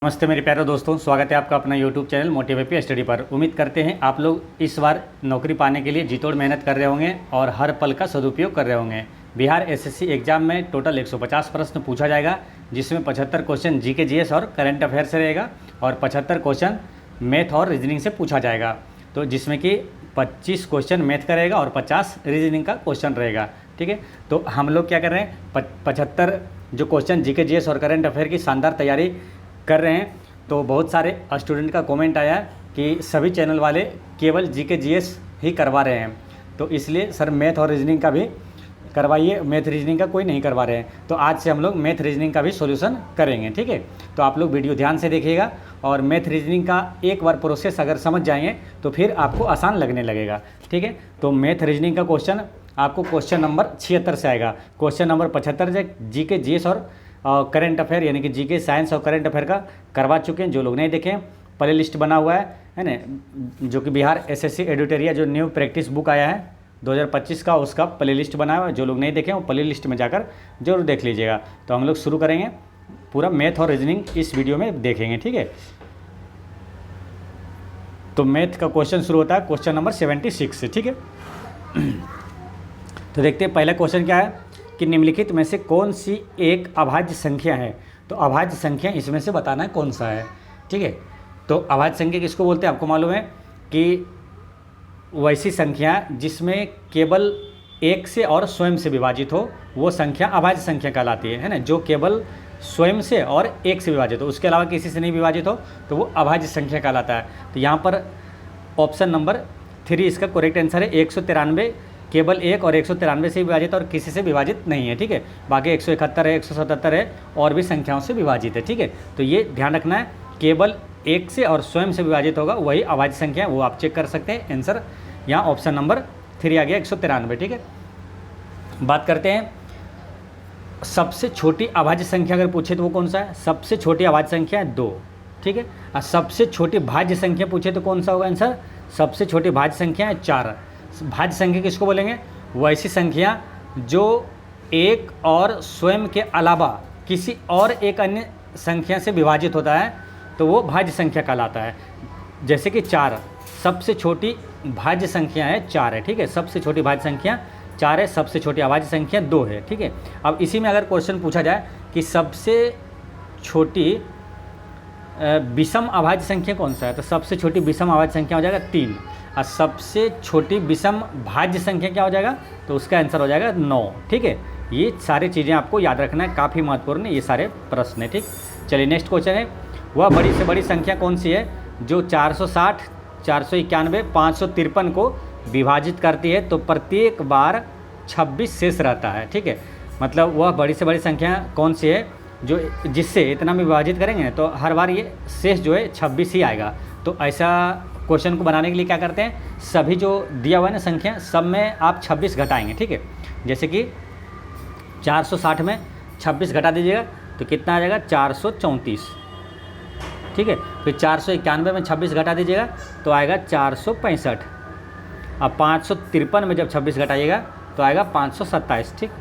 नमस्ते मेरे प्यारे दोस्तों, स्वागत है आपका अपना YouTube channel motive happy study पर। उम्मीद करते हैं आप लोग इस बार नौकरी पाने के लिए जी तोड़ मेहनत कर रहे होंगे और हर पल का सदुपयोग कर रहे होंगे। बिहार एसएससी एग्जाम में टोटल 150 प्रश्न पूछा जाएगा, जिसमें 75 क्वेश्चन जीके जीएस और करंट अफेयर से रहेगा और 75 क्वेश्चन मैथ और रीजनिंग से पूछा जाएगा। तो जिसमें कि 25 क्वेश्चन मैथ का रहेगा और 50 रीजनिंग का क्वेश्चन रहेगा। ठीक है, तो हम लोग क्या कर रहे हैं, 75 जो क्वेश्चन जीके जीएस और करंट अफेयर की शानदार तैयारी कर रहे हैं। तो बहुत सारे स्टूडेंट का कमेंट आया कि सभी चैनल वाले केवल जीके जीएस ही करवा रहे हैं, तो इसलिए सर मैथ और रीजनिंग का भी करवाइए। मैथ रीजनिंग का कोई नहीं करवा रहे हैं, तो आज से हम लोग मैथ रीजनिंग का भी सॉल्यूशन करेंगे। ठीक है, तो आप लोग वीडियो ध्यान से देखिएगा और मैथ रीजनिंग का एक बार प्रोसेस अगर समझ जाएंगे तो फिर आपको आसान लगने लगेगा। ठीक है, तो मैथ रीजनिंग का क्वेश्चन आपको क्वेश्चन नंबर 76 से आएगा। क्वेश्चन नंबर 75 से जीके जीएस और करंट अफेयर यानी कि जीके साइंस और करंट अफेयर का करवा चुके हैं। जो लोग नहीं देखें, प्ले लिस्ट बना हुआ है ना, जो कि बिहार एसएससी एडिटोरिया जो न्यू प्रैक्टिस बुक आया है 2025 का, उसका प्ले लिस्ट बना हुआ है। जो लोग नहीं देखें वो प्ले लिस्ट में जाकर जरूर देख लीजिएगा। तो हम लोग शुरू करेंगे, पूरा मैथ और रीजनिंग इस वीडियो में देखेंगे। ठीक है, तो मैथ का क्वेश्चन शुरू होता है क्वेश्चन नंबर 76 से। ठीक है, तो देखते हैं पहला क्वेश्चन क्या है कि निम्नलिखित में से कौन सी एक अभाज्य संख्या है। तो अभाज्य संख्या इसमें से बताना है कौन सा है। ठीक है, तो अभाज्य संख्या किसको बोलते हैं, आपको मालूम है कि वैसी संख्या जिसमें केवल एक से और स्वयं से विभाजित हो, वो संख्या अभाज्य संख्या कहलाती है ना। जो केवल स्वयं से और एक से विभाजित हो, उसके अलावा किसी से नहीं विभाजित हो, तो वो अभाज्य संख्या कहलाता है। तो यहाँ पर ऑप्शन नंबर 3 इसका करेक्ट आंसर है। 193 केवल एक और 193 से विभाजित और किसी से विभाजित नहीं है। ठीक है, बाकी 171 है, 177 है और भी संख्याओं से विभाजित है। ठीक है, तो ये ध्यान रखना है, केवल एक से और स्वयं से विभाजित होगा वही अभाज्य संख्या है, वो आप चेक कर सकते हैं। आंसर यहाँ ऑप्शन नंबर 3 आ गया, 193। ठीक है, बात करते हैं सबसे छोटी अभाज्य संख्या अगर पूछे तो वो कौन सा है। सबसे छोटी अभाज्य संख्या है 2। ठीक है, और सबसे छोटी भाज्य संख्या पूछे तो कौन सा होगा आंसर। सबसे छोटी भाज्य संख्या है 4। भाज्य संख्या किसको बोलेंगे, वैसी संख्या जो एक और स्वयं के अलावा किसी और एक अन्य संख्या से विभाजित होता है, तो वो भाज्य संख्या कहलाता है। जैसे कि 4 सबसे छोटी भाज्य संख्या है 4 है। ठीक है, सबसे छोटी भाज्य संख्या 4 है, सबसे छोटी अभाज्य संख्या 2 है। ठीक है, अब इसी में अगर क्वेश्चन पूछा जाए कि सबसे छोटी विषम अभाज्य संख्या कौन सा है, तो सबसे छोटी विषम अभाज्य संख्या हो जाएगा 3 और सबसे छोटी विषम भाज्य संख्या क्या हो जाएगा, तो उसका आंसर हो जाएगा 9। ठीक है, ये सारी चीज़ें आपको याद रखना है, काफ़ी महत्वपूर्ण है ये सारे प्रश्न है। ठीक, चलिए नेक्स्ट क्वेश्चन है, वह बड़ी से बड़ी संख्या कौन सी है जो 460, 491, 553 को विभाजित करती है, तो प्रत्येक बार 26 शेष रहता है। ठीक है, मतलब वह बड़ी से बड़ी संख्या कौन सी है जो जिससे इतना में विभाजित करेंगे तो हर बार ये शेष जो है 26 ही आएगा। तो ऐसा क्वेश्चन को बनाने के लिए क्या करते हैं, सभी जो दिया हुआ है ना संख्या, सब में आप 26 घटाएंगे। ठीक है, जैसे कि 460 में 26 घटा दीजिएगा तो कितना आ जाएगा 434। ठीक है, फिर 491 में 26 घटा दीजिएगा तो आएगा 465। अब 553 में जब 26 घटाइएगा तो आएगा 527। ठीक,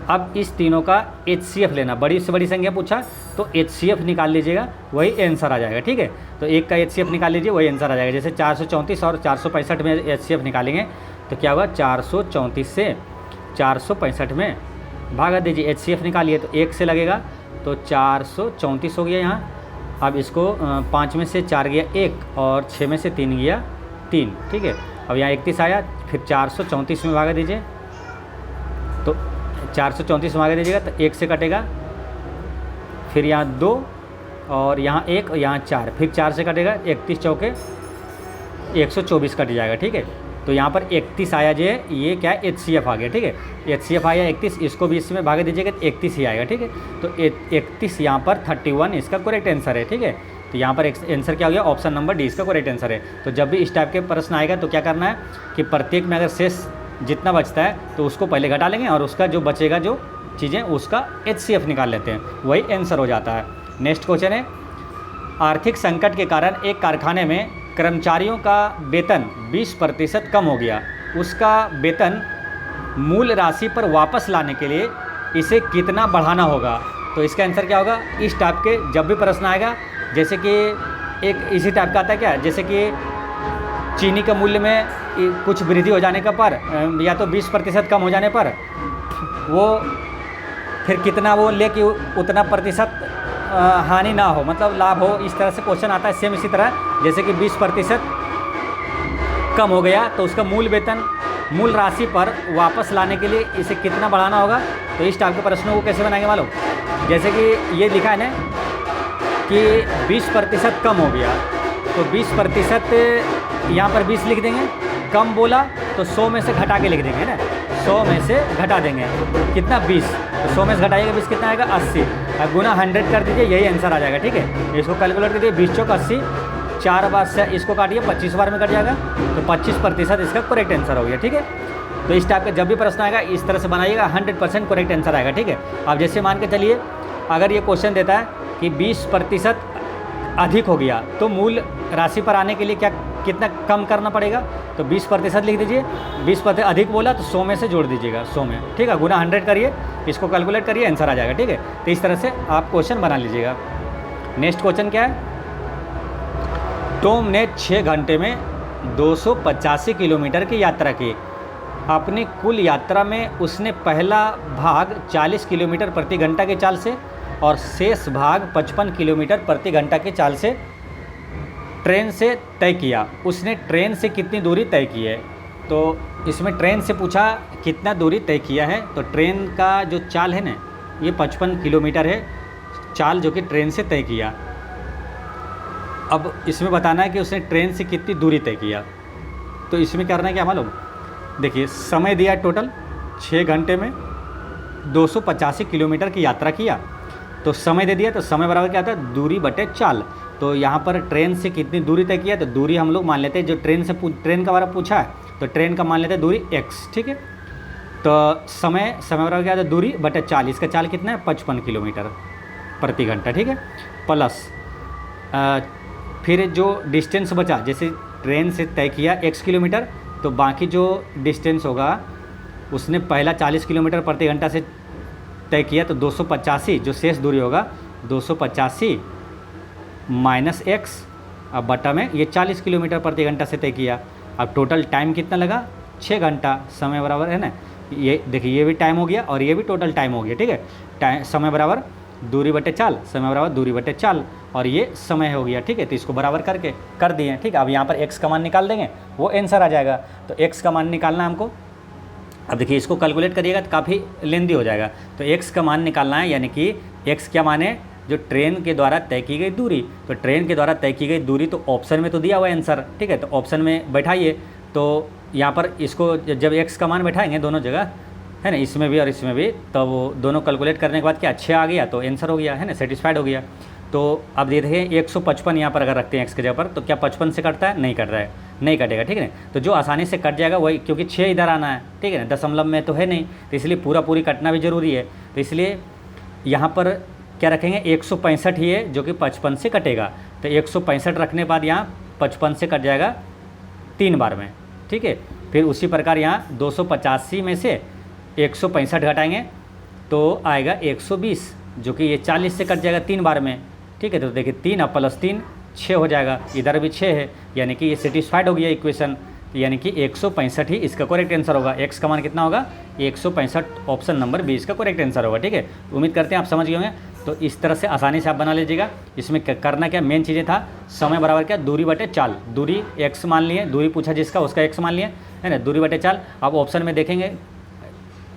अब इस तीनों का HCF लेना, बड़ी से बड़ी संख्या पूछा तो HCF निकाल लीजिएगा, वही आंसर आ जाएगा। ठीक है, तो एक का HCF निकाल लीजिए, वही आंसर आ जाएगा। जैसे 434 और 465 में HCF निकालेंगे तो क्या होगा, 434 से 465 में भागा दीजिए, HCF निकालिए तो 1 से लगेगा तो 434 हो गया यहाँ। अब इसको 5 में से 4 गया 1 और 6 में से 3 गया 3। ठीक है, अब यहाँ 31 आया, फिर 434 में भागा दीजिए तो 434 में आगे दीजिएगा तो 1 से कटेगा, फिर यहाँ 2 और यहाँ 1 और यहाँ 4, फिर 4 से कटेगा, 31 चौके 124 कट जाएगा। ठीक है, तो यहाँ पर 31 आया जो है, ये क्या है HCF आ गया। ठीक है, HCF आया 31, इसको भी इसमें भागे दीजिएगा तो 31 ही आएगा। ठीक है, तो 31 यहाँ पर 31 इसका करेक्ट आंसर है। ठीक है, तो यहाँ पर आंसर क्या हो गया, ऑप्शन नंबर डी इसका करेक्ट आंसर है। तो जब भी इस टाइप के प्रश्न आएगा तो क्या करना है कि प्रत्येक में अगर शेष जितना बचता है तो उसको पहले घटा लेंगे और उसका जो बचेगा जो चीज़ें उसका HCF निकाल लेते हैं, वही आंसर हो जाता है। नेक्स्ट क्वेश्चन है, आर्थिक संकट के कारण एक कारखाने में कर्मचारियों का वेतन 20% कम हो गया। उसका वेतन मूल राशि पर वापस लाने के लिए इसे कितना बढ़ाना होगा। तो इसका आंसर क्या होगा? इस टाइप के जब भी प्रश्न आएगा, जैसे कि एक इसी टाइप का आता है क्या, जैसे कि चीनी के मूल्य में कुछ वृद्धि हो जाने का पर या तो 20% कम हो जाने पर वो फिर कितना वो ले कि उतना प्रतिशत हानि ना हो, मतलब लाभ हो, इस तरह से क्वेश्चन आता है। सेम इसी तरह जैसे कि 20% कम हो गया तो उसका मूल वेतन मूल राशि पर वापस लाने के लिए इसे कितना बढ़ाना होगा। तो इस टाइप के प्रश्नों को कैसे बनाएंगे मालूम? जैसे कि ये लिखा है ना कि 20% कम हो गया, तो 20% यहाँ पर 20 लिख देंगे, कम बोला तो 100 में से घटा के लिख देंगे ना, 100 में से घटा देंगे कितना 20, तो 100 में से घटाइएगा 20 कितना आएगा 80, अब गुना 100 कर दीजिए, यही आंसर आ जाएगा। ठीक है, इसको कैलकुलेट करिए, 20 चौक 80, 4 बार से इसको काटिए 25 बार में कट जाएगा, तो 25% इसका करेक्ट आंसर हो गया। ठीक है, तो इस टाइप का जब भी प्रश्न आएगा इस तरह से बनाइएगा, 100% करेक्ट आंसर आएगा। ठीक है, अब जैसे मान के चलिए अगर ये क्वेश्चन देता है कि 20% अधिक हो गया तो मूल राशि पर आने के लिए क्या कितना कम करना पड़ेगा, तो 20% लिख दीजिए, 20% अधिक बोला तो 100 में से जोड़ दीजिएगा 100 में, ठीक है, गुना 100 करिए, इसको कैलकुलेट करिए, आंसर आ जाएगा। ठीक है, तो इस तरह से आप क्वेश्चन बना लीजिएगा। नेक्स्ट क्वेश्चन क्या है? टॉम ने 6 घंटे में 285 किलोमीटर की यात्रा की। अपनी कुल यात्रा में उसने पहला भाग 40 किलोमीटर प्रति घंटा की चाल से और शेष भाग 55 किलोमीटर प्रति घंटा की चाल से ट्रेन से तय किया। उसने ट्रेन से कितनी दूरी तय की है? तो इसमें ट्रेन से पूछा कितना दूरी तय किया है, तो ट्रेन का जो चाल है ना ये 55 किलोमीटर है चाल, जो कि ट्रेन से तय किया। अब इसमें बताना है कि उसने ट्रेन से कितनी दूरी तय किया। तो इसमें करना है क्या मालूम? देखिए, समय दिया टोटल 6 घंटे में 285 किलोमीटर की यात्रा किया, तो समय दे दिया, तो समय बराबर क्या आता है? दूरी बटे चाल। तो यहाँ पर ट्रेन से कितनी दूरी तय किया, तो दूरी हम लोग मान लेते हैं, जो ट्रेन का बारे में पूछा है तो ट्रेन का मान लेते हैं दूरी x, ठीक है। तो समय बराबर क्या आता है? दूरी बटे चाल, इसका चाल कितना है? 55 किलोमीटर प्रति घंटा, ठीक है, प्लस फिर जो डिस्टेंस बचा, जैसे ट्रेन से तय किया x किलोमीटर, तो बाकी जो डिस्टेंस होगा उसने पहला 40 किलोमीटर प्रति घंटा से तय किया, तो 285 जो शेष दूरी होगा 285 माइनस x, अब बटा में ये 40 किलोमीटर प्रति घंटा से तय किया। अब टोटल टाइम कितना लगा? 6 घंटा। समय बराबर है ना, ये देखिए ये भी टाइम हो गया और ये भी टोटल टाइम हो गया, ठीक है। टाइम समय बराबर दूरी बटे चाल, समय बराबर दूरी बटे चाल, और ये समय हो गया, ठीक है। तो इसको बराबर करके कर दिए, ठीक है। अब यहाँ पर x का मान निकाल देंगे, वो आंसर आ जाएगा। तो x का मान निकालना है हमको। अब देखिए इसको कैलकुलेट करिएगा तो काफ़ी लेंदी हो जाएगा। तो x का मान निकालना है, यानी कि x क्या मान है? जो ट्रेन के द्वारा तय की गई दूरी। तो ट्रेन के द्वारा तय की गई दूरी तो ऑप्शन में तो दिया हुआ है आंसर, ठीक है। तो ऑप्शन में बैठाइए, तो यहाँ पर इसको जब x का मान बैठाएंगे दोनों जगह, है ना, इसमें भी और इसमें भी, तो वो दोनों कैलकुलेट करने के बाद क्या 6 आ गया, तो आंसर हो गया, है ना, सेटिस्फाइड हो गया। तो अब ये देखिए 155 यहाँ पर अगर रखते हैं x के जगह पर, तो क्या 55 से कटता है? नहीं कट रहा है, नहीं कटेगा, ठीक है ना। तो जो आसानी से कट जाएगा वही, क्योंकि 6 इधर आना है, ठीक है ना, दशमलव में तो है नहीं, तो इसलिए पूरी कटना भी जरूरी है। तो इसलिए यहाँ पर क्या रखेंगे? 165 ही है जो कि 55 से कटेगा। तो 165 रखने के बाद यहाँ 55 से कट जाएगा 3 बार में, ठीक है। फिर उसी प्रकार यहाँ 285 में से 165 घटाएंगे तो आएगा 120, जो कि ये 40 से कट जाएगा 3 बार में, ठीक है। तो देखिए 3 और प्लस 3 6 हो जाएगा, इधर भी 6 है, यानी कि ये सेटिस्फाइड हो गया इक्वेशन, यानी कि 165 ही इसका करेक्ट आंसर होगा। x का मान कितना होगा? 165, ऑप्शन नंबर बी इसका करेक्ट आंसर होगा, ठीक है। उम्मीद करते हैं आप समझ गए होंगे। तो इस तरह से आसानी से आप बना लीजिएगा। इसमें करना क्या, मेन चीज़ें था, समय बराबर क्या? दूरी बटे चाल। दूरी x मान लिए, दूरी पूछा जिसका उसका x मान लिए, है ना, दूरी बटे चाल। अब ऑप्शन में देखेंगे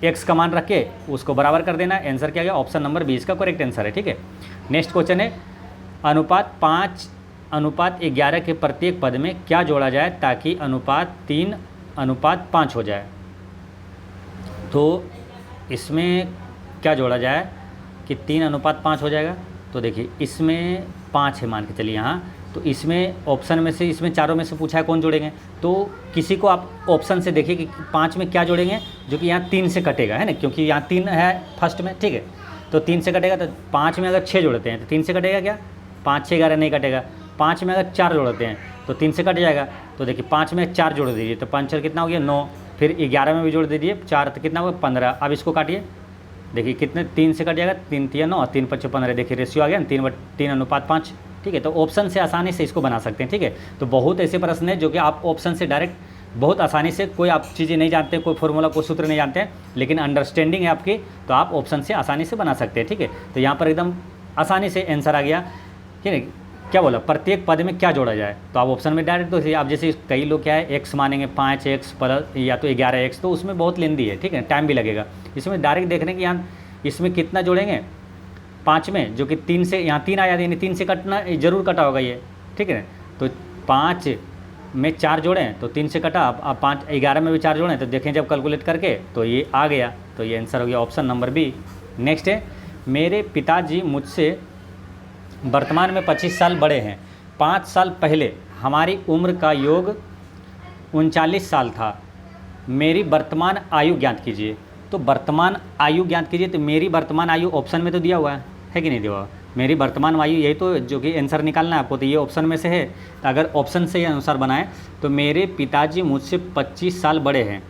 x का मान रख के उसको बराबर कर देना, आंसर क्या गया? ऑप्शन नंबर बी इसका करेक्ट आंसर है, ठीक है। नेक्स्ट क्वेश्चन है, अनुपात 5:11 के प्रत्येक पद में क्या जोड़ा जाए ताकि अनुपात 3:5 हो जाए। तो इसमें क्या जोड़ा जाए कि 3:5 हो जाएगा। तो देखिए इसमें 5 है मान के चलिए यहाँ, तो इसमें ऑप्शन में से, इसमें चारों में से पूछा है कौन जोड़ेंगे, तो किसी को आप ऑप्शन से देखिए कि 5 में क्या जोड़ेंगे जो कि यहाँ 3 से कटेगा, है ना, क्योंकि यहाँ 3 है फर्स्ट में, ठीक है। तो 3 से कटेगा, तो 5 में अगर 6 जोड़ते हैं तो 3 से कटेगा क्या? 5 6 11 नहीं कटेगा। 5 में अगर 4 जोड़ते हैं तो 3 से कट जाएगा। तो देखिए 5 में 4 जोड़ दीजिए, तो 5 4 कितना हो गया? 9। फिर 11 में भी जोड़ दीजिए 4, तो कितना होगा? 15। अब इसको काटिए, देखिए कितने 3 से कट जाएगा, 3 3 9 3 5 15, देखिए रेशियो आ गया ना 3:5, ठीक है। तो ऑप्शन से आसानी से इसको बना सकते हैं, ठीक है। तो बहुत ऐसे प्रश्न है जो कि आप ऑप्शन से डायरेक्ट बहुत आसानी से, कोई आप चीज़ें नहीं जानते, कोई फॉर्मूला कोई सूत्र नहीं जानते हैं, लेकिन अंडरस्टैंडिंग है आपकी, तो आप ऑप्शन से आसानी से बना सकते हैं, ठीक है। तो यहाँ पर एकदम आसानी से आंसर आ गया, ठीक है। क्या बोला, प्रत्येक पद में क्या जोड़ा जाए, तो आप ऑप्शन में डायरेक्ट, तो आप जैसे कई लोग क्या है एक्स मानेंगे 5x प्लस या तो 11x, तो उसमें बहुत लेंदी है, ठीक है, टाइम भी लगेगा। इसमें डायरेक्ट देखने की यहाँ इसमें कितना जोड़ेंगे 5 में, जो कि 3 से यहाँ 3 आया, यानी 3 से कटना जरूर कटा होगा ये, ठीक है। तो 5 में 4 जोड़ें तो 3 से कटा, अब 5 11 में भी 4 जोड़ें तो देखें जब कैलकुलेट करके तो ये आ गया, तो ये आंसर हो गया ऑप्शन नंबर बी। नेक्स्ट है, मेरे पिताजी मुझसे वर्तमान में 25 साल बड़े हैं, 5 साल पहले हमारी उम्र का योग 39 साल था, मेरी वर्तमान आयु ज्ञात कीजिए। तो वर्तमान आयु ज्ञात कीजिए, तो मेरी वर्तमान आयु ऑप्शन में तो दिया हुआ है कि नहीं दिया हुआ, मेरी वर्तमान आयु, यही तो जो कि आंसर निकालना है आपको, तो ये ऑप्शन में से है। तो अगर ऑप्शन से अनुसार बनाए तो मेरे पिताजी मुझसे 25 साल बड़े हैं,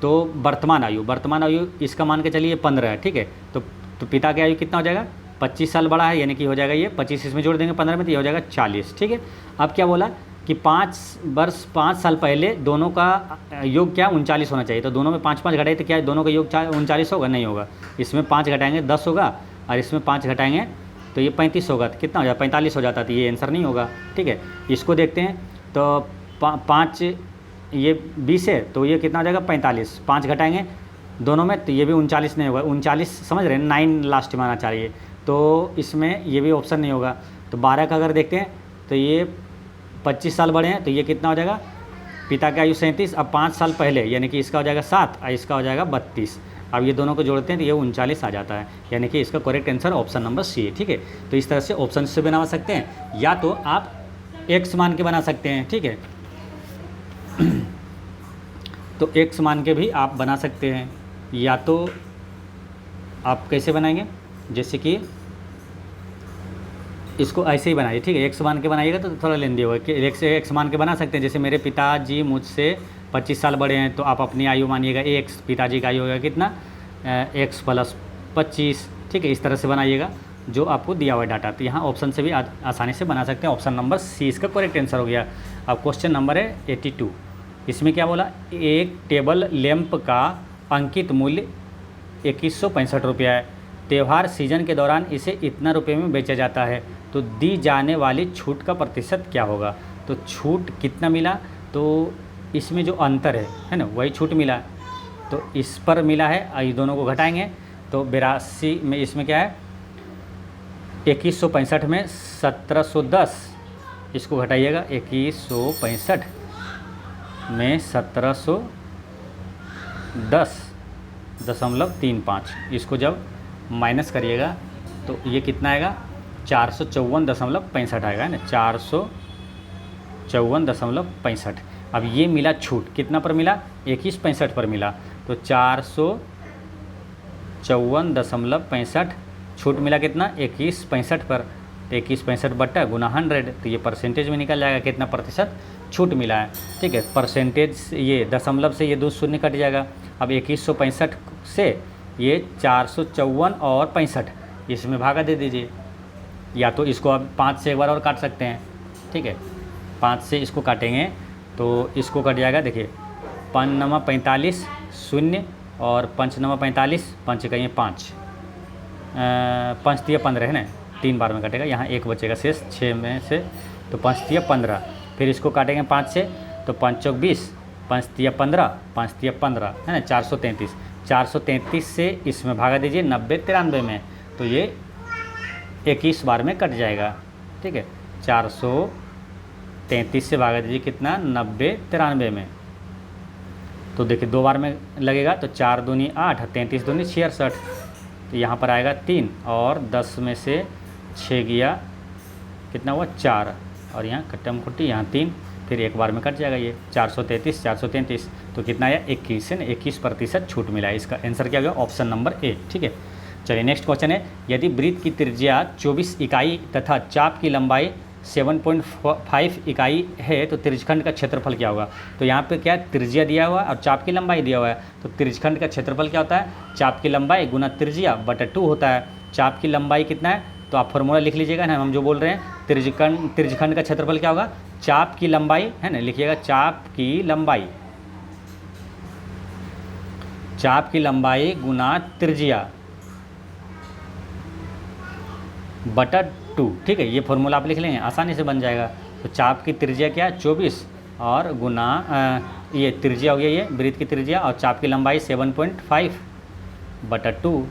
तो वर्तमान आयु इसका मान के चलिए 15 है, ठीक है। तो पिता की आयु कितना हो जाएगा, 25 साल बड़ा है, यानी कि हो जाएगा ये 25 इसमें जोड़ देंगे 15 में, तो ये हो जाएगा 40, ठीक है। अब क्या बोला कि 5 साल पहले दोनों का योग क्या 39 होना चाहिए, तो दोनों में 5 5 घटाए तो क्या है, दोनों का योग 39 होगा, नहीं होगा। इसमें 5 घटाएंगे 10 होगा, और इसमें 5 घटाएंगे तो ये 35 होगा, तो कितना हो जाएगा 45 हो जाता, तो ये आंसर नहीं होगा, ठीक है। इसको देखते हैं, तो 5 ये 20 है, तो ये कितना हो जाएगा 45, 5 घटाएंगे दोनों में तो ये भी 39 नहीं होगा, 39 समझ रहे हैं, 9 लास्ट में आना चाहिए, तो इसमें ये भी ऑप्शन नहीं होगा। तो 12 का अगर देखते हैं तो ये 25 साल बड़े हैं, तो ये कितना हो जाएगा, पिता की आयु 37, अब 5 साल पहले यानी कि इसका हो जाएगा 7 और इसका हो जाएगा 32, अब ये दोनों को जोड़ते हैं तो ये 39 आ जाता है, यानी कि इसका correct answer option number C है, ठीक है। तो इस तरह से ऑप्शन से बना सकते हैं, या तो आप एक्स मान के बना सकते हैं, ठीक है। तो एक्स मान के भी आप बना सकते हैं, या तो आप कैसे बनाएंगे, जैसे कि इसको ऐसे ही बनाइए, ठीक है। एक्स मान के बनाइएगा तो थोड़ा लेंदी होगा कि एक्स मान के बना सकते हैं, जैसे मेरे पिताजी मुझसे 25 साल बड़े हैं, तो आप अपनी आयु मानिएगा एक्स, पिताजी का आयु होगा कितना एक्स प्लस 25, ठीक है। इस तरह से बनाइएगा जो आपको दिया हुआ डाटा, तो यहाँ ऑप्शन से भी आसानी से बना सकते हैं, ऑप्शन नंबर सी इसका करेक्ट आंसर हो गया। अब क्वेश्चन नंबर है 82, इसमें क्या बोला, एक टेबल लैंप का अंकित मूल्य 2165 रुपया है, त्यौहार सीजन के दौरान इसे इतना रुपये में बेचा जाता है, तो दी जाने वाली छूट का प्रतिशत क्या होगा। तो छूट कितना मिला, तो इसमें जो अंतर है ना, वही छूट मिला, तो इस पर मिला है, ये दोनों को घटाएंगे तो 82 में, इसमें क्या है 2165 में 1710, इसको घटाइएगा 2165 में 1710.35, इसको जब माइनस करिएगा तो ये कितना आएगा 454.65 आएगा, है ना, 454.65। अब ये मिला छूट कितना पर मिला, 2165 पर मिला, तो 454.65 छूट मिला कितना 2165 पर, तो 2165 बट्टा गुना 100, तो ये परसेंटेज में निकल जाएगा कितना प्रतिशत छूट मिला है, ठीक है। परसेंटेज ये दशमलव से ये 2 शून्य कट जाएगा, अब 2165 से ये 454 और 65 इसमें भागा दे दीजिए, या तो इसको आप 5 से एक बार और काट सकते हैं, ठीक है। 5 से इसको काटेंगे तो इसको कट जाएगा, देखिए 5 नमा 45 शून्य और 5 नमा 45, 5 कहिए 5, 5 तिया 15 है ना, 3 बार में कटेगा, यहाँ 1 बचेगा शेष 6 में से, तो 5 तिया 15, फिर इसको काटेंगे 5 से तो 5 चौक 20, 5 तिया 15, 5 तिया 15 है ना, 433 से इसमें भागा दीजिए 90 93 में, तो ये 21 बार में कट जाएगा, ठीक है। 433 से भागा दीजिए कितना 90 93 में, तो देखिए 2 बार में लगेगा, तो 4 दूनी 8, 33 दूनी 66, तो यहाँ पर आएगा 3 और 10 में से 6 गया कितना हुआ 4, और यहाँ कट्टम खुट्टी यहाँ 3, फिर 1 बार में कट जाएगा ये 433, तो कितना आया 21 से 21% छूट मिला है। इसका आंसर क्या होगा ऑप्शन नंबर ए, ठीक है। चलिए नेक्स्ट क्वेश्चन है, यदि वृत्त की त्रिज्या 24 इकाई तथा चाप की लंबाई 7.5 इकाई है तो त्रिज्यखंड का क्षेत्रफल क्या होगा। तो यहाँ पे क्या त्रिज्या दिया हुआ है और चाप की लंबाई दिया हुआ है। तो त्रिज्यखंड का क्षेत्रफल क्या होता है, चाप की लंबाई गुना त्रिज्या बटा 2 होता है। चाप की लंबाई कितना है, तो आप फॉर्मूला लिख लीजिएगा ना, हम जो बोल रहे हैं त्रिज्यखंड का क्षेत्रफल क्या होगा, चाप की लंबाई है ना, लिखिएगा चाप की लंबाई गुना त्रिज्या बटा 2। ठीक है, ये फॉर्मूला आप लिख लेंगे, आसानी से बन जाएगा। तो चाप की त्रिज्या क्या है 24 और गुना ये त्रिज्या हो गया, ये वृत्त की त्रिज्या, और चाप की लंबाई 7.5 बटा 2।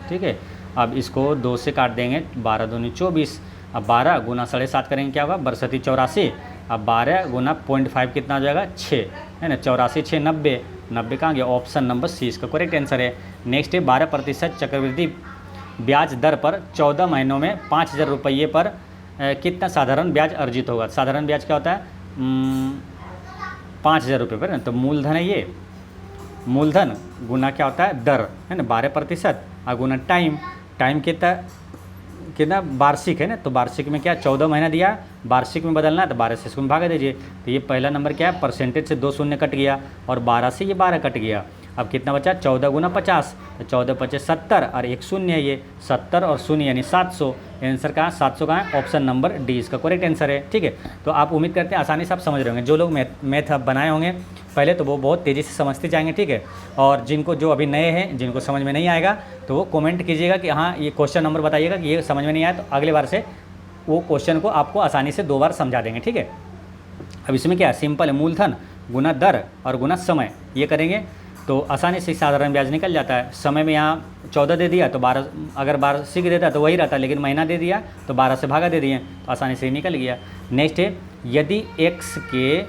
ठीक है, अब इसको 2 से काट देंगे, 12 दूनी 24। अब 12 गुना 7.5 करेंगे क्या होगा, 62 84। अब 12 गुना 0.5 कितना हो जाएगा 6, है ना, 84 6 90। 90 कहाँ गया, ऑप्शन नंबर सी इसका करेक्ट आंसर है। नेक्स्ट है 12% चक्रवृद्धि ब्याज दर पर 14 महीनों में 5,000 रुपये पर कितना साधारण ब्याज अर्जित होगा। साधारण ब्याज क्या होता है, 5,000 रुपये पर, तो मूलधन है ये, मूलधन गुना क्या होता है दर, है ना, 12% और गुना टाइम कितना वार्षिक है ना, तो वार्षिक में क्या 14 महीना दिया, वार्षिक में बदलना है तो 12 से इसको भागा दीजिए। तो ये पहला नंबर क्या है, परसेंटेज से 2 शून्य कट गया और 12 से ये 12 कट गया। अब कितना बचा, 14 गुना 50, तो 14 × 5 = 70 और एक शून्य है, ये 70 और शून्य यानी 700। आंसर कहाँ 700 कहाँ है, ऑप्शन नंबर डी इसका करेक्ट आंसर है। ठीक है, तो आप उम्मीद करते हैं आसानी से आप समझ रहे होंगे। जो लोग मैथ आप बनाए होंगे पहले तो वो बहुत तेज़ी से समझते जाएंगे। ठीक है, और जिनको जो अभी नए हैं, जिनको समझ में नहीं आएगा तो वो कमेंट कीजिएगा कि हाँ ये क्वेश्चन नंबर बताइएगा कि ये समझ में नहीं आया, तो अगले बार से वो क्वेश्चन को आपको आसानी से 2 बार समझा देंगे। ठीक है, अब इसमें क्या है, सिंपल है, मूलधन गुना दर और गुना समय, ये करेंगे तो आसानी से साधारण ब्याज निकल जाता है। समय में यहाँ 14 दे दिया तो 12, अगर वार्षिक देता तो वही रहता, लेकिन महीना दे दिया तो 12 से भागा दे दिए तो आसानी से निकल गया। नेक्स्ट है, यदि x के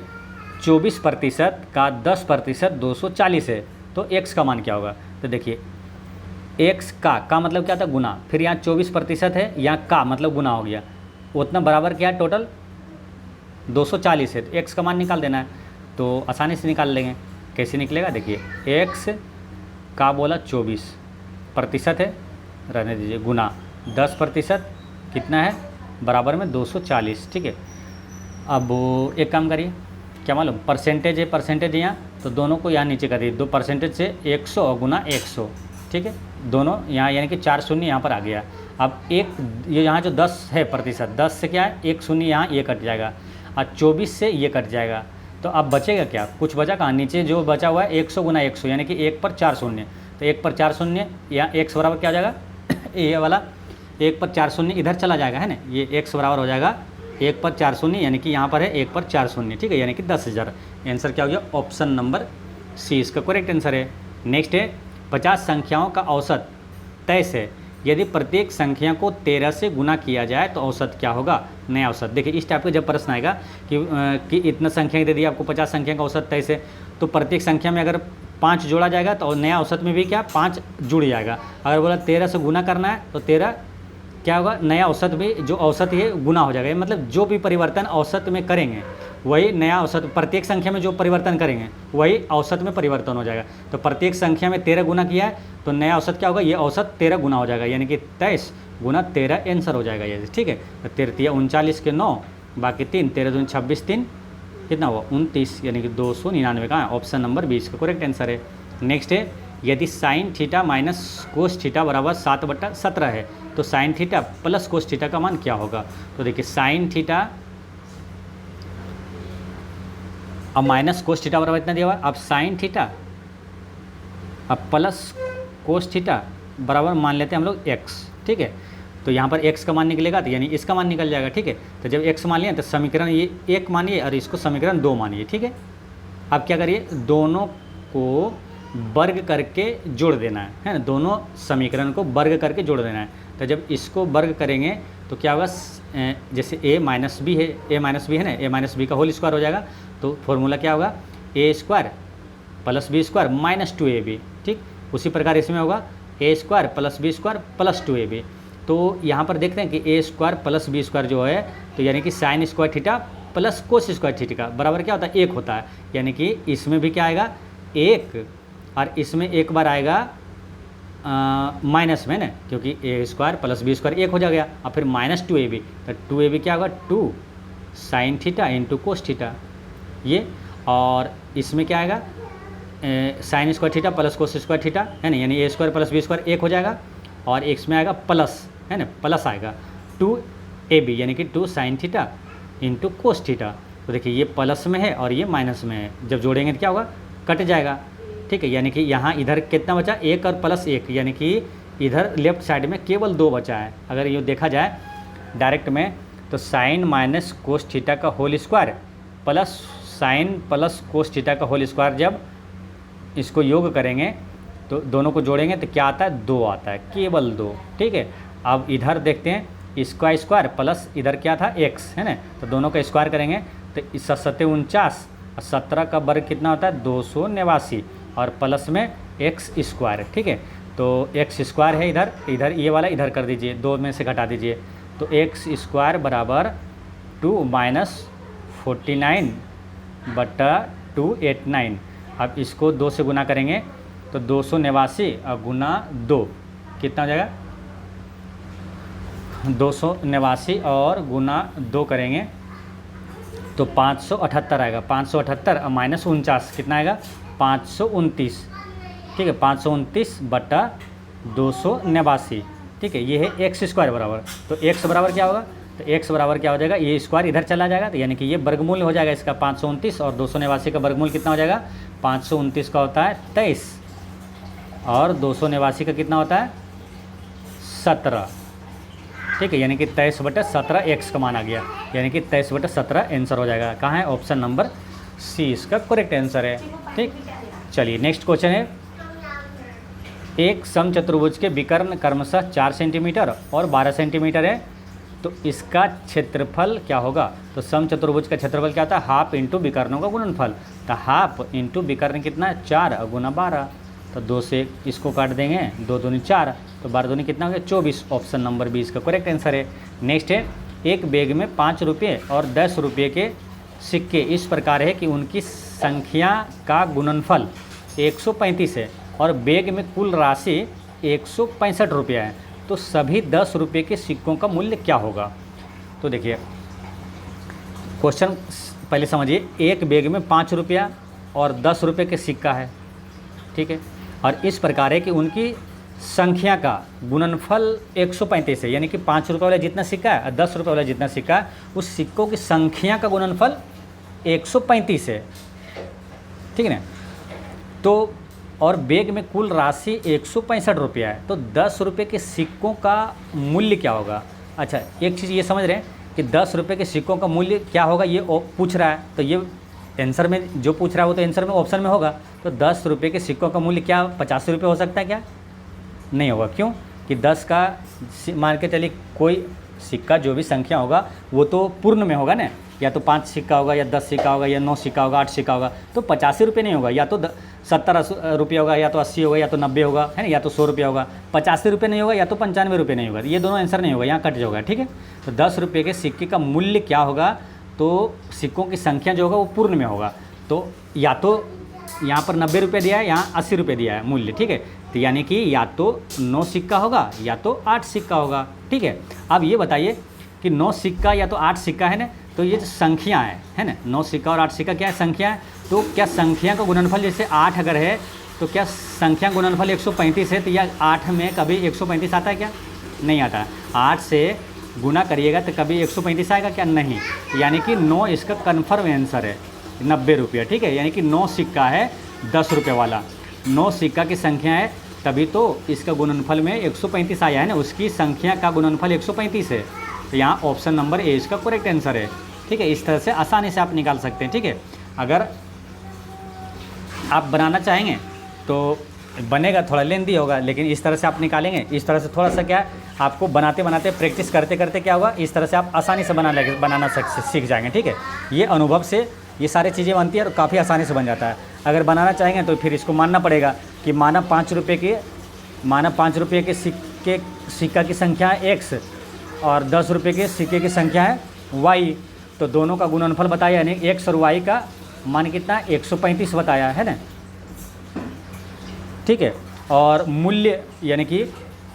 24% का 10% 240 है तो x का मान क्या होगा। तो देखिए x का मतलब क्या था, गुना, फिर यहाँ 24% है, यहाँ का मतलब गुना हो गया, उतना बराबर क्या है टोटल 240 है, तो x का मान निकाल देना है। तो आसानी से निकाल लेंगे, कैसे निकलेगा, देखिए x का बोला 24% है, रहने दीजिए, गुना 10% कितना है बराबर में 240। ठीक है, अब एक काम करिए, क्या मालूम, परसेंटेज है, परसेंटेज यहाँ, तो दोनों को यहाँ नीचे कर दिए, 2% से 100 और गुना 100। ठीक है, दोनों यहाँ यानी कि 4 शून्य यहाँ पर आ गया। अब एक ये यहाँ जो 10 है प्रतिशत, 10 से क्या है 1 शून्य यहाँ ये कट जाएगा और 24 से ये कट जाएगा, तो अब बचेगा क्या, कुछ बचा कहाँ, नीचे जो बचा हुआ है 100 गुना 100 यानी कि 1 पर 4 शून्य, तो 1 पर 4 शून्य यहाँ x बराबर क्या हो जाएगा ये वाला 1 पर 4 शून्य इधर चला जाएगा, है ना, ये x बराबर हो जाएगा 1 पर 4 शून्य यानी कि यहाँ पर है 1 पर 4 शून्य। ठीक है, यानी कि 10,000। आंसर क्या हो गया, ऑप्शन नंबर सी इसका करेक्ट आंसर है। नेक्स्ट है 50 संख्याओं का औसत 23 है, यदि प्रत्येक संख्या को 13 से गुना किया जाए तो औसत क्या होगा, नया औसत। देखिए इस टाइप का जब प्रश्न आएगा कि इतना संख्या दे दिया आपको, 50 संख्या का औसत 23 है, तो प्रत्येक संख्या में अगर 5 जोड़ा जाएगा तो नया औसत में भी क्या 5 जुड़ जाएगा। अगर बोला 13 से गुना करना है तो 13 क्या होगा, नया औसत भी जो औसत है गुना हो जाएगा। मतलब जो भी परिवर्तन औसत में करेंगे वही नया औसत, प्रत्येक संख्या में जो परिवर्तन करेंगे वही औसत में परिवर्तन हो जाएगा। तो प्रत्येक संख्या में 13 गुना किया है तो नया औसत क्या होगा, ये औसत 13 गुना हो जाएगा, यानी कि 23 गुना 13 आंसर हो जाएगा ये। ठीक है, तो 13 39 के 9 बाकी 3, 13 दूनी 26, 3 कितना हुआ 29 यानी कि 299 का ऑप्शन नंबर 20 का करेक्ट आंसर है। नेक्स्ट है, यदि sine theta minus cos theta बराबर 7/17 है तो sine theta plus cos theta का मान क्या होगा। तो देखिए साइन थीटा अब माइनस कोस थीटा बराबर इतना दिया हुआ, अब साइन थीटा अब प्लस कोस थीटा बराबर मान लेते हैं हम लोग x। ठीक है, तो यहाँ पर x का मान निकलेगा तो यानी इसका मान निकल जाएगा। ठीक है, तो जब x मान लिया तो समीकरण ये 1 मानिए और इसको समीकरण 2 मानिए। ठीक है, अब क्या करिए, दोनों को वर्ग करके जोड़ देना है ना, दोनों समीकरण को वर्ग करके जोड़ देना है। तो जब इसको वर्ग करेंगे तो क्या होगा, जैसे a माइनस बी है, a माइनस बी है ना, a माइनस बी का होल स्क्वायर हो जाएगा, तो फॉर्मूला क्या होगा, a square plus B square minus 2ab। ठीक, उसी प्रकार इसमें होगा a square plus B square plus 2ab। तो यहाँ पर देखते हैं कि a square plus B square जो है, तो यानी कि sine square theta plus cos square theta बराबर क्या होता है 1 होता है, यानी कि इसमें भी क्या आएगा 1 और इसमें एक बार आएगा माइनस में ना, क्योंकि ए स्क्वायर प्लस बी स्क्वायर एक हो जाएगा, और फिर माइनस 2ab, तो 2ab क्या होगा 2 sine theta into cos theta ये, और इसमें क्या आएगा sign square theta plus cos square theta है ना, यानी ए स्क्वायर प्लस बी स्क्वायर एक हो जाएगा, और इसमें आएगा प्लस है ना, प्लस आएगा 2ab यानी कि 2 sine theta into cos theta. तो देखिए ये प्लस में है और ये माइनस में है, जब जोड़ेंगे तो क्या होगा कट जाएगा, ठीक है। यानी कि यहाँ इधर कितना बचा 1 और प्लस 1, यानी कि इधर लेफ्ट साइड में केवल 2 बचा है। अगर ये देखा जाए डायरेक्ट में तो साइन माइनस कोस थीटा का whole square plus sine plus cos theta का होल स्क्वायर, जब इसको योग करेंगे तो दोनों को जोड़ेंगे तो क्या आता है 2 आता है, केवल 2, ठीक है। अब इधर देखते हैं इसका स्क्वायर प्लस इधर क्या था x है ना, तो दोनों का स्क्वायर करेंगे तो इस 7 और 17 का वर्ग कितना होता है 289, और प्लस में x स्क्वायर, ठीक है। तो x स्क्वायर है इधर, इधर ये वाला इधर कर दीजिए, 2 में से घटा दीजिए, तो x स्क्वायर बराबर 2 माइनस 49 बटा 289। अब इसको 2 से गुना करेंगे तो 289 और गुना 2 कितना हो जाएगा 289 और गुना 2 करेंगे तो 578 आएगा, 578 और माइनस 49 कितना आएगा 529, ठीक है। 529 बटा 289, ठीक है। ये है एक्स स्क्वायर बराबर, तो एक्स बराबर क्या होगा, तो एक्स बराबर क्या हो जाएगा, ये स्क्वायर इधर चला जाएगा, तो यानी कि ये वर्गमूल हो जाएगा इसका 529, और 289 का वर्गमूल कितना हो जाएगा 529 का होता है 23, और 289 का कितना होता है 17, ठीक है। यानी कि 23/17 एक्स का मान आ गया, यानी कि 23/17 आंसर हो जाएगा। कहाँ है, ऑप्शन नंबर सी इसका करेक्ट आंसर है, ठीक। चलिए नेक्स्ट क्वेश्चन है, एक समचतुर्भुज के विकर्ण क्रमशः 4 सेंटीमीटर और 12 सेंटीमीटर है, तो इसका क्षेत्रफल क्या होगा। तो समचतुर्भुज का क्षेत्रफल क्या होता है, हाफ इंटू विकर्णों का गुणनफल, तो हाफ इंटू विकर्ण कितना है 4 गुना 12, तो 2 से इसको काट देंगे, 2 दूनी 4, तो 12 दूनी कितना हो गया 24, ऑप्शन नंबर 20 का करेक्ट आंसर है। नेक्स्ट है, एक बैग में 5 रुपये और 10 रुपये के सिक्के इस प्रकार है कि उनकी संख्या का गुणनफल 135 है और बैग में कुल राशि 165 रुपया है, तो सभी 10 रुपये के सिक्कों का मूल्य क्या होगा। तो देखिए क्वेश्चन पहले समझिए, एक बैग में 5 रुपया और 10 रुपये के सिक्का है, ठीक है, और इस प्रकार है कि उनकी संख्या का गुणनफल 135 है, यानी कि 5 रुपये वाला जितना सिक्का है और 10 रुपये वाला जितना सिक्का है उस सिक्कों की संख्या का गुणनफल 135 है, ठीक है ना। तो और बैग में कुल राशि 165 रुपया है, तो 10 रुपये के सिक्कों का मूल्य क्या होगा। अच्छा एक चीज़ ये समझ रहे हैं कि 10 रुपये के सिक्कों का मूल्य क्या होगा, ये पूछ रहा है, तो ये आंसर में जो पूछ रहा है वो तो आंसर में ऑप्शन में होगा। तो 10 रुपये के सिक्कों का मूल्य क्या 85 रुपये हो सकता है क्या, नहीं होगा। क्यों कि 10 का मान के चलिए कोई सिक्का जो भी संख्या होगा वो तो पूर्ण में होगा ना, या तो 5 सिक्का होगा या 10 सिक्का होगा या 9 सिक्का होगा 8 सिक्का होगा, तो 85 रुपये नहीं होगा, या तो 70 रुपये होगा या तो 80 होगा या तो 90 होगा, है ना, या तो 100 रुपया होगा। 85 रुपये नहीं होगा या तो 95 रुपये नहीं होगा, ये दोनों आंसर नहीं होगा, यहाँ कट जाएगा, ठीक है। तो 10 रुपये के सिक्के का मूल्य क्या होगा, तो सिक्कों की संख्या जो होगा वो पूर्ण में होगा, तो या तो यहाँ पर 90 रुपये दिया है, यहाँ 80 रुपये दिया है मूल्य, ठीक है। तो यानी कि या तो 9 सिक्का होगा या तो 8 सिक्का होगा, ठीक है। अब ये बताइए कि 9 सिक्का या तो 8 सिक्का है ना, तो ये जो संख्या है ना, 9 सिक्का और 8 सिक्का क्या है, संख्या है। तो क्या संख्या का गुणनफल जैसे 8 अगर है तो क्या संख्या गुणनफल 135 है, तो यह 8 में कभी 135 आता है क्या, नहीं आता। 8 से गुना करिएगा तो कभी 135 आएगा क्या, नहीं। यानी कि 9 इसका कन्फर्म आंसर है, 90 रुपया, ठीक है। यानी कि 9 सिक्का है 10 रुपये वाला, 9 सिक्का की संख्या है, तभी तो इसका गुणनफल में 135 आया है ना, उसकी संख्या का गुणनफल 135 है, तो यहाँ ऑप्शन नंबर ए इसका करेक्ट आंसर है, ठीक है। इस तरह से आसानी से आप निकाल सकते हैं, ठीक है। अगर आप बनाना चाहेंगे तो बनेगा, थोड़ा लेंदी होगा, लेकिन इस तरह से आप निकालेंगे, इस तरह से थोड़ा सा क्या है आपको बनाते बनाते प्रैक्टिस करते करते क्या होगा, इस तरह से आप आसानी से बनाना सीख जाएंगे, ठीक है। ये अनुभव से ये सारी चीज़ें बनती है और काफ़ी आसानी से बन जाता है। अगर बनाना चाहेंगे तो फिर इसको मानना पड़ेगा कि माना 5 रुपये के सिक्का की संख्या है x और 10 रुपये के सिक्के की संख्या है y, तो दोनों का गुणनफल बताया, यानी x और y का मान कितना 135 बताया है ना, ठीक है। और मूल्य यानी कि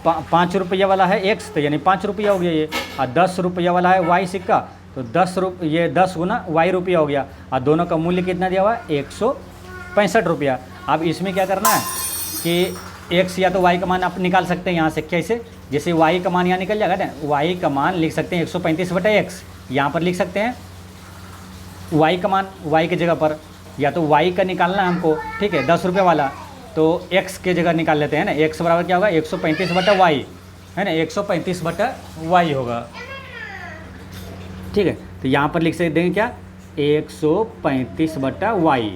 5 रुपया वाला है एक्स, तो यानी 5 रुपया हो गया ये। और 10 रुपया वाला है वाई सिक्का, तो 10 ये 10 गुना वाई रुपया हो गया। और दोनों का मूल्य कितना दिया हुआ है 165 रुपया। अब इसमें क्या करना है कि एक्स या तो वाई का मान आप निकाल सकते हैं यहाँ से। कैसे? जैसे वाई का मान यहाँ निकल जाएगा ना, वाई का मान लिख सकते हैं 135/x, यहाँ पर लिख सकते हैं वाई का मान वाई की जगह पर, या तो वाई का निकालना है हमको, ठीक है, 10 रुपये वाला, तो एक्स के जगह निकाल लेते हैं ना। एक्स बराबर क्या होगा 135/y, है ना, 135/y होगा, ठीक है। तो यहाँ पर लिख सकते देंगे क्या 135/y,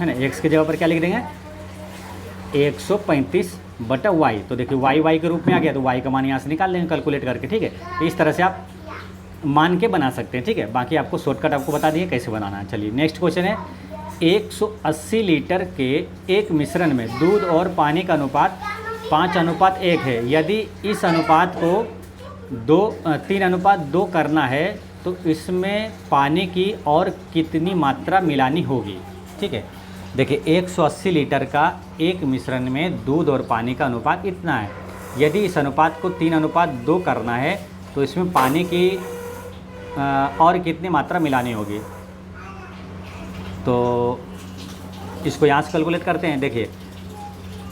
है ना। एक्स की जगह पर क्या लिख देंगे 135/y। तो देखिए वाई के रूप में आ गया, तो वाई का मान यहाँ से निकाल लेंगे कैलकुलेट करके, ठीक है। तो इस तरह से आप मान के बना सकते हैं, ठीक है। बाकी आपको शॉर्टकट आपको बता दिए कैसे बनाना है। चलिए नेक्स्ट क्वेश्चन है, 180 लीटर के एक मिश्रण में दूध और पानी का अनुपात 5:1 है। यदि इस अनुपात को 3:2 करना है तो इसमें पानी की और कितनी मात्रा मिलानी होगी, ठीक है। देखिए 180 लीटर का एक मिश्रण में दूध और पानी का अनुपात इतना है। यदि इस अनुपात को 3:2 करना है तो इसमें पानी की और कितनी मात्रा मिलानी होगी। तो इसको यहाँ से कैलकुलेट करते हैं। देखिए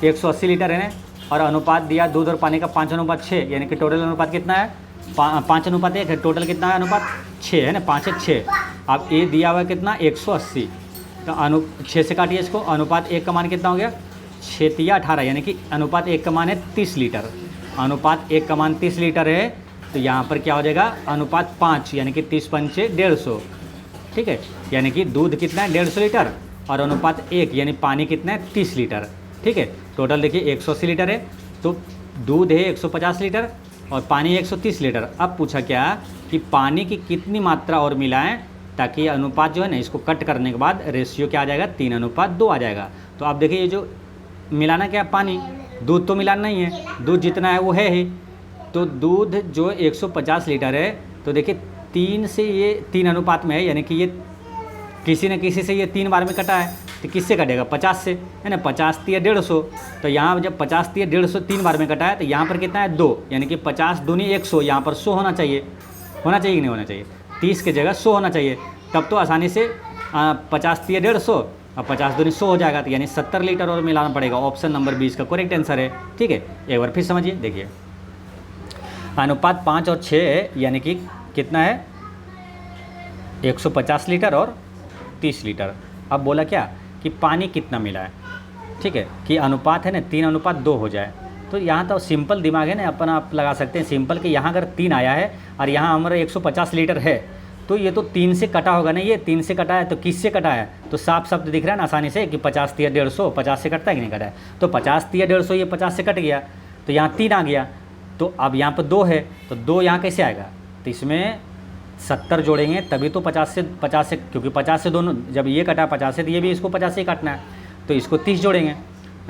180 लीटर है ना, और अनुपात दिया दूध और पानी का 5:6, यानी कि टोटल अनुपात कितना है 5:1 है। टोटल कितना है अनुपात 6 है ना, 5 है 6। अब ये दिया हुआ है कितना 180, तो 6 से काटिए इसको। अनुपात 1 का मान कितना हो गया 6×18, यानी कि अनुपात 1 का मान है 30 लीटर। अनुपात 1 का मान 30 लीटर है, तो यहाँ पर क्या हो जाएगा अनुपात 5, यानी कि 30×5 150, ठीक है। यानी कि दूध कितना है 150 लीटर और अनुपात 1 यानी पानी कितना है 30 लीटर, ठीक है। टोटल देखिए 180 लीटर है, तो दूध है 150 लीटर और पानी 130 लीटर। अब पूछा क्या कि पानी की कितनी मात्रा और मिलाएं ताकि अनुपात जो है ना, इसको कट करने के बाद रेशियो क्या आ जाएगा 3:2 आ जाएगा। तो आप देखिए ये जो मिलाना क्या पानी, दूध तो मिलाना नहीं है, दूध जितना है वो है ही। तो दूध जो 150 लीटर है, तो देखिए 3 से ये 3 अनुपात में है, यानी कि ये किसी न किसी से ये 3 बार में कटा है, तो किससे कटेगा 50 से, है ना। 50 × 150, तो यहाँ जब 50 × 150 3 बार में कटा है, तो यहाँ पर कितना है 2, यानी कि 50 दूनी 100, यहाँ पर 100 होना चाहिए कि नहीं होना चाहिए, 30 की जगह 100 होना चाहिए। तब तो आसानी से 50 × 150 और 50 दूनी 100 हो जाएगा, तो यानी 70 लीटर और मिलाना पड़ेगा। ऑप्शन नंबर 20 का करेक्ट आंसर है, ठीक है। एक बार फिर समझिए, देखिए अनुपात 5 और 6 है, यानी कि कितना है 150 लीटर और 30 लीटर। अब बोला क्या कि पानी कितना मिला है, ठीक है, कि अनुपात है ना 3:2 हो जाए। तो यहाँ तो सिंपल दिमाग है ना, अपन आप लगा सकते हैं सिंपल कि यहाँ अगर 3 आया है और यहाँ हमारा 150 लीटर है, तो ये तो 3 से कटा होगा ना, ये 3 से कटा है, तो किससे कटा है, तो साफ शब्द दिख रहा है ना आसानी से कि 50 × 150, 50 से कटता है कि नहीं कटा है, तो 50 × 150 ये 50 से कट गया, तो यहाँ 3 आ गया। तो अब यहाँ पर 2 है, तो 2 यहाँ कैसे आएगा, तो इसमें 70 जोड़ेंगे तभी तो 50 से, क्योंकि 50 से दोनों जब ये कटा 50 से, तो ये भी इसको 50 से काटना है, तो इसको 30 जोड़ेंगे,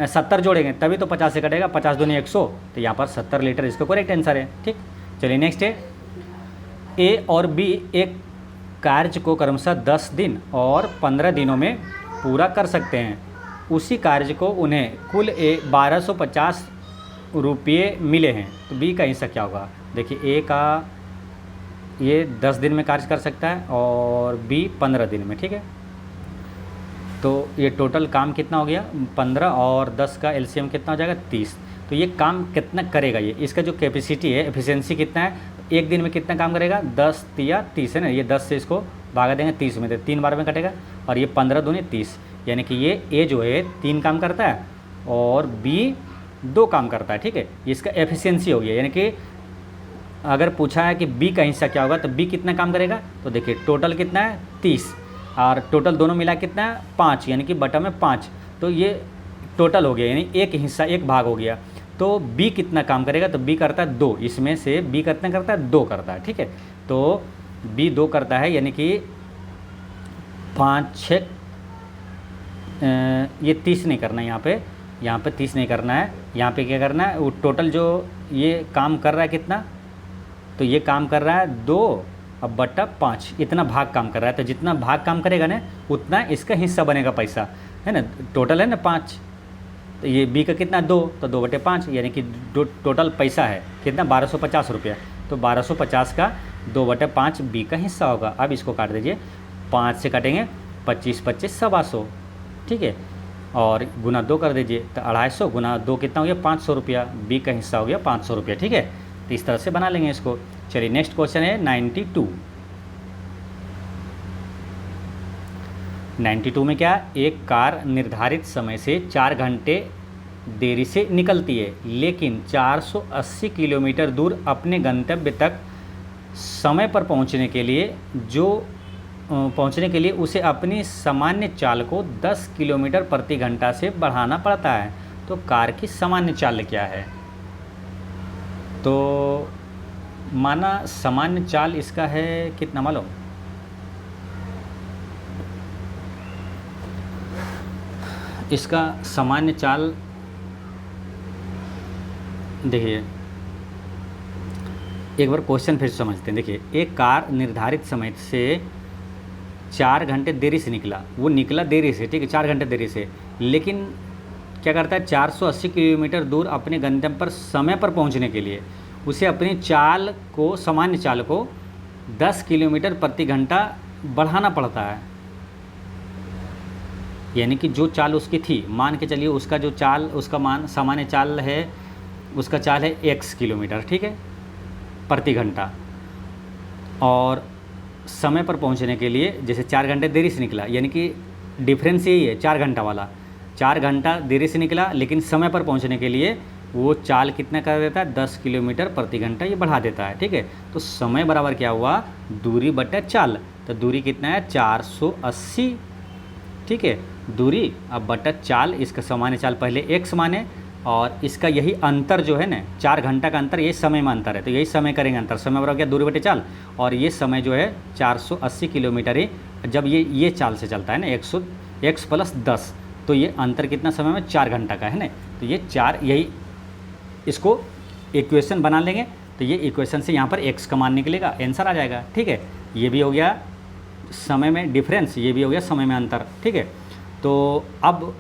70 जोड़ेंगे तभी तो 50 से कटेगा, 50 दूनी 100, तो यहाँ पर 70 लीटर इसका करेक्ट आंसर है, ठीक। चलिए नेक्स्ट है, ए और बी एक कार्य को क्रमशः 10 दिन और 15 दिनों में पूरा कर सकते हैं। उसी कार्य को उन्हें कुल 1250 रुपये मिले हैं, तो बी का हिस्सा क्या होगा। देखिए ए का ये 10 दिन में कार्य कर सकता है और बी 15 दिन में, ठीक है। तो ये टोटल काम कितना हो गया 15 और 10 का एलसीएम कितना हो जाएगा 30। तो ये काम कितना करेगा, ये इसका जो कैपेसिटी है एफिशिएंसी कितना है, एक दिन में कितना काम करेगा 10 या 30 है ना। ये 10 से इसको भागा देंगे 30 में, तो 3 बार में कटेगा, और ये 15 दूनी 30, यानी कि ये ए जो है 3 काम करता है और बी 2 काम करता है, ठीक है। इसका एफिशिएंसी हो गया, यानी कि अगर पूछा है कि बी का हिस्सा क्या होगा तो बी कितना काम करेगा, तो देखिए टोटल कितना है 30 और टोटल दोनों मिला कितना है 5, यानी कि बटा में 5, तो ये टोटल हो गया, यानी एक हिस्सा एक भाग हो गया। तो बी कितना काम करेगा, तो बी करता है 2, इसमें से बी कितना करता है 2 करता है, ठीक है। तो बी 2 करता है, यानी कि 5 6 ये 30 नहीं करना है यहाँ पे 30 नहीं करना है, यहाँ पे क्या करना है, वो टोटल जो ये काम कर रहा है कितना, तो ये काम कर रहा है 2 अब बटा 5, इतना भाग काम कर रहा है। तो जितना भाग काम करेगा ना उतना इसका हिस्सा बनेगा पैसा, है ना। टोटल है ना 5, तो ये बी का कितना 2, तो 2/5 यानी कि टोटल पैसा है कितना 1250 रुपया। तो 1250 का 2/5 बी का हिस्सा होगा। अब इसको काट दीजिए, 5 से काटेंगे 25 25 125, ठीक है, और गुना 2 कर दीजिए, तो 250 गुना 2 कितना हो गया 500 रुपया, बी का हिस्सा हो गया 500 रुपया, ठीक है। तो इस तरह से बना लेंगे इसको। चलिए नेक्स्ट क्वेश्चन है 92। 92 में क्या, एक कार निर्धारित समय से 4 घंटे देरी से निकलती है, लेकिन 480 किलोमीटर दूर अपने गंतव्य तक समय पर पहुंचने के लिए उसे अपनी सामान्य चाल को 10 किलोमीटर प्रति घंटा से बढ़ाना पड़ता है। तो कार की सामान्य चाल क्या है? तो माना सामान्य चाल इसका है कितना मालूम, इसका सामान्य चाल देखिए, एक बार क्वेश्चन फिर समझते हैं। देखिए, एक कार निर्धारित समय से 4 घंटे देरी से निकला, वो निकला देरी से, ठीक है, 4 घंटे देरी से, लेकिन क्या करता है 480 किलोमीटर दूर अपने गंतव्य पर समय पर पहुंचने के लिए उसे अपनी चाल को, सामान्य चाल को 10 किलोमीटर प्रति घंटा बढ़ाना पड़ता है। यानी कि जो चाल उसकी थी, मान के चलिए उसका जो चाल, उसका मान सामान्य चाल है, उसका चाल है x किलोमीटर, ठीक है, प्रति घंटा, और समय पर पहुंचने के लिए जैसे 4 घंटे देरी से निकला, यानी कि डिफरेंस यही है 4 घंटा वाला, 4 घंटा देरी से निकला लेकिन समय पर पहुंचने के लिए वो चाल कितना कर देता है 10 किलोमीटर प्रति घंटा ये बढ़ा देता है, ठीक है। तो समय बराबर क्या हुआ, दूरी बटा चाल, तो दूरी कितना है 480, ठीक है, दूरी अब बटा चाल, इसका सामान्य चाल पहले x माने, और इसका यही अंतर जो है ना 4 घंटा का अंतर, ये समय में अंतर है, तो यही समय करेंगे अंतर, समय बराबर क्या दूरी बटे चाल, और ये समय जो है 480 किलोमीटर है जब ये चाल से चलता है ना, x + 10, तो ये अंतर कितना समय में 4 घंटा का है ना। तो ये 4, यही इसको इक्वेशन बना लेंगे, तो ये इक्वेशन से यहाँ पर x का मान निकलेगा, आंसर आ जाएगा, ठीक है। ये भी हो गया समय में डिफरेंस, ये भी हो गया समय में अंतर, ठीक है। तो अब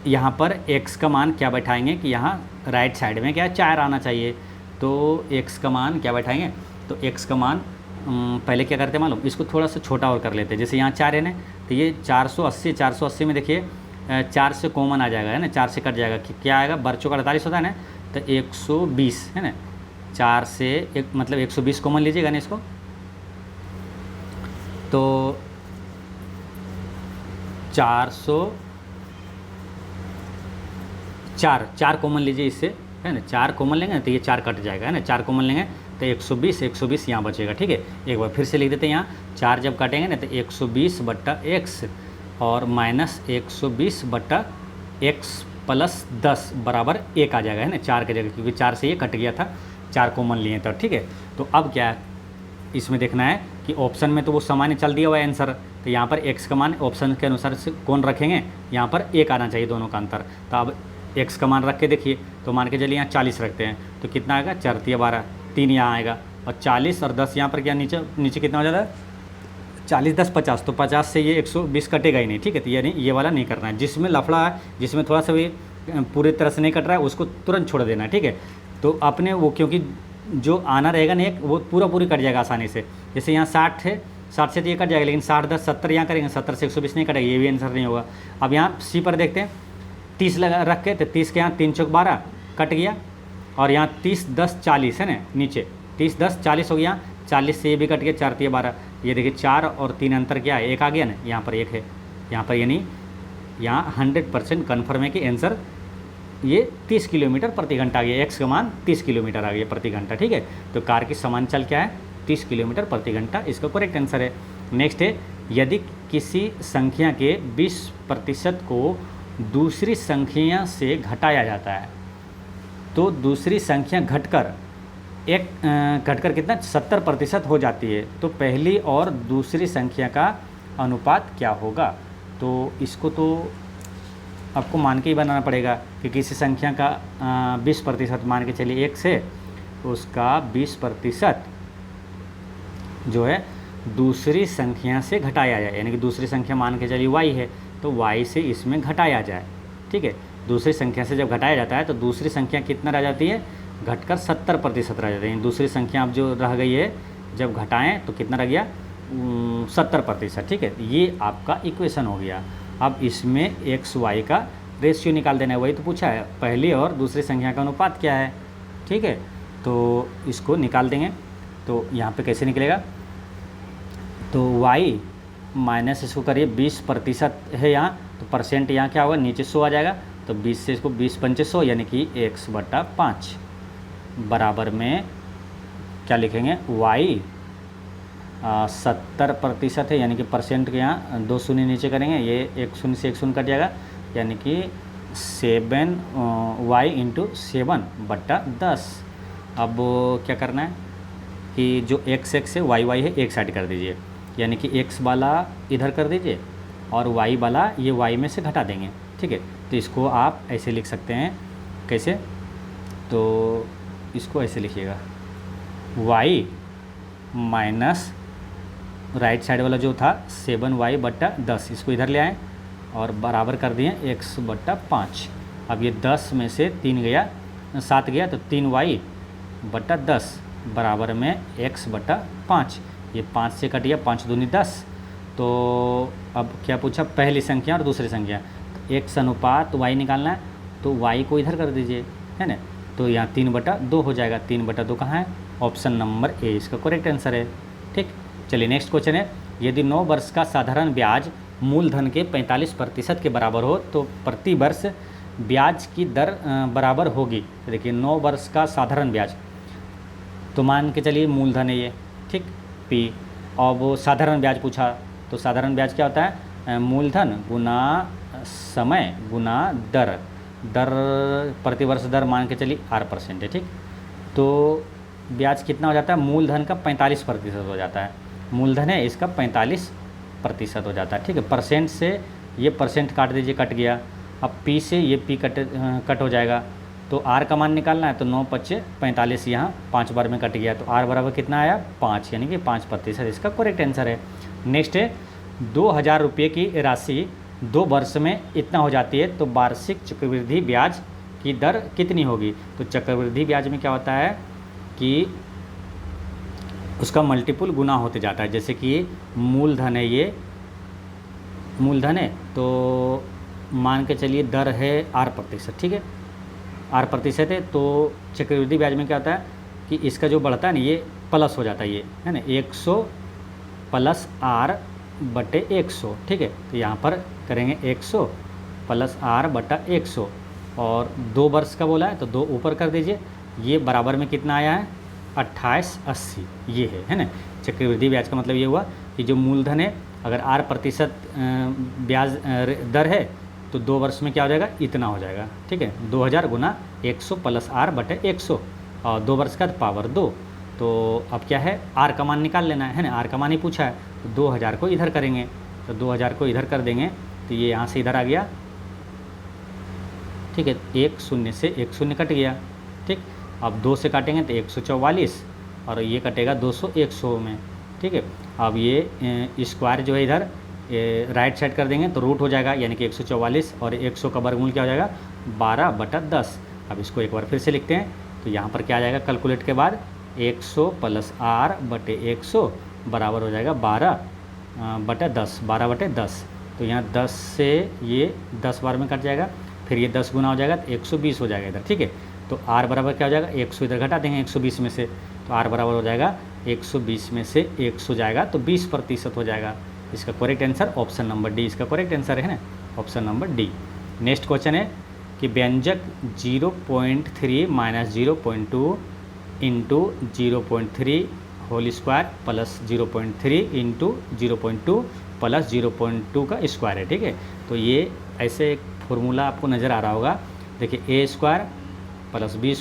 यहाँ पर x का मान क्या बैठाएंगे कि यहाँ राइट साइड में क्या 4 आना चाहिए, तो x का मान क्या बैठाएंगे, तो x का मान पहले क्या करते हैं मालूम, इसको थोड़ा सा छोटा और कर लेते हैं, जैसे यहाँ 4 है ना, तो ये 480 में देखिए 4 से कॉमन आ जाएगा है ना, 4 से कट जाएगा, क्या आएगा, बरचों का 48 होता है ना, तो 120 है ना, 4 से एक मतलब 120 कॉमन लीजिएगा ना इसको, तो 4 कॉमन लीजिए इससे, है ना, 4 कॉमन लेंगे तो ये 4 कट जाएगा, है ना, 4 कॉमन लेंगे तो 120 यहाँ बचेगा, ठीक है। एक बार फिर से लिख देते हैं, यहाँ 4 जब काटेंगे ना तो 120 बट्टा x और माइनस 120 बट्टा x + 10 बराबर 1 आ जाएगा, है ना, 4 की जगह, क्योंकि 4 से ये कट गया था, 4 कॉमन लिए तो, ठीक है। तो अब क्या इसमें देखना है कि ऑप्शन में तो वो सामान्य चल दिया हुआ है आंसर, तो यहाँ पर x का मान ऑप्शन के अनुसार से कौन रखेंगे, यहाँ पर 1 आना चाहिए दोनों का अंतर। तो अब x का मान रख के देखिए, तो मान के चलिए यहाँ 40 रखते हैं, तो कितना आएगा 4 × 12, 3 यहाँ आएगा, और 40 और 10 यहाँ पर क्या नीचे कितना हो जाता है 40 10 50, तो 50 से ये 120 कटेगा ही नहीं, ठीक है। तो ये वाला नहीं करना है, जिसमें लफड़ा है, जिसमें थोड़ा सा भी पूरी तरह से नहीं कट रहा है उसको तुरंत छोड़ देना है, ठीक है। तो अपने वो, क्योंकि जो आना रहेगा ना एक, वो पूरी कट जाएगा आसानी से, जैसे यहाँ 60 है, 60 से तो ये कट जाएगा, लेकिन 60 10 70 यहाँ करेंगे, 70 से 120 नहीं कटेगा, ये भी आंसर नहीं होगा। अब यहाँ सी पर देखते हैं, 30 लगा रख के, तो 30 के यहाँ 3 × 12 कट गया, और यहाँ 30 10 40 है ना, नीचे 30 10 40 हो गया, 40 से ये भी कट गया, 4 × 12, ये देखिए 4 और 3 अंतर क्या है, 1 आ गया ना, यहाँ पर 1 है, यहाँ पर यानी यहाँ 100% कन्फर्म है कि आंसर ये 30 किलोमीटर प्रति घंटा आ गया, x का मान 30 किलोमीटर आ गया प्रति घंटा, ठीक है। तो कार की सामान्य चाल क्या है 30 किलोमीटर प्रति घंटा, इसका करेक्ट आंसर है। नेक्स्ट है, यदि किसी संख्या के 20% को दूसरी संख्या से घटाया जाता है, तो दूसरी संख्या घटकर कितना 70% हो जाती है, तो पहली और दूसरी संख्या का अनुपात क्या होगा। तो इसको तो आपको मान के ही बनाना पड़ेगा कि किसी संख्या का 20% मान के चलिए x है, तो उसका 20% जो है दूसरी संख्या से घटाया जाए, यानी कि दूसरी संख्या मान के चलिए y है, तो y से इसमें घटाया जाए, ठीक है। दूसरी संख्या से जब घटाया जाता है तो दूसरी संख्या कितना रह जाती है, घटकर 70% रह जाती है। दूसरी संख्या अब जो रह गई है जब घटाएं तो कितना रह गया, 70%। ठीक है, ये आपका इक्वेशन हो गया। अब इसमें एक्स वाई का रेशियो निकाल देना है, वही तो पूछा है, पहली और दूसरी संख्या का अनुपात क्या है। ठीक है, तो इसको निकाल देंगे। तो यहाँ पे कैसे निकलेगा, तो y माइनस इसको करिए 20% है यहाँ, तो परसेंट यहाँ क्या होगा, नीचे 100 आ जाएगा। तो 20 से इसको 20 पंचे 100 यानी कि x/5 बराबर में क्या लिखेंगे, y 70% है यानी कि परसेंट के यहाँ 2 शून्य नीचे करेंगे, ये 1 शून्य से 1 शून्य कट जाएगा, यानी कि 7y × 7/10। अब क्या करना है कि जो x है y है एक साइड कर दीजिए, यानी कि x वाला इधर कर दीजिए और y वाला ये y में से घटा देंगे। ठीक है, तो इसको आप ऐसे लिख सकते हैं, कैसे, तो इसको ऐसे लिखिएगा, y माइनस राइट साइड वाला जो था 7y/10 इसको इधर ले आएँ और बराबर कर दिए x/5। अब ये 10 में से 3 गया 7 गया तो 3y/10 बराबर में x/5। ये 5 से कट गया, 5 दूनी 10। तो अब क्या पूछा, पहली संख्या और दूसरी संख्या, तो x अनुपात y निकालना है, तो y को इधर कर दीजिए, है ना। तो यहाँ 3/2 हो जाएगा। 3/2 कहाँ है, ऑप्शन नंबर ए इसका करेक्ट आंसर है। ठीक, चलिए नेक्स्ट क्वेश्चन है, यदि 9 वर्ष का साधारण ब्याज मूलधन के 45% के बराबर हो तो प्रति वर्ष ब्याज की दर बराबर होगी। देखिए 9 वर्ष का साधारण ब्याज, तो मान के चलिए मूलधन है ये, ठीक, P, और वो साधारण ब्याज पूछा, तो साधारण ब्याज क्या होता है, मूलधन गुना समय गुना दर, प्रतिवर्ष दर मान के चलिए R% है। ठीक, तो ब्याज कितना हो जाता है, मूलधन का 45% हो जाता है, मूलधन है इसका 45% हो जाता है। ठीक है, परसेंट से ये परसेंट काट दीजिए, कट गया। अब P से ये P कट हो जाएगा, तो R का मान निकालना है, तो 9 × 45 यहाँ 5 बार में कट गया, तो R बराबर कितना आया, 5, यानी कि 5% इसका करेक्ट आंसर है। नेक्स्ट है, 2000 रुपये की राशि 2 वर्ष में इतना हो जाती है तो वार्षिक चक्रवृद्धि ब्याज की दर कितनी होगी। तो चक्रवृद्धि ब्याज में क्या होता है कि उसका मल्टीपल गुना होते जाता है, जैसे कि मूलधन है, ये मूलधन है तो मान के चलिए दर है R%। ठीक है, R% है, तो चक्रवृद्धि ब्याज में क्या होता है कि इसका जो बढ़ता है ना ये प्लस हो जाता है, ये है ना 100 + R/100। ठीक है, तो यहाँ पर करेंगे 100 + R/100 और 2 वर्ष का बोला है तो 2 ऊपर कर दीजिए, ये बराबर में कितना आया है 2880, ये है ना। चक्रवृद्धि ब्याज का मतलब ये हुआ कि जो मूलधन है अगर R% ब्याज दर है तो 2 वर्ष में क्या हो जाएगा, इतना हो जाएगा। ठीक है, 2000 गुना 100 + R/100 और 2 वर्ष का पावर 2। तो अब क्या है, R का मान निकाल लेना है ना, R का मान ही पूछा है, तो 2000 को इधर करेंगे, तो 2000 को इधर कर देंगे तो ये यहाँ से इधर आ गया। ठीक है, 1 शून्य से 1 शून्य कट गया। ठीक, अब 2 से काटेंगे तो 144 और ये कटेगा 200 100 में। ठीक है, अब ये स्क्वायर जो है इधर राइट साइड कर देंगे तो रूट हो जाएगा, यानी कि 144 और 100 का वर्गमूल क्या हो जाएगा 12/10। अब इसको एक बार फिर से लिखते हैं, तो यहाँ पर क्या आ जाएगा, कैलकुलेट के बाद 100 + R/100 बराबर हो जाएगा 12/10, 12/10। तो यहाँ 10 से ये 10 बार में कट जाएगा, फिर ये 10 गुना हो जाएगा तो 120 हो जाएगा इधर। ठीक है, तो R बराबर क्या हो जाएगा, 100 इधर घटा देंगे 120 में से, तो R बराबर हो जाएगा 120 में से 100 जाएगा तो 20% हो जाएगा। इसका correct answer option number D इसका करेक्ट आंसर है ना, option number D. Next question है कि व्यंजक 0.3 - 0.2 × 0.3 होल स्क्वायर + 0.3 × 0.2 + 0.2 का स्क्वायर है। ठीक है, तो ये ऐसे एक फॉर्मूला आपको नज़र आ रहा होगा। देखिए A² + B²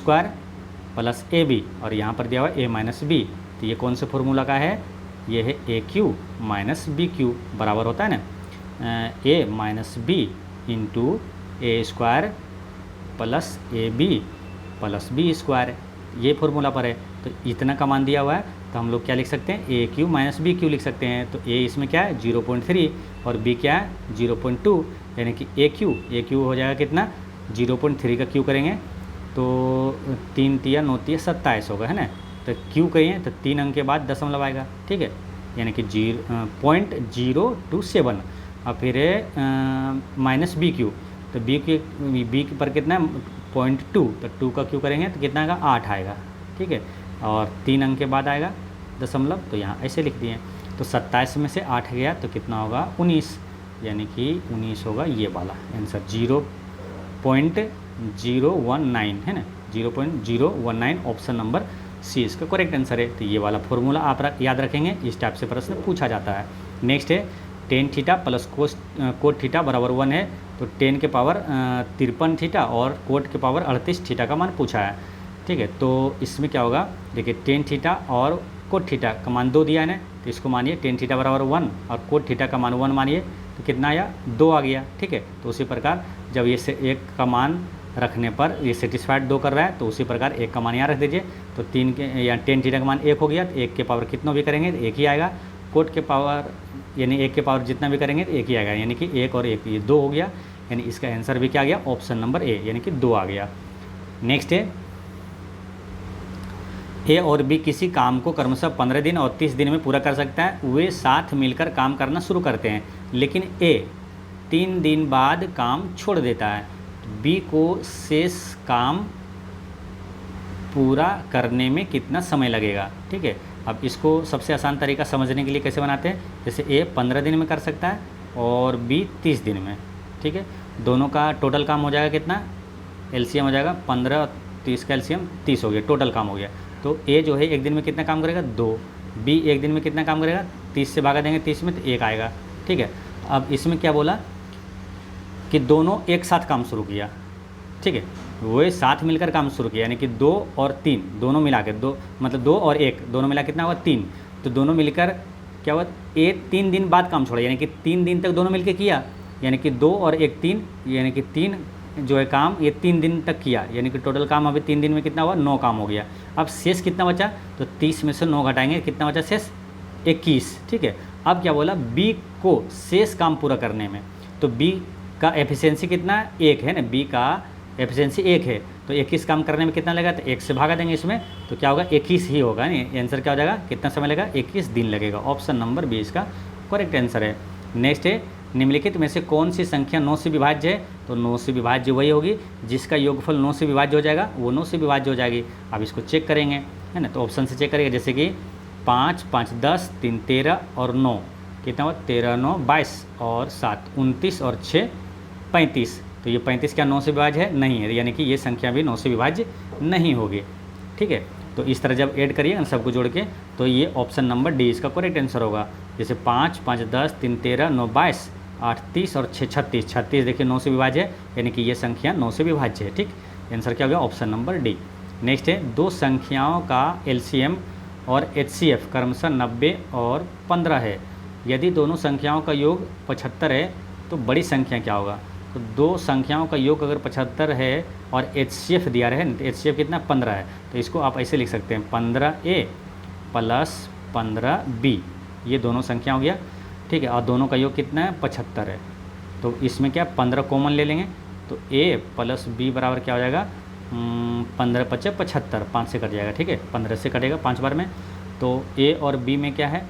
+ AB और यहाँ पर दिया हुआ A - B, तो ये कौन से फॉर्मूला का है, ये है AQ - BQ बराबर होता है ना A - B × A² + AB + B², ये फॉर्मूला पर है। तो इतना का मान दिया हुआ है तो हम लोग क्या लिख सकते हैं, AQ - BQ लिख सकते हैं। तो A इसमें क्या है 0.3 और B क्या है 0.2, यानी कि AQ हो जाएगा कितना 0.3 का क्यू करेंगे तो 3 तिया 9 तिया 27 होगा, है ना। तो क्यू करिए तो 3 अंक के बाद दशमलव आएगा, ठीक है, यानी कि 0.027। और फिर माइनस बी क्यू, तो बी पर कितना है 0.2, तो 2 का क्यू करेंगे तो कितना आएगा 8 आएगा, ठीक है। और 3 अंक के बाद आएगा दशमलव, तो यहाँ ऐसे लिख दिए। तो 27 में से 8 गया तो कितना होगा 19, यानी कि 19 होगा ये वाला आंसर 0.019, है ना, 0.019 ऑप्शन नंबर सी इसका करेक्ट आंसर है। तो ये वाला फॉर्मूला आप याद रखेंगे, इस टाइप से प्रश्न पूछा जाता है। नेक्स्ट है tan theta plus cot theta बराबर 1 है, तो 10 के पावर 53 थीटा और कोट के पावर 38 थीटा का मान पूछा है, ठीक है। तो इसमें क्या होगा, देखिए 10 थीटा और कोट थीटा का मान 2 दिया है ना, तो इसको मानिए 10 थीटा बराबर 1 और कोट थीटा का मान 1 मानिए, तो कितना आया 2 आ गया, ठीक है। तो उसी प्रकार जब ये से 1 का मान रखने पर ये सेटिस्फाइड 2 कर रहा है, तो उसी प्रकार 1 का मान यहाँ रख दीजिए, तो 3 के या 10 थीटा का मान 1 हो गया, तो 1 के पावर कितना भी करेंगे तो 1 ही आएगा। कोट के पावर यानी 1 के पावर जितना भी करेंगे तो 1 ही आएगा, यानी कि 1 और 1 ये 2 हो गया, यानी इसका आंसर भी क्या आ गया ऑप्शन नंबर ए, यानी कि 2 आ गया। नेक्स्ट है ए और बी किसी काम को क्रमशः 15 दिन और 30 दिन में पूरा कर सकता है। वे साथ मिलकर काम करना शुरू करते हैं, लेकिन ए 3 दिन बाद काम छोड़ देता है। बी को शेष काम पूरा करने में कितना समय लगेगा, ठीक है। अब इसको सबसे आसान तरीका समझने के लिए कैसे बनाते हैं, जैसे ए 15 दिन में कर सकता है और बी 30 दिन में, ठीक है। दोनों का टोटल काम हो जाएगा कितना, एलसीएम हो जाएगा 15 और 30 का एलसीएम 30 हो गया, टोटल काम हो गया। तो ए जो है 1 दिन में कितना काम करेगा 2, बी 1 दिन में कितना काम करेगा 30 से भागा देंगे 30 में तो 1 आएगा, ठीक है। अब इसमें क्या बोला कि दोनों एक साथ काम शुरू किया, ठीक है, वे साथ मिलकर काम शुरू किया, यानी कि 2 और 3 दोनों मिला के 2 मतलब 2 और 1 दोनों मिला कितना हुआ 3, तो दोनों मिलकर क्या हुआ ए 3 दिन बाद काम छोड़ा, यानी कि 3 दिन तक दोनों मिलकर किया, यानी कि 2 और 1 3, यानी कि 3 जो है काम ये 3 दिन तक किया, यानी कि टोटल काम अभी 3 दिन में कितना हुआ 9 काम हो गया। अब शेष कितना बचा, तो 30 में से 9 घटाएंगे कितना बचा शेष 21, ठीक है। अब क्या बोला बी को शेष काम पूरा करने में, तो बी का एफिशिएंसी कितना 1 है ना, बी का एफिशिएंसी 1 है, तो 21 काम करने में कितना लगेगा, तो 1 से भागा देंगे इसमें, तो क्या होगा 21 ही होगा ना, आंसर क्या हो जाएगा कितना समय लगेगा 21 दिन लगेगा। ऑप्शन नंबर बी इसका करेक्ट आंसर है। नेक्स्ट है निम्नलिखित में से कौन सी संख्या 9 से विभाज्य है, तो 9 से विभाज्य वही होगी जिसका योगफल 9 से विभाज्य हो जाएगा, वो 9 से विभाज्य हो जाएगी। अब इसको चेक करेंगे, है ना, तो ऑप्शन से चेक करेंगे, जैसे कि 5 5 10 3 13 और 9 कितना हुआ 13 9 22 और 7 29 और 6 35, तो ये 35 क्या 9 से विभाज्य है, नहीं है, यानी कि ये संख्या भी 9 से विभाज्य नहीं होगी, ठीक है। तो इस तरह जब ऐड करिए सबको जोड़ के, तो ये ऑप्शन नंबर डी इसका करेक्ट आंसर होगा। जैसे 5 5 10 3 13 9 22 8 30 और 6 36, 36 देखिए 9 से विभाज्य है, यानी कि ये संख्या 9 से विभाज्य है, ठीक। आंसर क्या हो गया ऑप्शन नंबर डी। नेक्स्ट है दो संख्याओं का एलसीएम और एचसीएफ क्रमशः 90 और 15 है। यदि दोनों संख्याओं का योग 75 है तो बड़ी संख्या क्या होगा, तो दो संख्याओं का योग अगर 75 है और एचसीएफ दिया रहे तो एचसीएफ कितना 15 है, तो इसको आप ऐसे लिख सकते हैं 15a प्लस 15b, ये दोनों संख्या हो गया, ठीक है। और दोनों का योग कितना है 75 है, तो इसमें क्या 15 कॉमन ले लेंगे, तो a प्लस b बराबर क्या हो जाएगा 15 × 5 = 75, 5 से कट जाएगा, ठीक है, 15 से कटेगा 5 बार में। तो a और b में क्या है,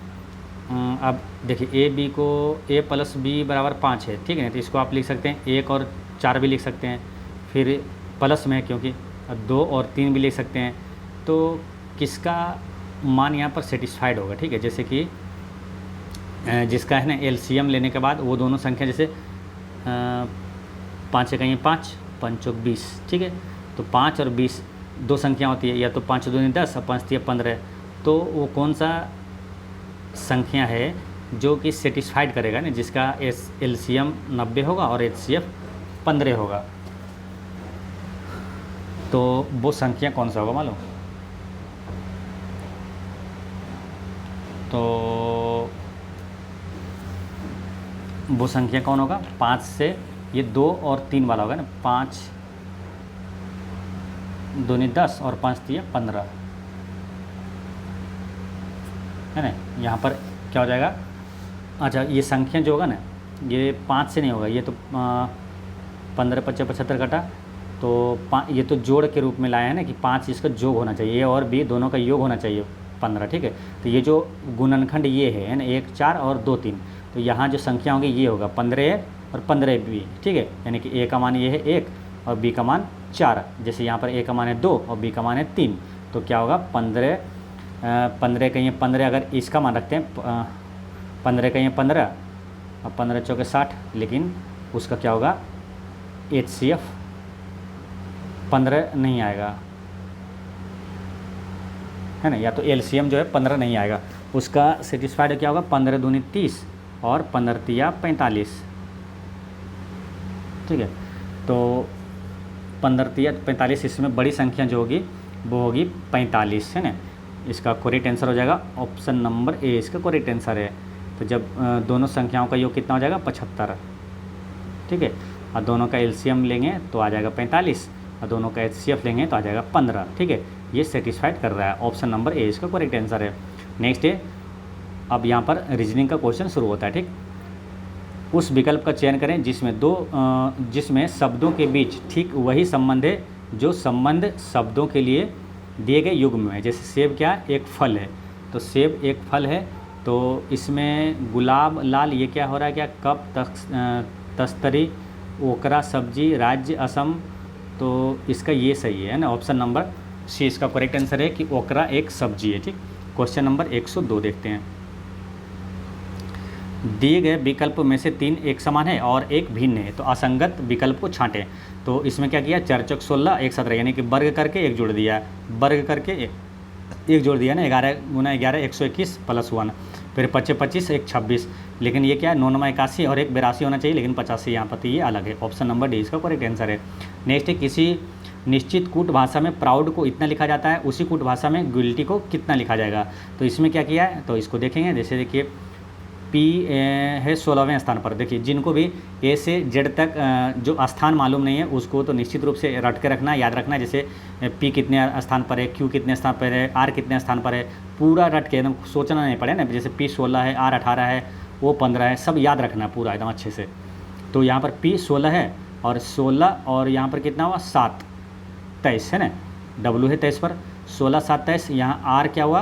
अब देखिए a b को a प्लस b बराबर 5 है, ठीक है, तो इसको आप लिख सकते हैं 1 और 4 भी लिख सकते हैं, फिर प्लस में क्योंकि 2 और 3 भी लिख सकते हैं, तो किसका मान यहाँ पर सेटिस्फाइड होगा, ठीक है। जैसे कि जिसका है ना एलसीएम लेने के बाद वो दोनों संख्या जैसे 5 से कहीं 5 5 × 20, ठीक है, तो 5 और 20 दो संख्या होती है, या तो 5 2 10 और 5 3 15, तो वो कौन सा संख्या है जो कि सेटिस्फाइड करेगा ना, जिसका एलसीएम 90 होगा और एचसीएफ 15 होगा, तो वो संख्या कौन सा होगा मालूम, तो वो संख्या कौन होगा 5 से ये 2 और 3 वाला होगा ना, 5 2 10 और 5 3 15, है ना। यहाँ पर क्या हो जाएगा, अच्छा ये संख्या जो होगा ना ये 5 से नहीं होगा, ये तो 15 × 5 = 75 कटा, तो ये तो जोड़ के रूप में लाया है ना कि 5 इसका योग होना चाहिए, ए और बी दोनों का योग होना चाहिए 15, ठीक है। तो ये जो गुणनखंड ये है ना 1 4 और 2 3, तो यहाँ जो संख्या होगी ये होगा 15 और 15 बी, ठीक है। यानी कि ए का मान ये है 1 और बी का मान 4, जैसे यहाँ पर ए का मान है 2 और बी का मान है 3, तो क्या होगा 15 कहीं 15, अगर इसका मान रखते हैं 15 कहीं 15 और 15 चौके 60, लेकिन उसका क्या होगा HCF 15 नहीं आएगा, है ना, या तो LCM जो है 15 नहीं आएगा। उसका सेटिस्फाइड क्या होगा 15 दूनी 30 और 15 तिया 45, ठीक है। तो 15 तिया 45, इसमें बड़ी संख्या जो होगी वो होगी 45, है ना। इसका करेक्ट आंसर हो जाएगा ऑप्शन नंबर ए, इसका करेक्ट आंसर है। तो जब दोनों संख्याओं का योग कितना हो जाएगा 75, ठीक है, और दोनों का LCM लेंगे तो आ जाएगा 45 और दोनों का HCF लेंगे तो आ जाएगा 15, ठीक है। ये सेटिस्फाइड कर रहा है, ऑप्शन नंबर ए इसका करेक्ट आंसर है। नेक्स्ट है, अब यहाँ पर रीजनिंग का क्वेश्चन शुरू होता है, ठीक। उस विकल्प का चयन करें जिसमें शब्दों के बीच ठीक वही संबंध है जो संबंध शब्दों के लिए दिए गए युग्म में है। जैसे सेब क्या एक फल है, तो सेब एक फल है, तो इसमें गुलाब लाल ये क्या हो रहा है, क्या कप तस्तरी ओकरा सब्जी राज्य असम, तो इसका ये सही है ना, ऑप्शन नंबर सी इसका करेक्ट आंसर है कि ओकरा एक सब्जी है, ठीक। क्वेश्चन नंबर 102 देखते हैं। दिए गए विकल्प में से 3 एक समान है और एक भिन्न है, तो असंगत विकल्प को छांटें। तो इसमें क्या किया 4 चौक 16 1 17, यानी कि वर्ग करके एक जोड़ दिया, वर्ग करके एक जोड़ दिया ना, 11 गुना 11 121 प्लस 1, फिर 25 25 1 26, लेकिन ये क्या है 9 9 81 और एक 82 होना चाहिए, लेकिन 85 यहाँ पर, तो ये अलग है, ऑप्शन नंबर डी इसका करेक्ट आंसर है। नेक्स्ट है, किसी निश्चित कूट भाषा में प्राउड को इतना लिखा जाता है, उसी कूट भाषा में गिल्टी को कितना लिखा जाएगा। तो इसमें क्या किया है, तो इसको देखेंगे। जैसे देखिए P है 16वें स्थान पर, देखिए जिनको भी A से Z तक जो स्थान मालूम नहीं है उसको तो निश्चित रूप से रट के रखना, याद रखना। जैसे P कितने स्थान पर है, Q कितने स्थान पर है, R कितने स्थान पर है, पूरा रट के एकदम सोचना नहीं पड़े ना। जैसे P 16 है, R 18 है, O 15 है, सब याद रखना पूरा एकदम अच्छे से। तो यहाँ पर P 16 है और 16 और यहाँ पर कितना हुआ 7 23 है ना, W है 23 पर, 16 7 23, यहाँ R क्या हुआ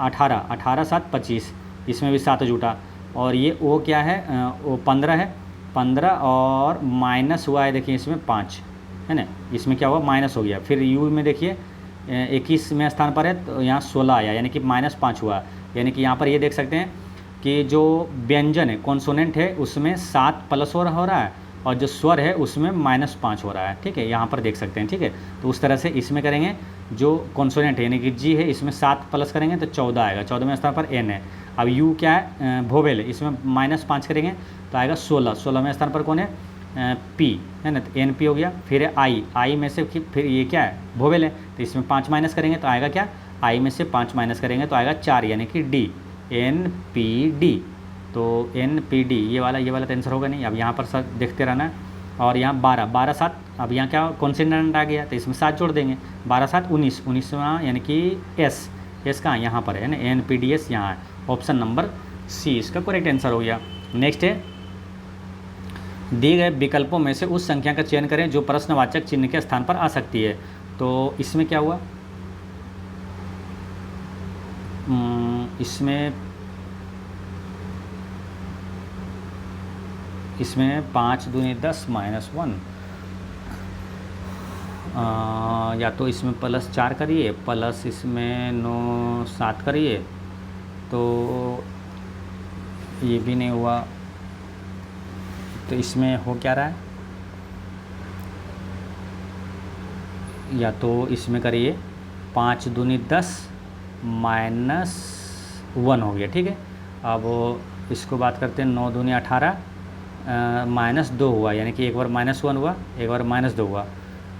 18 18 7 25, इसमें भी 7 जुटा, और ये O क्या है वो 15 है, 15 और माइनस हुआ है, देखिए इसमें 5 है ना, इसमें क्या हुआ माइनस हो गया। फिर U में देखिए 21वें स्थान पर है, तो यहाँ 16 आया, यानी कि -5 हुआ। यानी कि यहाँ पर ये देख सकते हैं कि जो व्यंजन है कॉन्सोनेंट है उसमें 7 प्लस हो रहा है और जो स्वर है उसमें -5 हो रहा है, ठीक है, यहाँ पर देख सकते हैं, ठीक है। तो उस तरह से इसमें करेंगे, जो कॉन्सोनेंट है यानी कि G है इसमें 7 प्लस करेंगे तो 14 आएगा, 14वें स्थान पर N है। अब U क्या है भोवेल है, इसमें -5 करेंगे तो आएगा 16, 16वें स्थान पर कौन है P है ना, तो NP हो गया। फिर है I में से फिर ये क्या है भोवेल है, तो इसमें 5 माइनस करेंगे तो आएगा क्या, I में से 5 माइनस करेंगे तो आएगा 4, यानी कि D NPD। तो NPD ये वाला तो आंसर होगा नहीं। अब यहाँ पर सर देखते रहना। और यहाँ 12 12 7, अब यहाँ क्या कॉन्सोनेंट आ गया तो इसमें 7 जोड़ देंगे, 12 7 19, 19वां यानी कि S कहाँ यहाँ पर है ना, NPDS यहाँ है, ऑप्शन नंबर सी इसका करेक्ट आंसर हो गया। नेक्स्ट है, दिए गए विकल्पों में से उस संख्या का चयन करें जो प्रश्नवाचक चिन्ह के स्थान पर आ सकती है। तो इसमें क्या हुआ, इसमें 5 दूनी 10 -1, या तो इसमें +4 करिए, प्लस इसमें 9 7 करिए, तो ये भी नहीं हुआ। तो इसमें हो क्या रहा है, या तो इसमें करिए 5 दूनी 10 -1 हो गया, ठीक है। अब इसको बात करते हैं, 9 दूनी 18 -2 हुआ, यानी कि एक बार -1 हुआ, एक बार -2 हुआ।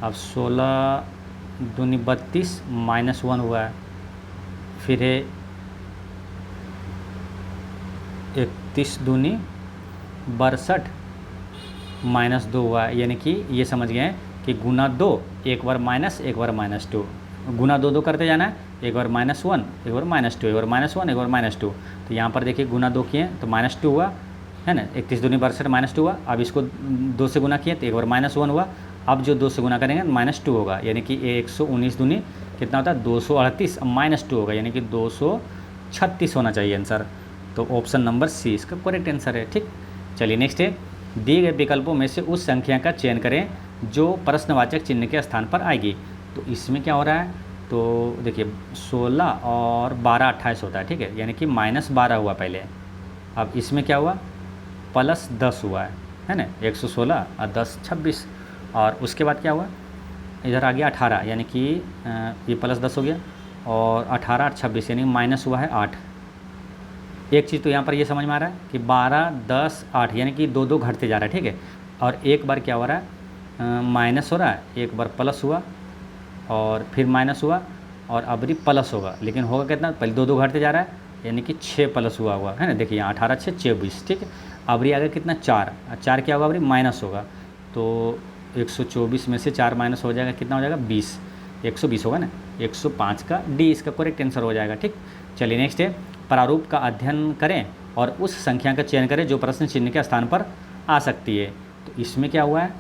अब 16 दूनी 32 -1 हुआ है, फिर है 31 दूनी 62 -2 हुआ है, यानी कि ये समझ गए हैं कि गुना 2, एक बार माइनस एक बार -2, गुना 2 करते जाना है, एक बार -1 एक बार -2, एक बार -1 एक बार -2। तो यहाँ पर देखिए गुना 2 किए तो -2 हुआ है ना, 31 दूनी 62 -2 हुआ। अब इसको 2 से गुना किए तो एक बार -1 हुआ अब जो 2 से गुना करेंगे -2 होगा, यानी कि 119 दूनी कितना होता है 238, अब -2 होगा यानी कि 236 होना चाहिए आंसर। तो ऑप्शन नंबर सी इसका करेक्ट आंसर है। ठीक, चलिए नेक्स्ट है, दिए गए विकल्पों में से उस संख्या का चयन करें जो प्रश्नवाचक चिन्ह के स्थान पर आएगी। तो इसमें क्या हो रहा है, तो देखिए 16 और 12 28 होता है, ठीक है, यानी कि -12 हुआ पहले। अब इसमें क्या हुआ, +10 हुआ है ना, 116 और 10 26, और उसके बाद क्या हुआ, इधर आ गया 18, यानी कि ये +10 हो गया, और 18 और 26 यानी माइनस हुआ है 8। एक चीज़ तो यहाँ पर ये समझ में आ रहा है कि 12 10 8 यानी कि 2 2 घटते जा रहा है, ठीक है। और एक बार क्या हो रहा है, माइनस हो रहा है, एक बार प्लस हुआ और फिर माइनस हुआ और अब भी प्लस होगा, लेकिन होगा कितना, पहले 2 2 घटते जा रहा है यानी कि 6 प्लस हुआ है ना, देखिए यहाँ 18 6 24, ठीक है। अबरी आ गया कितना 4, 4 क्या होगा अबरी माइनस होगा, तो 124 में से 4 माइनस हो जाएगा, कितना हो जाएगा 20, 120 होगा ना, 105 का डी इसका करेक्ट आंसर हो जाएगा। ठीक, चलिए नेक्स्ट है, प्रारूप का अध्ययन करें और उस संख्या का चयन करें जो प्रश्न चिन्ह के स्थान पर आ सकती है। तो इसमें क्या हुआ है,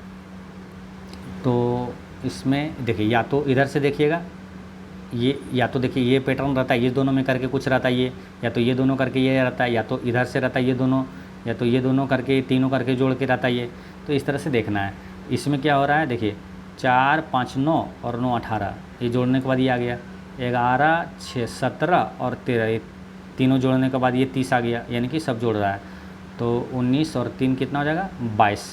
तो इसमें देखिए या तो इधर से देखिएगा, ये या तो देखिए ये पैटर्न रहता है, ये दोनों में करके कुछ रहता है ये, या तो ये दोनों करके ये रहता है, या तो इधर से रहता है ये दोनों, या तो ये दोनों करके तीनों करके जोड़ के रहता है ये। तो इस तरह से देखना है। इसमें क्या हो रहा है, देखिए 4 5 9 और 9 18, ये जोड़ने के बाद ये आ गया 11 6 17 और 13, ये तीनों जोड़ने के बाद ये 30 आ गया, यानी कि सब जोड़ रहा है। तो 19 और 3 कितना हो जाएगा 22,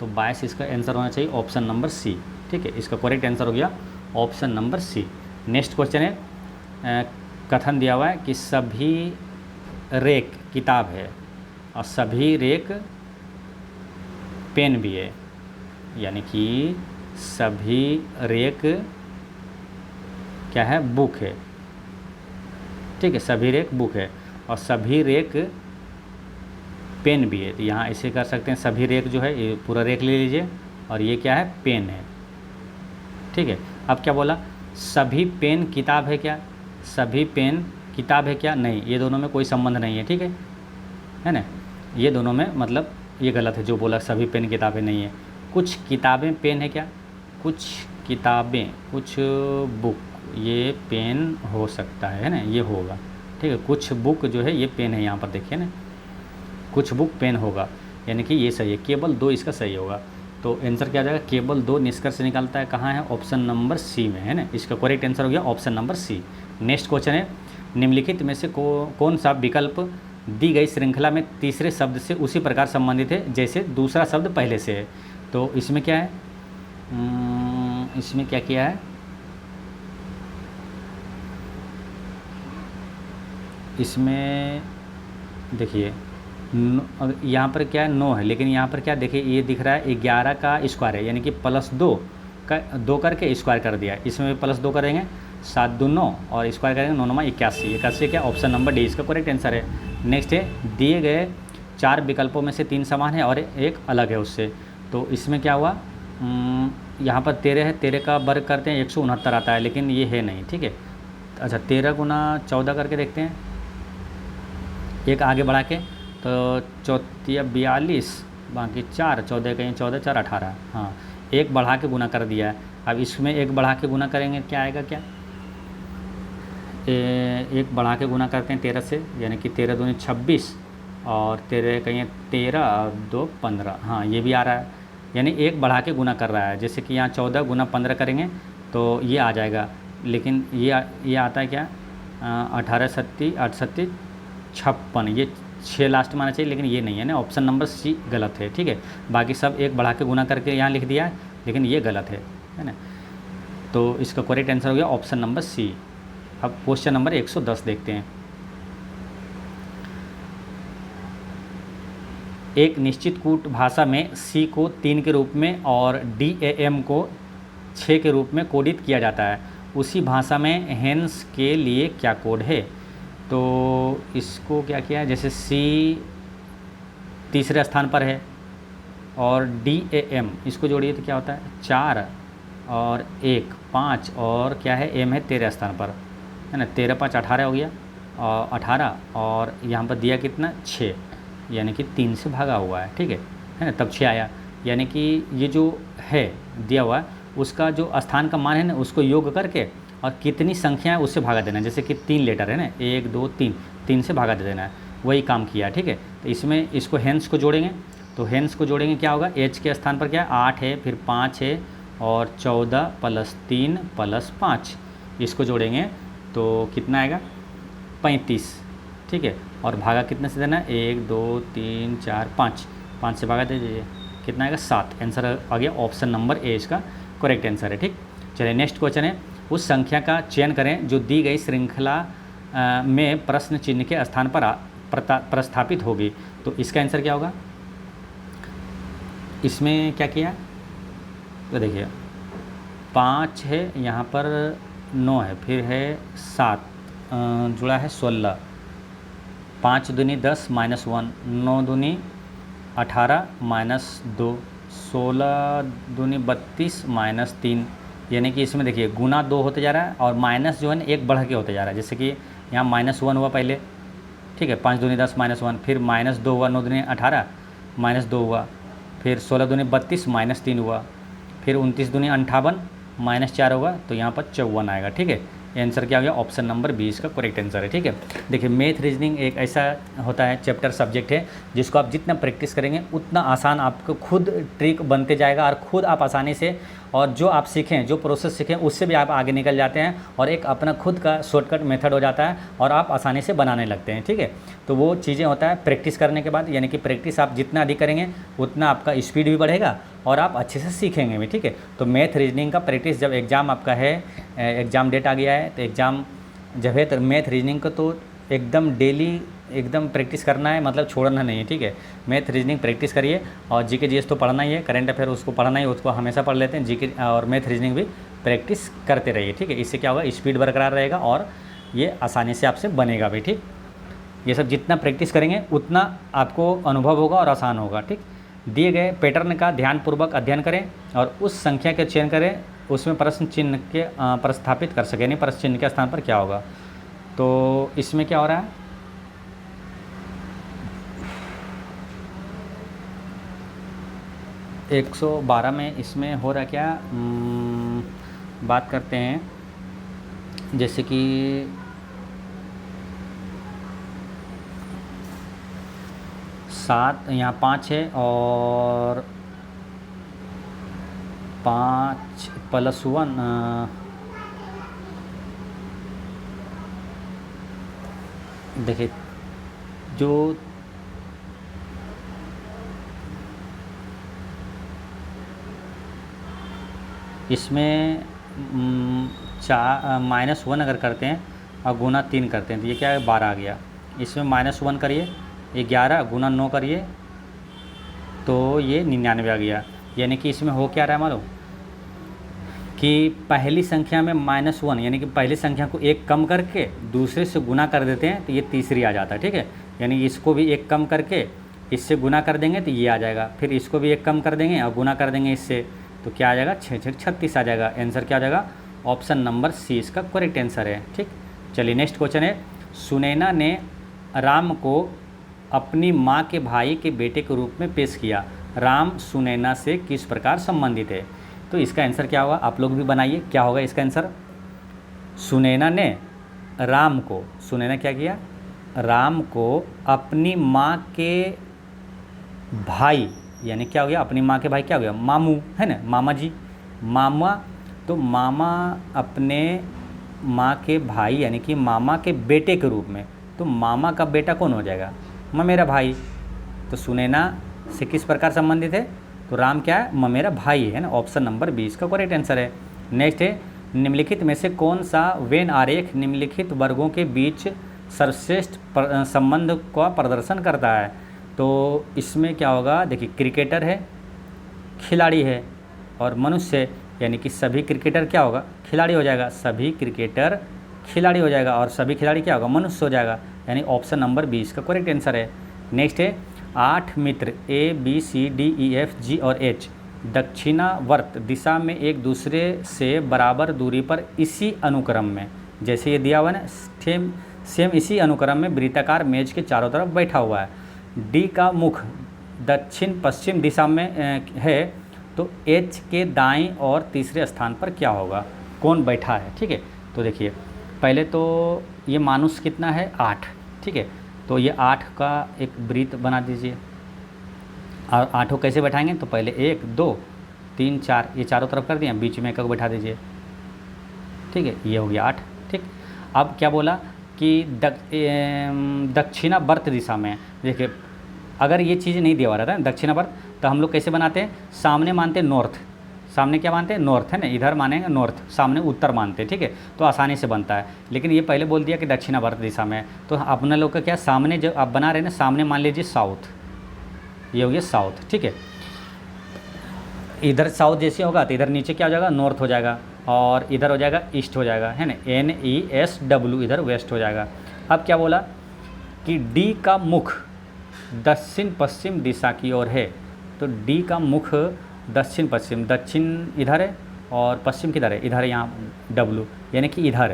तो 22 इसका आंसर होना चाहिए ऑप्शन नंबर सी। ठीक है, इसका करेक्ट आंसर हो गया option number C. Next question है, कथन दिया हुआ है कि सभी रेक किताब है और सभी रेक पेन भी है, यानी कि सभी रेक क्या है, बुक है। ठीक है, सभी रेक बुक है और सभी रेक पेन भी है। तो यहाँ ऐसे कर सकते हैं, सभी रेक जो है ये पूरा रेक ले लीजिए और ये क्या है, पेन है। ठीक है, अब क्या बोला, सभी पेन किताब है क्या, सभी पेन किताब है क्या, नहीं, ये दोनों में कोई संबंध नहीं है। ठीक है ना, ये दोनों में मतलब ये गलत है जो बोला सभी पेन किताबें नहीं है। कुछ किताबें पेन है क्या, कुछ किताबें, कुछ बुक ये पेन हो सकता है ना, ये होगा। ठीक है, कुछ बुक जो है ये पेन है, यहाँ पर देखिए ना, कुछ बुक पेन होगा, यानी कि ये सही है, केवल 2 इसका सही होगा। तो आंसर क्या आ जाएगा, केवल 2 निष्कर्ष निकलता है, कहाँ है, ऑप्शन नंबर सी में है ना, इसका करेक्ट आंसर हो गया option number C. Next question है, निम्नलिखित में से कौन सा विकल्प दी गई श्रृंखला में तीसरे शब्द से उसी प्रकार संबंधित है जैसे दूसरा शब्द पहले से है। तो इसमें क्या है, इसमें क्या किया है, इसमें देखिए यहाँ पर क्या है 9 है, लेकिन यहाँ पर क्या देखिए ये दिख रहा है 11 का स्क्वायर है, यानी कि +2 का 2 करके स्क्वायर कर दिया। इसमें +2 करेंगे 7 2 9 और स्क्वायर करेंगे 9 9 81, 81 क्या ऑप्शन नंबर डी इसका करेक्ट आंसर है। नेक्स्ट है, दिए गए 4 विकल्पों में से 3 समान है और एक अलग है उससे। तो इसमें क्या हुआ, यहाँ पर 13 है, 13 का वर्ग करते हैं 169 आता है, लेकिन ये है नहीं। ठीक है, अच्छा 13 गुना 14 करके देखते हैं, एक आगे बढ़ा के, तो 4 42 बाकी 4, 14 कहीं 14 4 18, हाँ एक बढ़ा के गुना कर दिया है। अब इसमें एक बढ़ा के गुना करेंगे क्या आएगा, क्या एक बढ़ा के गुना करते हैं 13 से, यानी कि 13 दूनी 26 और 13 कहीं 13 और 2 15, हाँ ये भी आ रहा है, यानी एक बढ़ा के गुना कर रहा है। जैसे कि यहाँ 14 गुना 15 करेंगे तो ये आ जाएगा, लेकिन ये आता है क्या 18 सत्ती 8 सत्ती 56, ये 6 लास्ट में आना चाहिए, लेकिन ये नहीं है ना, ऑप्शन नंबर सी गलत है। ठीक है, बाकी सब एक बढ़ा के गुना करके यहाँ लिख दिया है, लेकिन ये गलत है ना। तो इसका करेक्ट आंसर हो गया ऑप्शन नंबर सी। अब क्वेश्चन नंबर 110 देखते हैं। एक निश्चित कूट भाषा में सी को 3 के रूप में और DAM को 6 के रूप में कोडित किया जाता है, उसी भाषा में हेंस के लिए क्या कोड है। तो इसको क्या किया है, जैसे सी तीसरे स्थान पर है और DAM इसको जोड़िए तो क्या होता है 4 और 1 5 और क्या है M है 13 स्थान पर है ना, 13 5 18 हो गया और 18 और यहाँ पर दिया कितना 6, यानी कि 3 से भागा हुआ है। ठीक है ना, तब 6 आया, यानी कि ये जो है दिया हुआ है उसका जो स्थान का मान है ना उसको योग करके और कितनी संख्या है उससे भागा देना है। जैसे कि 3 लेटर है ना, 1 2 3, 3 से भागा दे देना है, वही काम किया। ठीक है, तो इसमें इसको हेंस को जोड़ेंगे, तो हेंस को जोड़ेंगे क्या होगा, एच के स्थान पर क्या है 8 है, फिर 5 है और 14 + 3 + 5, इसको जोड़ेंगे तो कितना आएगा 35। ठीक है, और भागा कितने से देना है 1 2 3 4 5, 5 से भागा दे दीजिए, कितना आएगा 7। आंसर आ गया ऑप्शन नंबर ए इसका करेक्ट आंसर है। ठीक, चलिए नेक्स्ट क्वेश्चन है, उस संख्या का चयन करें जो दी गई श्रृंखला में प्रश्न चिन्ह के स्थान पर प्रस्थापित होगी। तो इसका आंसर क्या होगा, इसमें क्या किया तो देखिए 5 है, यहाँ पर 9 है, फिर है 7 जुड़ा है 16, 5 दूनी 10 -1, 9 दूनी 18 -2, 16 दूनी 32 -3, यानी कि इसमें देखिए गुना 2 होते जा रहा है और माइनस जो है ना 1 बढ़ के होते जा रहा है। जैसे कि यहाँ -1 हुआ पहले, ठीक है, 5 दूनी 10 -1, फिर -2 हुआ, 9 दूनी 18 -2 हुआ, फिर 16 दूनी 32 -3 हुआ, फिर 29 दूनी 58 -4 होगा, तो यहाँ पर 54 आएगा। ठीक है, आंसर क्या हो गया ऑप्शन नंबर 20 का करेक्ट आंसर है। ठीक है, देखिए मैथ रीजनिंग एक ऐसा होता है चैप्टर सब्जेक्ट है जिसको आप जितना प्रैक्टिस करेंगे उतना आसान आपको खुद ट्रिक बनते जाएगा और खुद आप आसानी से, और जो आप सीखें जो प्रोसेस सीखें उससे भी आप आगे निकल जाते हैं और एक अपना खुद का शॉर्टकट मेथड हो जाता है और आप आसानी से बनाने लगते हैं। ठीक है, तो वो चीज़ें होता है प्रैक्टिस करने के बाद, यानी कि प्रैक्टिस आप जितना अधिक करेंगे उतना आपका स्पीड भी बढ़ेगा और आप अच्छे से सीखेंगे भी। ठीक है, तो मैथ रीजनिंग का प्रैक्टिस जब एग्ज़ाम आपका है, एग्ज़ाम डेट आ गया है तो एग्ज़ाम जब है तो मैथ रीजनिंग को तो एकदम डेली एकदम प्रैक्टिस करना है, मतलब छोड़ना नहीं है। ठीक है, मैथ रीजनिंग प्रैक्टिस करिए और जीके जीएस तो पढ़ना ही है, करंट अफेयर उसको पढ़ना ही, उसको हमेशा पढ़ लेते हैं, जीके और मैथ रीजनिंग भी प्रैक्टिस करते रहिए। ठीक है, इससे क्या होगा स्पीड बरकरार रहेगा और ये आसानी से आपसे बनेगा भी। ठीक, ये सब जितना प्रैक्टिस करेंगे उतना आपको अनुभव होगा और आसान होगा। ठीक, दिए गए पैटर्न का ध्यानपूर्वक अध्ययन करें और उस संख्या के चयन करें उसमें प्रश्न चिन्ह के प्रस्थापित कर सकें, यानी प्रश्न चिन्ह के स्थान पर क्या होगा। तो इसमें क्या हो रहा है, एक 112 में इसमें हो रहा क्या, बात करते हैं जैसे कि 7 यहाँ 5 है और 5 + 1 देखिए जो इसमें -1 अगर करते हैं और गुना 3 करते हैं तो ये क्या है 12 आ गया। इसमें -1 करिए 11 गुना 9 करिए तो ये 99 आ गया। यानी कि इसमें हो क्या रहा है मालूम कि पहली संख्या में -1 यानी कि पहली संख्या को 1 कम करके दूसरे से गुना कर देते हैं तो ये तीसरी आ जाता है। ठीक है, यानी इसको भी 1 कम करके इससे गुना कर देंगे तो ये आ जाएगा, फिर इसको भी 1 कम कर देंगे और गुना कर देंगे इससे तो क्या आ जाएगा 6 6 36 आ जाएगा। आंसर क्या आ जाएगा ऑप्शन नंबर सी इसका करेक्ट आंसर है। ठीक, चलिए नेक्स्ट क्वेश्चन है, सुनैना ने राम को अपनी माँ के भाई के बेटे के रूप में पेश किया, राम सुनैना से किस प्रकार संबंधित है। तो इसका आंसर क्या होगा, आप लोग भी बनाइए, क्या होगा इसका आंसर। सुनैना ने राम को, सुनैना क्या किया, राम को अपनी माँ के भाई, यानी क्या हो गया अपनी माँ के भाई क्या हो गया मामू है ना, मामा जी, मामा, तो मामा अपने माँ के भाई यानी कि मामा के बेटे के रूप में, तो मामा का बेटा कौन हो जाएगा मेरा भाई। तो सुनैना से किस प्रकार संबंधित है, तो राम क्या है मेरा भाई है ना, ऑप्शन नंबर 20 का करेक्ट आंसर है। नेक्स्ट है, निम्नलिखित में से कौन सा वेन आरेख निम्नलिखित वर्गों के बीच सर्वश्रेष्ठ संबंध का प्रदर्शन करता है। तो इसमें क्या होगा, देखिए क्रिकेटर है, खिलाड़ी है और मनुष्य, यानी कि सभी क्रिकेटर क्या होगा खिलाड़ी हो जाएगा, सभी क्रिकेटर खिलाड़ी हो जाएगा और सभी खिलाड़ी क्या होगा मनुष्य हो जाएगा, यानी ऑप्शन नंबर 20 का करेक्ट आंसर है। नेक्स्ट है, 8 मित्र ABCDEFG और H दक्षिणावर्त दिशा में एक दूसरे से बराबर दूरी पर इसी अनुक्रम में, जैसे ये दिया हुआ है ना सेम इसी अनुक्रम में वृत्ताकार मेज के चारों तरफ बैठा हुआ है। D का मुख दक्षिण पश्चिम दिशा में है तो एच के दाईं और तीसरे स्थान पर क्या होगा, कौन बैठा है। ठीक है, तो देखिए पहले तो ये मानुष कितना है 8। ठीक है, तो ये 8 का एक वृत्त बना दीजिए और 8 कैसे बैठाएंगे, तो पहले 1 2 3 4 ये चारों तरफ कर दिए, बीच में एक बैठा दीजिए। ठीक है, ये हो गया 8। ठीक, अब क्या बोला कि दक्षिणावर्त दिशा में, देखिए अगर ये चीज़ नहीं दिया हुआ रहता है दक्षिणावर्त, तो हम लोग कैसे बनाते हैं, सामने मानते हैं नॉर्थ, सामने क्या मानते हैं नॉर्थ, है ना, इधर मानेंगे नॉर्थ, सामने उत्तर मानते हैं। ठीक है, तो आसानी से बनता है। लेकिन ये पहले बोल दिया कि दक्षिणावर्त दिशा में, तो अपने लोग का क्या, सामने जो आप बना रहे हैं ना, सामने मान लीजिए साउथ, ये हो गया साउथ। ठीक है, इधर साउथ जैसे होगा तो इधर नीचे क्या हो जाएगा, नॉर्थ हो जाएगा, और इधर हो जाएगा ईस्ट हो जाएगा, है ना, NESW, इधर वेस्ट हो जाएगा। अब क्या बोला कि D का मुख दक्षिण पश्चिम दिशा की ओर है, तो D का मुख दक्षिण पश्चिम, दक्षिण इधर है और पश्चिम किधर है, इधर है, यहाँ W यानी कि इधर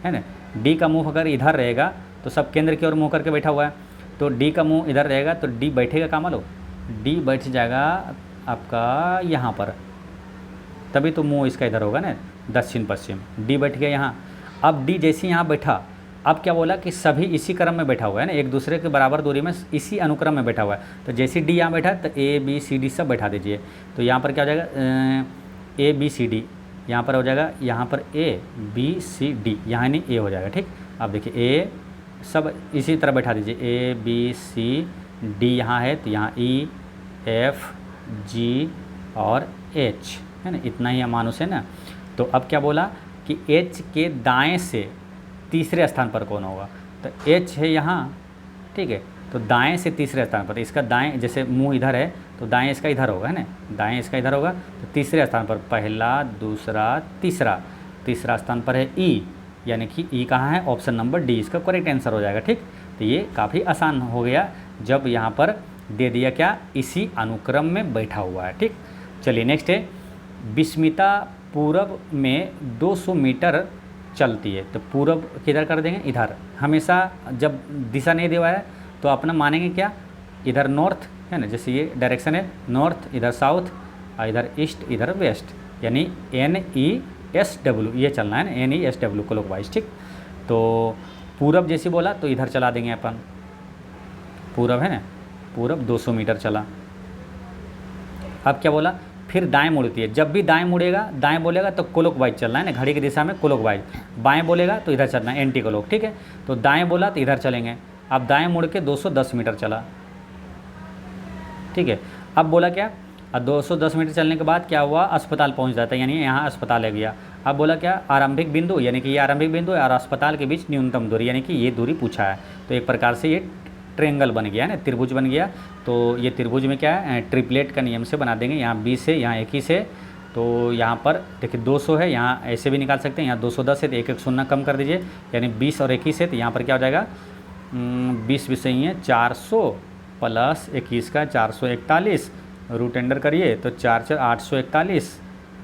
है ना। D का मुँह अगर इधर रहेगा तो सब केंद्र की ओर मुँह करके बैठा हुआ है, तो D का मुँह इधर रहेगा तो D बैठेगा कहाँ मालूम, D बैठ जाएगा आपका यहाँ पर, तभी तो मुँह इसका इधर होगा ना, दक्षिण पश्चिम। D बैठ गया यहाँ। अब D जैसे यहाँ बैठा, अब क्या बोला कि सभी इसी क्रम में बैठा हुआ है ना, एक दूसरे के बराबर दूरी में इसी अनुक्रम में बैठा हुआ है। तो जैसे D यहाँ बैठा तो ABCD सब बैठा दीजिए। तो यहाँ पर क्या हो जाएगा, ABCD यहाँ पर हो जाएगा, यहाँ पर ABCD, यहाँ नहीं A हो जाएगा। ठीक, अब देखिए A सब इसी तरह बैठा दीजिए, ABCD यहाँ है तो यहाँ EFG और H, है ना, इतना ही अमानुष है ना। तो अब क्या बोला कि H के दाएं से तीसरे स्थान पर कौन होगा, तो H है यहाँ। ठीक है, तो दाएं से तीसरे स्थान पर, इसका दाएं जैसे मुंह इधर है तो दाएं इसका इधर होगा, है ना, दाएं इसका इधर होगा, तो तीसरे स्थान पर पहला दूसरा तीसरा स्थान पर है E, यानी कि E कहाँ है, ऑप्शन नंबर D इसका करेक्ट आंसर हो जाएगा। ठीक, तो ये काफ़ी आसान हो गया जब यहाँ पर दे दिया क्या, इसी अनुक्रम में बैठा हुआ है। ठीक, चलिए नेक्स्ट है, विस्मिता पूरब में 200 मीटर चलती है, तो पूरब किधर कर देंगे, इधर। हमेशा जब दिशा नहीं दिया है तो अपना मानेंगे क्या, इधर नॉर्थ, है ना, जैसे ये डायरेक्शन है नॉर्थ, इधर साउथ और इधर ईस्ट, इधर वेस्ट, यानी NESW ये चलना है ना, NESW क्लॉकवाइज। ठीक, तो पूरब जैसे बोला तो इधर चला देंगे अपन, पूरब है ना, पूरब 200 मीटर चला। अब क्या बोला, फिर दाएं मुड़ती है, जब भी दाएं मुड़ेगा, दाएं बोलेगा तो क्लॉकवाइज चलना है ना, घड़ी की दिशा में क्लॉकवाइज, बाएं बोलेगा तो इधर चलना है, एंटी क्लॉक। ठीक है, तो दाएं बोला तो इधर चलेंगे। अब दाएं मुड़ के 210 मीटर चला। ठीक है, अब बोला क्या, अब 210 मीटर चलने के बाद क्या हुआ, अस्पताल पहुंच जाता है, यानी यहाँ अस्पताल है गया। अब बोला क्या, आरंभिक बिंदु, यानी कि ये आरंभिक बिंदु है और अस्पताल के बीच न्यूनतम दूरी, यानी कि ये दूरी पूछा है। तो एक प्रकार से ये ट्रेंगल बन गया ना, त्रिभुज बन गया। तो ये त्रिभुज में क्या है, ट्रिपलेट का नियम से बना देंगे, यहाँ 20 है, यहाँ 21 है, तो यहाँ पर देखिए 200 है, यहाँ ऐसे भी निकाल सकते हैं, यहाँ 210 है तो एक एक शून्य कम कर दीजिए, यानी 20 और 21 है, तो यहाँ पर क्या हो जाएगा, 20 भी सही है, 400 प्लस 21 का 441, रूट अंडर करिए तो 4 4 841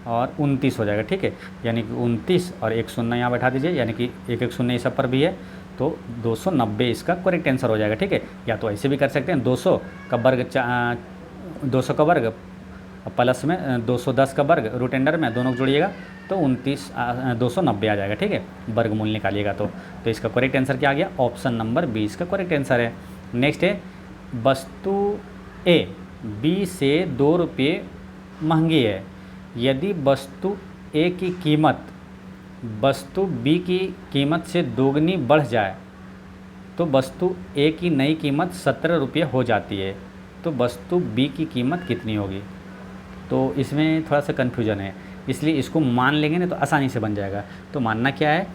और 29 हो जाएगा। ठीक है, यानी कि 29 और एक शून्य यहाँ बैठा दीजिए, यानी कि एक एक शून्य इस सब पर भी है, तो 290 इसका करेक्ट आंसर हो जाएगा। ठीक है, या तो ऐसे भी कर सकते हैं, 200 का वर्ग प्लस में 210 का वर्ग रूट अंडर में, दोनों को जोड़िएगा तो 290 आ जाएगा। ठीक है, वर्गमूल निकालिएगा तो इसका करेक्ट आंसर क्या आ गया, ऑप्शन नंबर 20 का करेक्ट आंसर है। नेक्स्ट है, वस्तु A B से 2 रुपये महंगी है, यदि वस्तु A की कीमत वस्तु B की कीमत से दोगुनी बढ़ जाए तो वस्तु A की नई कीमत 17 रुपये हो जाती है, तो वस्तु B की कीमत कितनी होगी। तो इसमें थोड़ा सा कन्फ्यूजन है, इसलिए इसको मान लेंगे ना तो आसानी से बन जाएगा। तो मानना क्या है,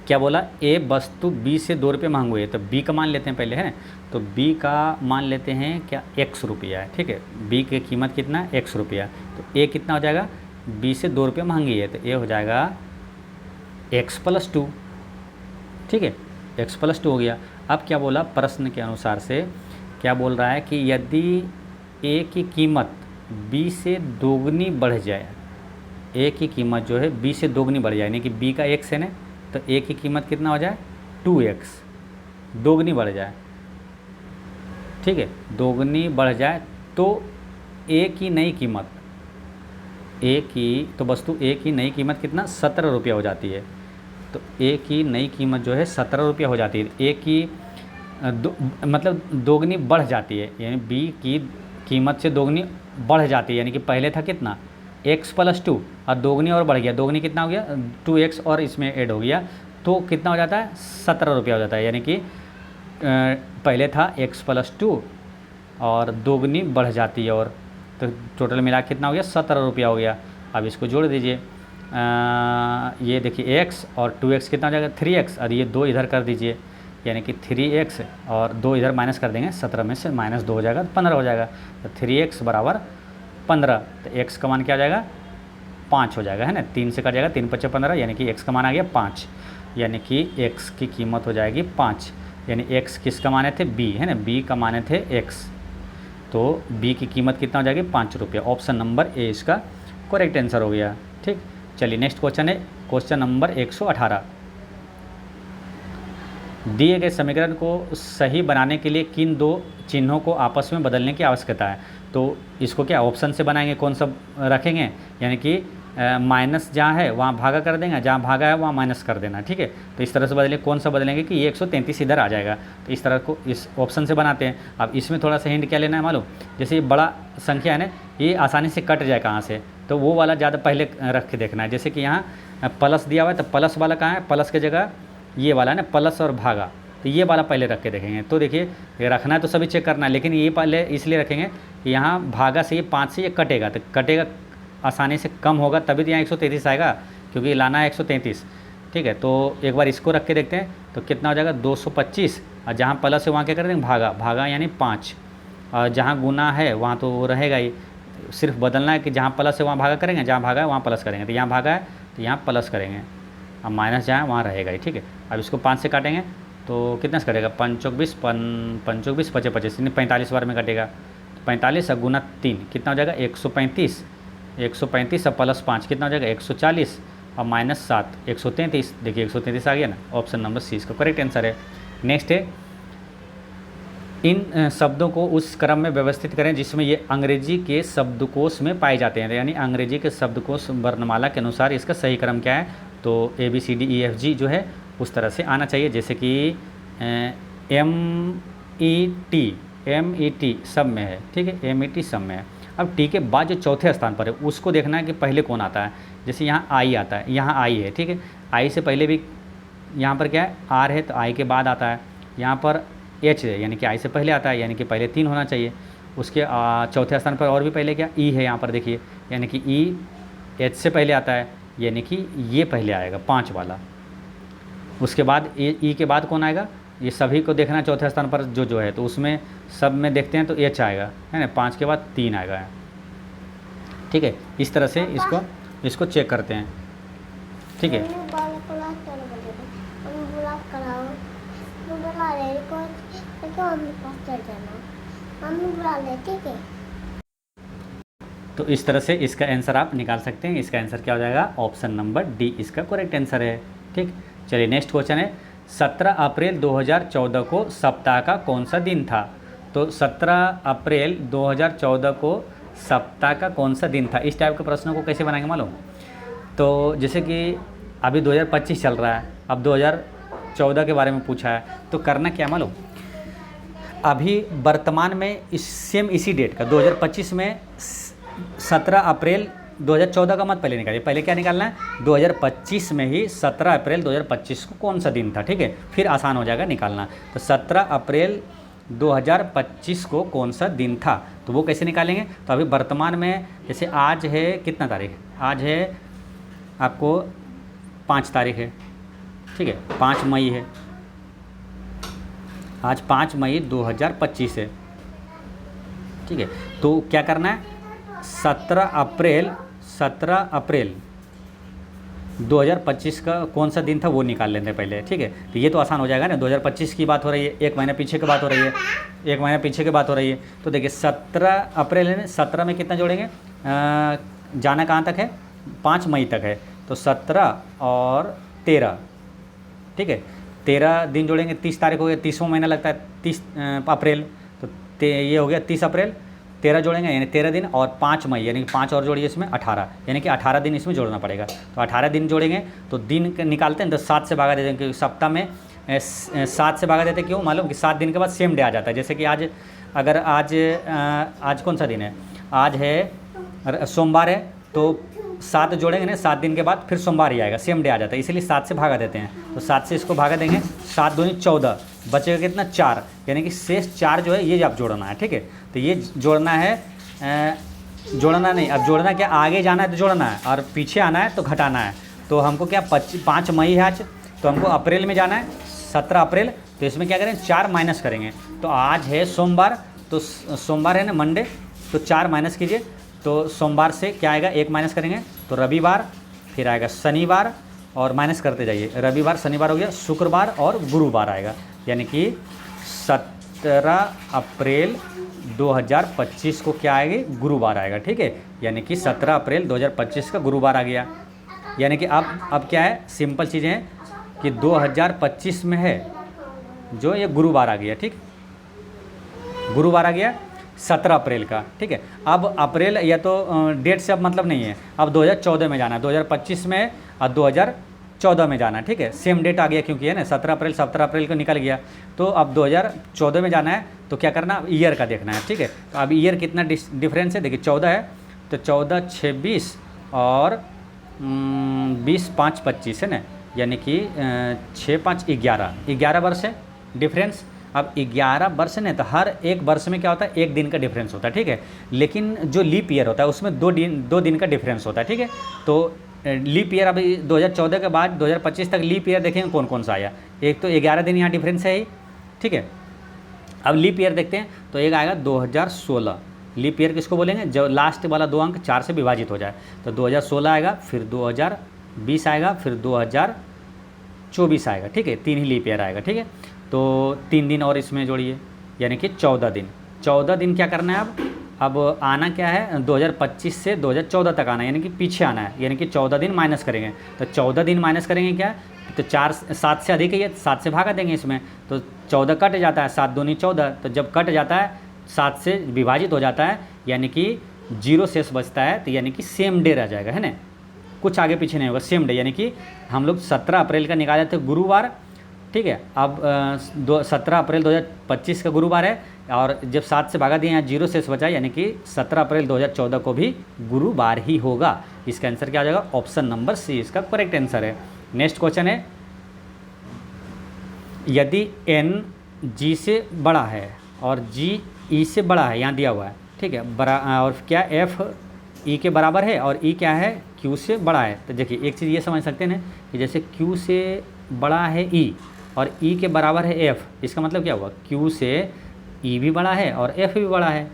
क्या बोला, A वस्तु B से 2 रुपये महंगी हुई है, तो B का मान लेते हैं पहले, है ना, तो B का मान लेते हैं क्या, X रुपया है। ठीक है, B की कीमत कितना है, X रुपया, तो A कितना हो जाएगा, B से 2 रुपये महंगी है, तो A हो जाएगा X+2। ठीक है, X+2 हो गया। अब क्या बोला, प्रश्न के अनुसार से क्या बोल रहा है कि यदि A की कीमत B से दोगुनी बढ़ जाए, A की कीमत जो है B से दोगुनी बढ़ जाए, यानी कि B का X है ना, तो A की कीमत कितना हो जाए, 2X, दोगुनी बढ़ जाए, ठीक है, दोगुनी बढ़ जाए तो ए की नई कीमत, ए की तो वस्तु ए की नई कीमत कितना 17 रुपया हो जाती है। तो ए की नई कीमत जो है 17 रुपया हो जाती है। ए की मतलब दोगुनी बढ़ जाती है, यानी बी की कीमत से दोगुनी बढ़ जाती है, यानी कि पहले था कितना x + 2 और दोगुनी और बढ़ गया, दोगुनी कितना हो गया 2x और इसमें ऐड हो गया, तो कितना हो जाता है 17 रुपया हो जाता है। यानी कि पहले था x + 2 और दोगुनी बढ़ जाती है, और तो टोटल मिला कितना हो गया 17 रुपया हो गया। अब इसको जोड़ दीजिए, ये देखिए x और 2x कितना हो जाएगा 3x, और ये 2 इधर कर दीजिए, यानी कि 3x और 2 इधर माइनस कर देंगे, 17 में से -2 हो जाएगा तो 15 हो जाएगा। तो 3x = 15, तो x का मान क्या आ जाएगा 5 हो जाएगा, है ना, 3 से कट जाएगा, 3 × 5 = 15, यानी कि x का मान आ गया 5, यानी कि x की कीमत हो जाएगी 5, यानी x किसका माने थे b, है ना, b का माने थे x, तो b की कीमत कितना हो जाएगी 5 रुपया। ऑप्शन नंबर ए इसका करेक्ट आंसर हो गया। ठीक, चलिए नेक्स्ट क्वेश्चन है क्वेश्चन नंबर 118। दिए गए समीकरण को सही बनाने के लिए किन दो चिन्हों को आपस में बदलने की आवश्यकता है। तो इसको क्या ऑप्शन से बनाएंगे, कौन सा रखेंगे, यानी कि माइनस जहाँ है वहाँ भागा कर देंगे, जहाँ भागा है वहाँ माइनस कर देना। ठीक है, तो इस तरह से बदलेंगे, कौन सा बदलेंगे कि ये 133 इधर आ जाएगा, तो इस तरह को इस ऑप्शन से बनाते हैं। अब इसमें थोड़ा सा हिंट क्या लेना है मालूम, जैसे ये बड़ा संख्या है ना, ये आसानी से कट जाए कहाँ से, तो वो वाला ज़्यादा पहले रख के देखना है। जैसे कि यहाँ प्लस दिया हुआ है, तो प्लस वाला कहाँ है, प्लस की जगह ये वाला है ना, प्लस और भागा, तो ये वाला पहले रख के देखेंगे। तो देखिए ये रखना है तो सभी चेक करना है, लेकिन ये पहले इसलिए रखेंगे कि यहाँ भागा से ये 5 से ये कटेगा, तो कटेगा आसानी से कम होगा तभी तो यहाँ 133 आएगा, क्योंकि लाना है 133। ठीक है, तो एक बार इसको रख के देखते हैं तो कितना हो जाएगा 225, और जहाँ प्लस है वहाँ क्या कर देंगे भागा, भागा यानी 5, और जहाँ गुना है वहाँ तो वो रहेगा ही, सिर्फ बदलना है कि जहाँ प्लस है वहाँ भागा करेंगे, जहाँ भागा है वहाँ प्लस करेंगे, तो यहाँ भागा है तो यहाँ प्लस करेंगे, अब माइनस जहाँ है वहाँ रहेगा ही। ठीक है, अब इसको 5 से काटेंगे तो कितना से कटेगा 5 × 20 5 × 20 = 25, 45 बार में कटेगा, 45 और गुना 3 कितना हो जाएगा 135, 135 और +5 कितना हो जाएगा 140 और -7 133। देखिए 133 आ गया ना, ऑप्शन नंबर सी इसका करेक्ट आंसर है। नेक्स्ट है, इन शब्दों को उस क्रम में व्यवस्थित करें जिसमें ये अंग्रेजी के शब्दकोश में पाए जाते हैं, यानी अंग्रेजी के शब्दकोश वर्णमाला के अनुसार इसका सही क्रम क्या है, तो ABCDEFG जो है उस तरह से आना चाहिए। जैसे कि MET सब में है, ठीक है, MET सब में है। अब टी के बाद जो चौथे स्थान पर है उसको देखना है कि पहले कौन आता है। जैसे यहाँ आई आता है, यहाँ आई है, ठीक है, आई से पहले भी यहाँ पर क्या है आर है, तो आई के बाद आता है। यहाँ पर एच है, यानी कि आई से पहले आता है, यानी कि पहले 3 होना चाहिए। उसके चौथे स्थान पर और भी पहले क्या ई है, यहाँ पर देखिए, यानी कि ई एच से पहले आता है, यानी कि ये पहले आएगा 5 वाला। उसके बाद ई के बाद कौन आएगा, ये सभी को देखना चौथे स्थान पर जो है, तो उसमें सब में देखते हैं तो एच आएगा, है ना, 5 के बाद 3 आएगा। ठीक है, इस तरह से इसको चेक करते हैं। ठीक है, तो इस तरह से इसका आंसर आप निकाल सकते हैं। इसका आंसर क्या हो जाएगा, ऑप्शन नंबर डी इसका करेक्ट आंसर है। ठीक, चलिए नेक्स्ट क्वेश्चन है, 17 अप्रैल 2014 को सप्ताह का कौन सा दिन था। तो 17 अप्रैल 2014 को सप्ताह का कौन सा दिन था। इस टाइप के प्रश्नों को कैसे बनाएंगे मालूम, तो जैसे कि अभी 2025 चल रहा है, अब 2014 के बारे में पूछा है, तो करना क्या मालूम, अभी वर्तमान में इसी डेट का 2025 में 17 अप्रैल 2014 का मत पहले निकालिए, पहले क्या निकालना है 2025 में ही 17 अप्रैल 2025 को कौन सा दिन था। ठीक है, फिर आसान हो जाएगा निकालना। तो 17 अप्रैल 2025 को कौन सा दिन था, तो वो कैसे निकालेंगे। तो अभी वर्तमान में जैसे आज है कितना तारीख, आज है आपको 5 तारीख है, ठीक है, 5 मई है, आज 5 मई 2025 है। ठीक है, तो क्या करना है 17 अप्रैल 2025 का कौन सा दिन था वो निकाल लेते हैं पहले। ठीक है, तो ये तो आसान हो जाएगा ना, 2025 की बात हो रही है, 1 महीना पीछे की बात हो रही है, 1 महीना पीछे की बात हो रही है। तो देखिए 17 अप्रैल है, 17 में कितना जोड़ेंगे, जाना कहाँ तक है 5 मई तक है, तो 17 और 13, ठीक है, 13 दिन जोड़ेंगे, 30 तारीख हो गया, 30वां महीना लगता है 30 अप्रैल, तो ये हो गया 30 अप्रैल, 13 जोड़ेंगे यानी 13 दिन, और 5 मई यानी कि 5 और जोड़िए इसमें 18, यानी कि 18 दिन इसमें जोड़ना पड़ेगा। तो 18 दिन जोड़ेंगे तो दिन निकालते हैं तो 7 से भागा देते हैं, क्योंकि सप्ताह में 7 से भागा देते हैं। क्यों? मालूम कि 7 दिन के बाद सेम डे आ जाता है। जैसे कि आज अगर आज कौन सा दिन है? आज है सोमवार है, तो 7 जोड़ेंगे ना, 7 दिन के बाद फिर सोमवार ही आएगा, सेम डे आ जाता है, इसीलिए 7 से भागा देते हैं। तो 7 से इसको भागा देंगे, 7 दूनी 14, बचेगा कितना? 4, यानी कि शेष 4 जो है ये आप जोड़ना है। ठीक है, तो ये जोड़ना है, जोड़ना नहीं, अब जोड़ना क्या, आगे जाना है तो जोड़ना है, और पीछे आना है तो घटाना है। तो हमको क्या 5 मई है आज, तो हमको अप्रैल में जाना है, 17 अप्रैल, तो इसमें क्या करें 4 माइनस करेंगे। तो आज है सोमवार, तो सोमवार है ना, मंडे, तो 4 माइनस कीजिए, तो सोमवार से क्या आएगा 1 माइनस करेंगे तो रविवार, फिर आएगा शनिवार, और माइनस करते जाइए, रविवार शनिवार हो गया, शुक्रवार और गुरुवार आएगा, यानी कि 17 अप्रैल 2025 को क्या आएगी? गुरुवार आएगा। ठीक है, यानी कि 17 अप्रैल 2025 का गुरुवार आ गया। यानी कि अब क्या है, सिंपल चीज़ें हैं कि 2025 में है जो ये गुरुवार आ गया। ठीक, गुरुवार आ गया 17 अप्रैल का। ठीक है, अब अप्रैल या तो डेट से अब मतलब नहीं है, अब 2014 में जाना है, 2025 में और 2014 में जाना है। ठीक है, सेम डेट आ गया क्योंकि है ना, 17 अप्रैल को निकल गया, तो अब 2014 में जाना है, तो क्या करना, ईयर का देखना है। ठीक है, तो अब ईयर कितना डिफरेंस है, देखिए 14 है, तो 14 6 20 और 20 5 25 है ना, यानी कि 6 5 11 वर्ष है डिफरेंस। अब 11 वर्ष ने, तो हर एक वर्ष में क्या होता है, 1 दिन का डिफरेंस होता है। ठीक है, लेकिन जो लीप ईयर होता है उसमें 2 दिन का डिफरेंस होता है। ठीक है, तो लीप ईयर अभी 2014 के बाद 2025 तक लीप ईयर देखेंगे कौन कौन सा आया। एक तो 11 दिन यहाँ डिफरेंस है ही। ठीक है, अब लीप ईयर देखते हैं, तो एक आएगा 2016। लीप ईयर किसको बोलेंगे, जो लास्ट वाला 2 अंक 4 से विभाजित हो जाए, तो 2016 आएगा, फिर 2020 आएगा, फिर 2024 आएगा। ठीक है, 3 ही लीप ईयर आएगा। ठीक है, तो 3 दिन और इसमें जोड़िए, यानी कि 14 दिन। 14 दिन क्या करना है, अब आना क्या है, 2025 से 2014 तक आना है, यानी कि पीछे आना है, यानी कि 14 दिन माइनस करेंगे। तो 14 दिन माइनस करेंगे क्या, तो 7 से अधिक है, 7 से भागा देंगे इसमें, तो 14 कट जाता है, 7 दूनी 14, तो जब कट जाता है 7 से विभाजित हो जाता है, यानी कि 0 शेष बचता है, तो यानी कि सेम डे रह जाएगा, है ना, कुछ आगे पीछे नहीं होगा, सेम डे। यानी कि हम लोग 17 अप्रैल का निकाले थे गुरुवार। ठीक है, अब 17 अप्रैल 2025 का गुरुवार है, और जब 7 से भागा दिए यहाँ 0 शेष बचा, यानी कि 17 अप्रैल 2014 को भी गुरुवार ही होगा। इसका आंसर क्या हो जाएगा, ऑप्शन नंबर सी इसका करेक्ट आंसर है। नेक्स्ट क्वेश्चन है, यदि n g से बड़ा है और g e से बड़ा है, यहाँ दिया हुआ है। ठीक है, और क्या f e के बराबर है और e क्या है, q से बड़ा है। तो देखिए एक चीज़ ये समझ सकते हैं कि जैसे q से बड़ा है e और e के बराबर है f, इसका मतलब क्या हुआ, q से e भी बड़ा है और f भी बड़ा है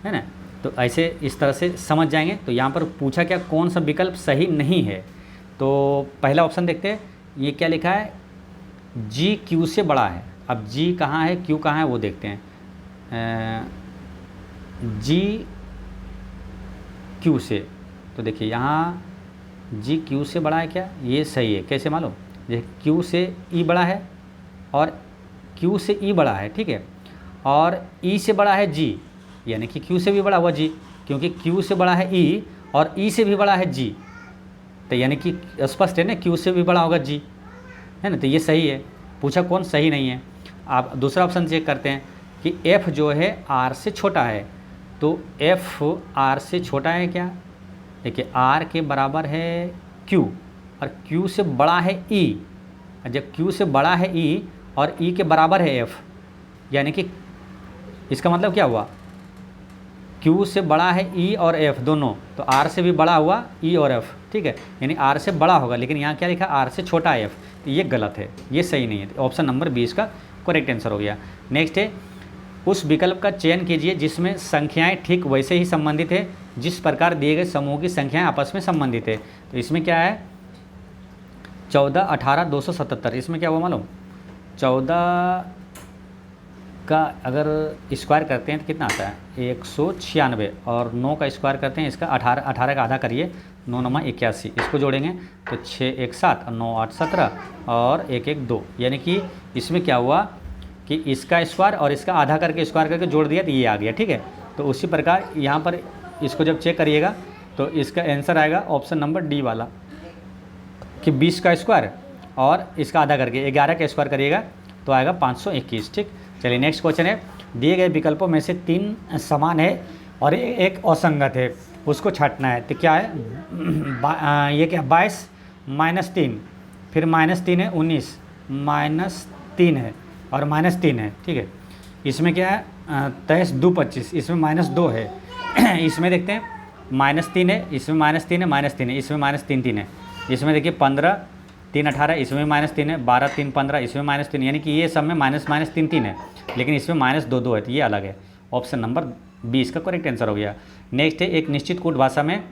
ना। तो ऐसे इस तरह से समझ जाएंगे। तो यहाँ पर पूछा क्या, कौन सा विकल्प सही नहीं है, तो पहला ऑप्शन देखते हैं, ये क्या लिखा है, g q से बड़ा है। अब g कहाँ है, q कहाँ है, वो देखते हैं। g q से, तो देखिए यहाँ g q से बड़ा है क्या, ये सही है। कैसे मालूम, जैसे q से e बड़ा है और q से e बड़ा है। ठीक है, और e से बड़ा है g, यानी कि q से भी बड़ा हुआ g, क्योंकि q से बड़ा है e और e से भी बड़ा है g, तो यानी कि स्पष्ट है ना, q से भी बड़ा होगा g, है ना, तो ये सही है। पूछा कौन सही नहीं है। आप दूसरा ऑप्शन चेक करते हैं कि f जो है r से छोटा है, तो f r से छोटा है क्या, देखिए r के बराबर है q और q से बड़ा है e, जब q से बड़ा है e और e के बराबर है f, यानी कि इसका मतलब क्या हुआ, q से बड़ा है e और f दोनों, तो r से भी बड़ा हुआ e और f। ठीक है, यानी r से बड़ा होगा, लेकिन यहाँ क्या लिखा, r से छोटा है f, तो ये गलत है, ये सही नहीं है। ऑप्शन नंबर 20 का करेक्ट आंसर हो गया। नेक्स्ट है, उस विकल्प का चयन कीजिए जिसमें संख्याएं ठीक वैसे ही संबंधित है जिस प्रकार दिए गए समूह की संख्याएं आपस में संबंधित है। तो इसमें क्या है, 14 18 277, इसमें क्या हुआ मालूम, 14 का अगर स्क्वायर करते हैं तो कितना आता है 196, और 9 का स्क्वायर करते हैं, इसका 18 का आधा करिए, 9 9 81, इसको जोड़ेंगे तो 6 1 7 और 9 8 17 और 1 1 2, यानी कि इसमें क्या हुआ, कि इसका स्क्वायर और इसका आधा करके स्क्वायर करके जोड़ दिया तो ये आ गया, ठीक है। तो उसी प्रकार यहाँ पर इसको जब चेक करिएगा तो इसका आंसर आएगा ऑप्शन नंबर डी वाला, कि 20 का स्क्वायर और इसका आधा करके 11 का स्क्वायर करिएगा तो आएगा 521, ठीक। चलिए नेक्स्ट क्वेश्चन है, दिए गए विकल्पों में से 3 समान है और एक असंगत है, उसको छांटना है। तो क्या है, ये क्या 22 - 3, फिर -3 है 19, -3 है और -3 है, ठीक है। इसमें क्या है 23 2 25, इसमें -2 है इसमें देखते हैं -3 है, इसमें -3 है, -3 है, इसमें -3 3 है, इसमें देखिए 15 3 18, इसमें -3 है, 12 3 15, इसमें -3, यानी कि ये सब में -3 3 है, लेकिन इसमें -2 2 है, तो ये अलग है। ऑप्शन नंबर 20 का करेक्ट आंसर हो गया। नेक्स्ट है, एक निश्चित कोड भाषा में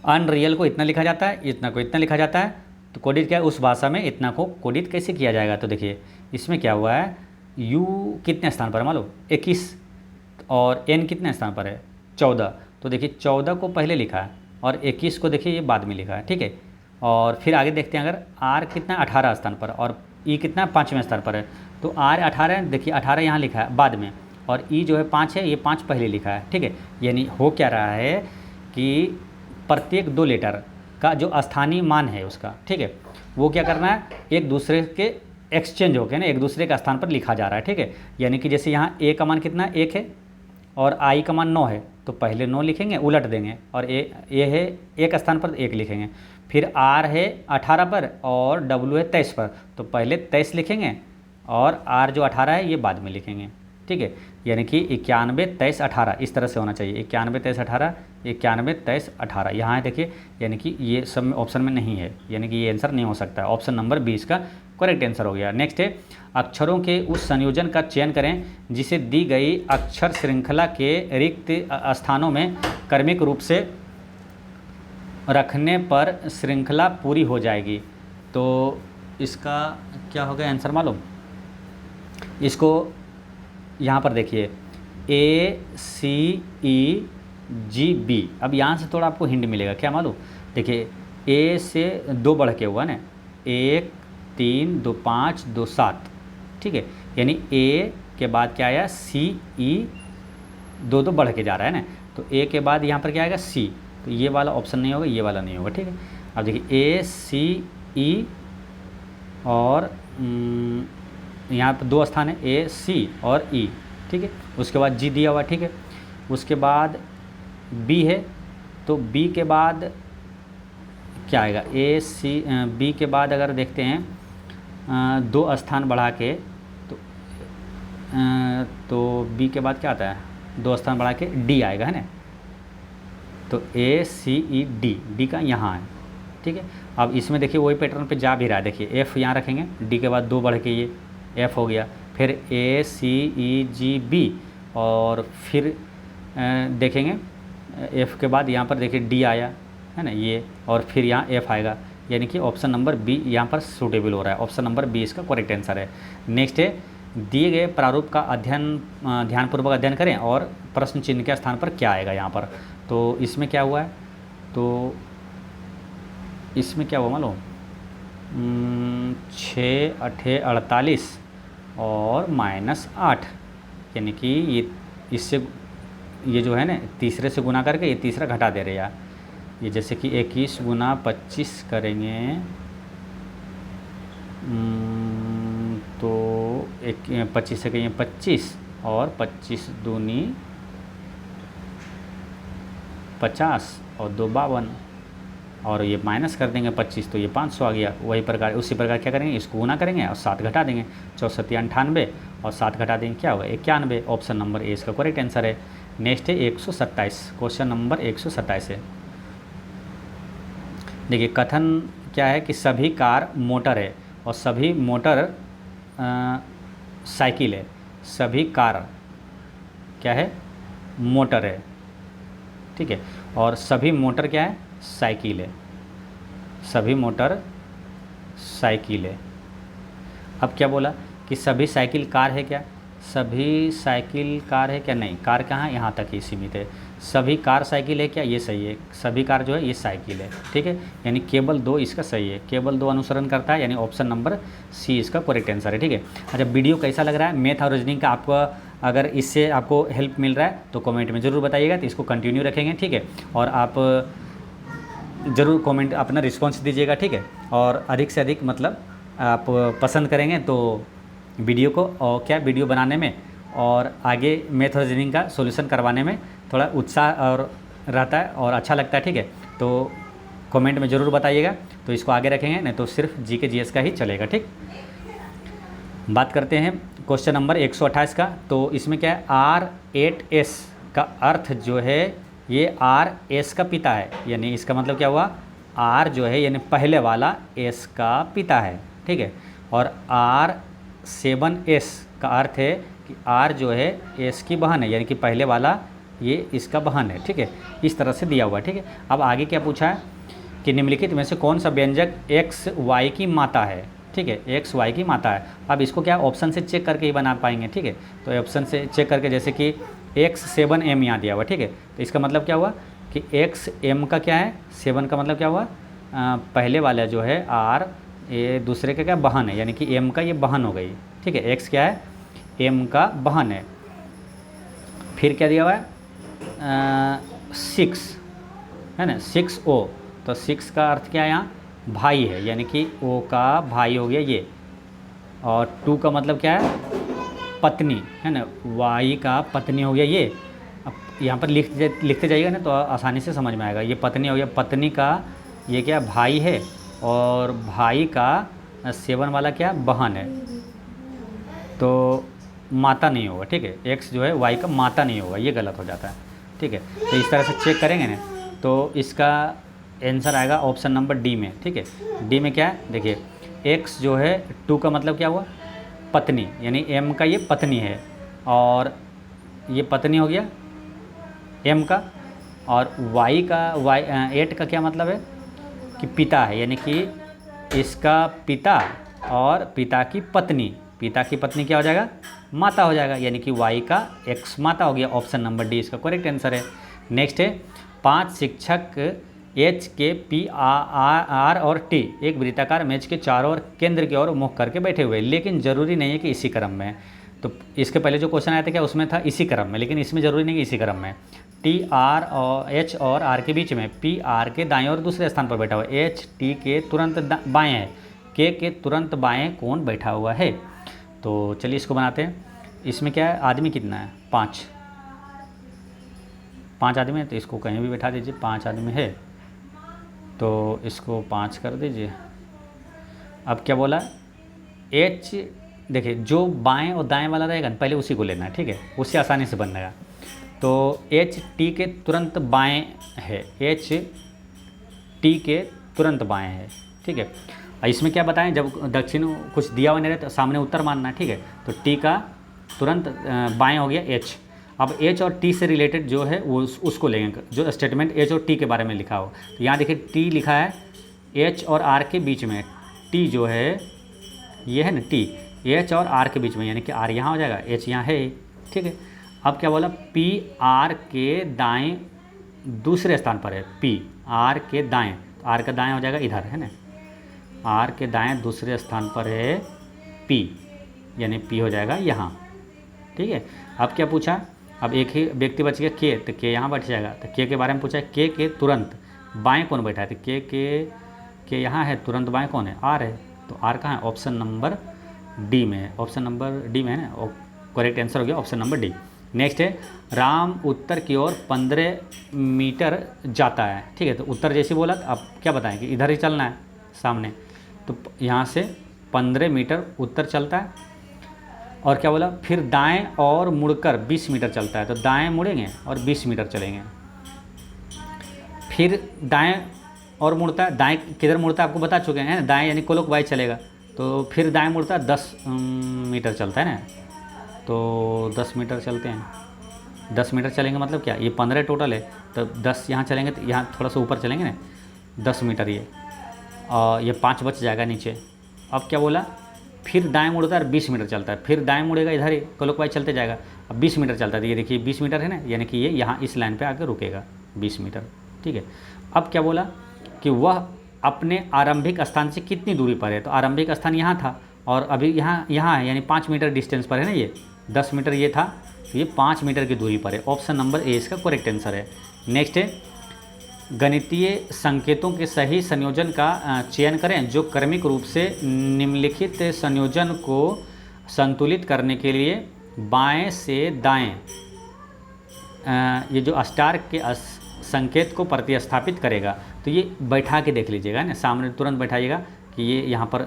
अनरियल को इतना लिखा जाता है, इतना को इतना लिखा जाता है, तो कोडित क्या है, उस भाषा में इतना को कोडित कैसे किया जाएगा। तो देखिए इसमें क्या हुआ है, u कितने स्थान पर है मालूम 21 और n कितने स्थान पर है 14, तो देखिए 14 को पहले लिखा है और 21 को देखिए ये बाद में लिखा है, ठीक है। और फिर आगे देखते हैं, अगर r कितना 18 स्थान पर और e कितना 5वें स्थान पर है, तो r 18 देखिए 18 यहाँ लिखा है बाद में, और e जो है 5 है, ये 5 पहले लिखा है, ठीक है। यानी हो क्या रहा है कि प्रत्येक 2 लेटर का जो स्थानीय मान है उसका, ठीक है, वो क्या करना है, एक दूसरे के एक्सचेंज होकर ना एक दूसरे के स्थान पर लिखा जा रहा है, ठीक है। यानी कि जैसे यहाँ a का मान कितना 1 है और i का मान 9 है, तो पहले 9 लिखेंगे, उलट देंगे, और a है एक स्थान पर 1 लिखेंगे। फिर r है 18 पर और w है 23 पर, तो पहले 23 लिखेंगे और r जो 18 है ये बाद में लिखेंगे, ठीक है। यानी कि 91 23 18 इस तरह से होना चाहिए, 91 23 18, 91 23 18 यहाँ है देखिए, यानी कि ये सब ऑप्शन में नहीं है, यानी कि ये आंसर नहीं हो सकता है। ऑप्शन नंबर 20 का करेक्ट आंसर हो गया। नेक्स्ट है, अक्षरों के उस संयोजन का चयन करें जिसे दी गई अक्षर श्रृंखला के रिक्त स्थानों में क्रमिक रूप से रखने पर श्रृंखला पूरी हो जाएगी। तो इसका क्या होगा आंसर मालूम, इसको यहाँ पर देखिए ACEGB। अब यहाँ से थोड़ा आपको हिंट मिलेगा, क्या मालूम, देखिए A से 2 बढ़ के हुआ ना, 1 3 2 5 2 7, ठीक है। यानी A के बाद क्या आया CE, 2 2 बढ़ के जा रहा है ना, तो A के बाद यहाँ पर क्या आएगा C, तो ये वाला ऑप्शन नहीं होगा, ये वाला नहीं होगा, ठीक है। अब देखिए ACE और यहाँ पर 2 स्थान है AC और E, ठीक है। उसके बाद G दिया हुआ, ठीक है। उसके बाद B है, तो B के बाद क्या आएगा B के बाद अगर देखते हैं 2 स्थान बढ़ा के, तो B के बाद क्या आता है, 2 स्थान बढ़ा के D आएगा, है ना। तो ACED, D का यहाँ है, ठीक है। अब इसमें देखिए वही पैटर्न पे जा भी रहा है, देखिए F यहाँ रखेंगे, D के बाद 2 बढ़ के ये F हो गया, फिर ACEGB और फिर देखेंगे F के बाद यहाँ पर देखिए D आया, है ना ये, और फिर यहाँ F आएगा, यानी कि ऑप्शन नंबर B यहाँ पर सूटेबल हो रहा है। ऑप्शन नंबर B इसका करेक्ट आंसर है। नेक्स्ट है, दिए गए प्रारूप का ध्यानपूर्वक अध्ययन करें और प्रश्न चिन्ह के स्थान पर क्या आएगा यहाँ पर। तो इसमें क्या हुआ है, तो इसमें क्या हुआ मालूम, 6 8 48 और -8, यानी कि ये इससे ये जो है ना तीसरे से गुना करके ये तीसरा घटा दे रहे यार। ये जैसे कि 21 गुना 25 करेंगे तो 25 से कहेंगे 25 और 25 दूनी 50 और 2 52, और ये माइनस कर देंगे 25, तो ये 500 आ गया। वही प्रकार उसी प्रकार क्या करेंगे, इसको गुना करेंगे और 7 घटा देंगे, 64 98 और 7 घटा देंगे, क्या होगा 91। ऑप्शन नंबर ए इसका करेक्ट आंसर है। नेक्स्ट है 127, क्वेश्चन नंबर 127 है। देखिए कथन क्या है कि सभी कार मोटर है और सभी मोटर साइकिल है। सभी कार क्या है, मोटर है, ठीक है, और सभी मोटर क्या है, साइकिल है। सभी मोटर साइकिल है। अब क्या बोला कि सभी साइकिल कार है, क्या सभी साइकिल कार है क्या? नहीं, कार कहाँ, यहाँ तक ही सीमित है। सभी कार साइकिल है क्या? ये सही है। सभी कार जो है ये साइकिल है, ठीक है, यानी केवल 2 इसका सही है। केवल 2 अनुसरण करता है, यानी ऑप्शन नंबर सी इसका करेक्ट आंसर है, ठीक है। अच्छा, वीडियो कैसा लग रहा है? मैथ और रीजनिंग का आपको अगर इससे आपको हेल्प मिल रहा है तो कमेंट में ज़रूर बताइएगा, तो इसको कंटिन्यू रखेंगे, ठीक है। और आप ज़रूर कमेंट अपना रिस्पॉन्स दीजिएगा, ठीक है। और अधिक से अधिक मतलब आप पसंद करेंगे तो वीडियो को, और क्या वीडियो बनाने में और आगे मैथ और रीजनिंग का सॉल्यूशन करवाने में थोड़ा उत्साह और रहता है और अच्छा लगता है, ठीक है। तो कमेंट में ज़रूर बताइएगा, तो इसको आगे रखेंगे, नहीं तो सिर्फ जीके जीएस का ही चलेगा, ठीक। बात करते हैं क्वेश्चन नंबर 128 का। तो इसमें क्या है, R8S का अर्थ जो है ये RS का पिता है, यानी इसका मतलब क्या हुआ, R जो है यानी पहले वाला S का पिता है, ठीक है। और R7S का अर्थ है कि R जो है S की बहन है, यानी कि पहले वाला ये इसका बहन है, ठीक है। इस तरह से दिया हुआ है, ठीक है। अब आगे क्या पूछा है कि निम्नलिखित में से कौन सा व्यंजक XY की माता है, ठीक है, XY की माता है। अब इसको क्या ऑप्शन से चेक करके ही बना पाएंगे, ठीक है। तो ऑप्शन से चेक करके, जैसे कि X7M यहाँ दिया हुआ, ठीक है, तो इसका मतलब क्या हुआ कि XM का क्या है, 7 का मतलब क्या हुआ, पहले वाला जो है R ये दूसरे का क्या बहन है, यानी कि M का ये बहन हो गई, ठीक है। X क्या है, M का बहन है। फिर क्या दिया हुआ है, 6 है ना, 6O, तो 6 का अर्थ क्या है यहाँ, भाई है, यानी कि O का भाई हो गया ये। और 2 का मतलब क्या है, पत्नी है ना, Y का पत्नी हो गया ये। अब यहाँ पर लिखते जाइएगा ना तो आसानी से समझ में आएगा। ये पत्नी हो गया, पत्नी का ये क्या भाई है, और भाई का 7 वाला क्या बहन है, तो माता नहीं होगा, ठीक है। X जो है Y का माता नहीं होगा, ये गलत हो जाता है, ठीक है। तो इस तरह से चेक करेंगे ना तो इसका आंसर आएगा ऑप्शन नंबर डी में, ठीक है। डी में क्या है, देखिए X जो है 2 का मतलब क्या हुआ, पत्नी, यानी M का ये पत्नी है, और ये पत्नी हो गया M का। और Y का 8 का क्या मतलब है कि पिता है, यानी कि इसका पिता और पिता की पत्नी, पिता की पत्नी क्या हो जाएगा, माता हो जाएगा, यानी कि Y का X माता हो गया। ऑप्शन नंबर डी इसका करेक्ट आंसर है। नेक्स्ट है, 5 शिक्षक H के P R और T एक वृत्ताकार मेज के चारों ओर केंद्र की ओर मुख करके बैठे हुए, लेकिन ज़रूरी नहीं है कि इसी क्रम में। तो इसके पहले जो क्वेश्चन आया था क्या, उसमें था इसी क्रम में, लेकिन इसमें ज़रूरी नहीं कि इसी क्रम में। T R और H और R के बीच में, P R के दाएं और दूसरे स्थान पर बैठा हुआ है, H T के तुरंत बाएँ है, K के तुरंत बाएँ कौन बैठा हुआ है। तो चलिए इसको बनाते हैं। इसमें क्या है, आदमी कितना है, 5 आदमी है, तो इसको कहीं भी बैठा दीजिए, 5 आदमी है, तो इसको 5 कर दीजिए। अब क्या बोला, H देखिए जो बाएं और दाएं वाला रहेगा ना, पहले उसी को लेना है, ठीक है, उससे आसानी से बन जाएगा। तो H T के तुरंत बाएं है, H T के तुरंत बाएं है, ठीक है। इसमें क्या बताएं, जब दक्षिण कुछ दिया हुआ नहीं रहे तो सामने उत्तर मानना है, ठीक है। तो T का तुरंत बाएं हो गया H। अब H और T से रिलेटेड जो है वो उसको लेंगे, जो स्टेटमेंट H और T के बारे में लिखा हो। तो यहाँ देखिए T लिखा है H और R के बीच में, T जो है ये है ना T, H और R के बीच में, यानी कि R यहाँ हो जाएगा, H यहाँ है, ठीक है। अब क्या बोला, P R के दाएं दूसरे स्थान पर है, P R के दाएं, तो R का दाएं हो जाएगा इधर, है ना, R के दाएं दूसरे स्थान पर है P, यानी P हो जाएगा यहाँ, ठीक है। अब क्या पूछा, अब एक ही व्यक्ति बच गया K, तो K यहाँ बैठ जाएगा। तो K के बारे में पूछा है, K के तुरंत बाएं कौन बैठा है, तो K यहाँ है, तुरंत बाएं कौन है, R है, तो R कहाँ है, ऑप्शन नंबर डी में है, ऑप्शन नंबर डी में है ना, करेक्ट आंसर हो गया ऑप्शन नंबर डी। नेक्स्ट है, राम उत्तर की ओर 15 मीटर जाता है, ठीक है। तो उत्तर जैसे बोला, अब क्या बताएं कि इधर ही चलना है सामने, तो यहाँ से 15 मीटर उत्तर चलता है। और क्या बोला, फिर दाएं और मुड़कर 20 मीटर चलता है, तो दाएं मुड़ेंगे और 20 मीटर चलेंगे। फिर दाएं और मुड़ता है, दाएं किधर मुड़ता है आपको बता चुके हैं, दाएं यानी क्लॉकवाइज चलेगा। तो फिर दाएं मुड़ता है 10 मीटर चलता है ना, तो 10 मीटर चलते हैं। 10 मीटर चलेंगे मतलब क्या, ये 15 टोटल है, तो 10 यहाँ चलेंगे, तो यहाँ थोड़ा सा ऊपर चलेंगे ना 10 मीटर ये, और ये 5 बच जाएगा नीचे। अब क्या बोला, फिर दाएं मुड़ता है 20 मीटर चलता है, फिर दाएं मुड़ेगा इधर ही क्लॉकवाइज चलते जाएगा। अब 20 मीटर चलता है, तो ये देखिए 20 मीटर है ना, यानी कि ये यहाँ इस लाइन पे आकर रुकेगा 20 मीटर, ठीक है। अब क्या बोला कि वह अपने आरंभिक स्थान से कितनी दूरी पर है, तो आरंभिक स्थान यहाँ था और अभी यहाँ है, यानी 5 मीटर डिस्टेंस पर है ना, ये 10 मीटर ये था, तो ये 5 मीटर की दूरी पर है। ऑप्शन नंबर ए इसका करेक्ट आंसर है। नेक्स्ट है, गणितीय संकेतों के सही संयोजन का चयन करें जो क्रमिक रूप से निम्नलिखित संयोजन को संतुलित करने के लिए बाएं से दाएं ये जो स्टार के संकेत को प्रतिस्थापित करेगा। तो ये बैठा के देख लीजिएगा ना, सामने तुरंत बैठाइएगा कि ये यहाँ पर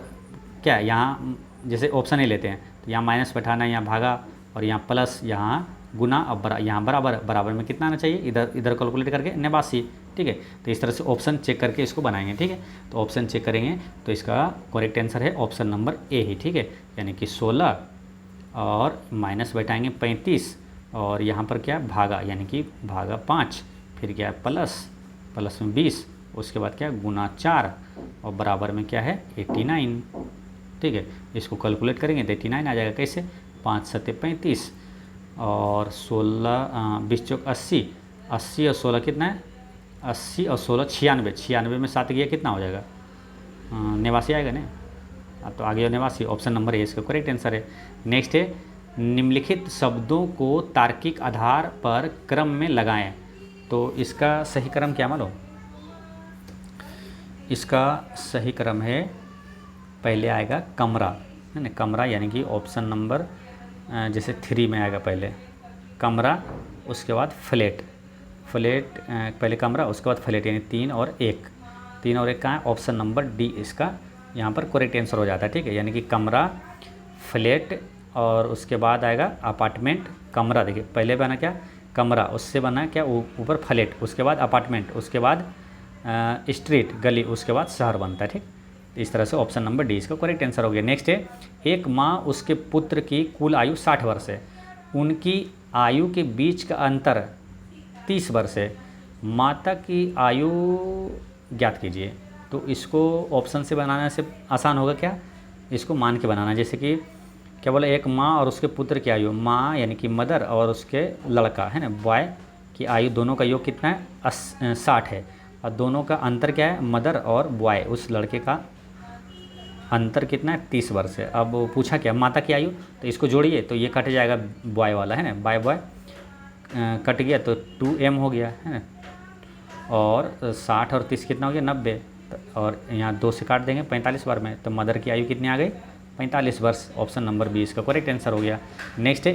क्या है, यहाँ जैसे ऑप्शन ए लेते हैं तो यहाँ माइनस बैठाना है, यहाँ भागा, और यहाँ प्लस, यहाँ गुना, और यहाँ बराबर में कितना आना चाहिए, इधर कैलकुलेट करके 89, ठीक है। तो इस तरह से ऑप्शन चेक करके इसको बनाएंगे, ठीक है। तो ऑप्शन चेक करेंगे तो इसका करेक्ट आंसर है ऑप्शन नंबर ए ही, ठीक है। यानी कि 16 और माइनस बैठाएंगे 35, और यहाँ पर क्या भागा, यानी कि भागा 5, फिर क्या है प्लस में 20, उसके बाद क्या गुना 4, और बराबर में क्या है 89, ठीक है। इसको कैलकुलेट करेंगे तो 89 आ जाएगा। कैसे, 5 7 35 और 16 20 चौक 80, 80 और 16 कितना है, 80 और 16 96, 96 में 7 गया कितना हो जाएगा, 89 आएगा ना। अब तो आ गया 89, ऑप्शन नंबर ए इसका करेक्ट आंसर है। नेक्स्ट है, निम्नलिखित शब्दों को तार्किक आधार पर क्रम में लगाएं। तो इसका सही क्रम क्या मालूम, इसका सही क्रम है, पहले आएगा कमरा, है ना, कमरा, यानी कि ऑप्शन नंबर जैसे 3 में आएगा पहले कमरा, उसके बाद फ्लैट, पहले कमरा उसके बाद फ्लैट, यानी 3 और 1 कहाँ है, ऑप्शन नंबर डी इसका यहाँ पर करेक्ट आंसर हो जाता है, ठीक है। यानी कि कमरा, फ्लैट, और उसके बाद आएगा अपार्टमेंट। कमरा देखिए पहले बना क्या, कमरा, उससे बना क्या ऊपर फ्लैट, उसके बाद अपार्टमेंट, उसके बाद स्ट्रीट गली, उसके बाद शहर बनता है, ठीक। इस तरह से ऑप्शन नंबर डी इसका करेक्ट आंसर हो गया। नेक्स्ट है, एक माँ उसके पुत्र की कुल आयु 60 वर्ष है, उनकी आयु के बीच का अंतर 30 वर्ष है, माता की आयु ज्ञात कीजिए। तो इसको ऑप्शन से बनाने से आसान होगा क्या, इसको मान के बनाना। जैसे कि क्या बोला, एक माँ और उसके पुत्र की आयु, माँ यानी कि मदर और उसके लड़का है ना बॉय की आयु, दोनों का योग कितना है 60 है, और दोनों का अंतर क्या है, मदर और बॉय उस लड़के का अंतर कितना है 30 वर्ष है। अब पूछा क्या माता की आयु, तो इसको जोड़िए तो ये कट जाएगा बॉय वाला, है ना, बॉय कट गया तो 2m हो गया, है ना, और 60 और 30 कितना हो गया 90, और यहाँ 2 से काट देंगे 45 बार में, तो मदर की आयु कितनी आ गई 45 वर्ष। ऑप्शन नंबर बी इसका करेक्ट आंसर हो गया। नेक्स्ट है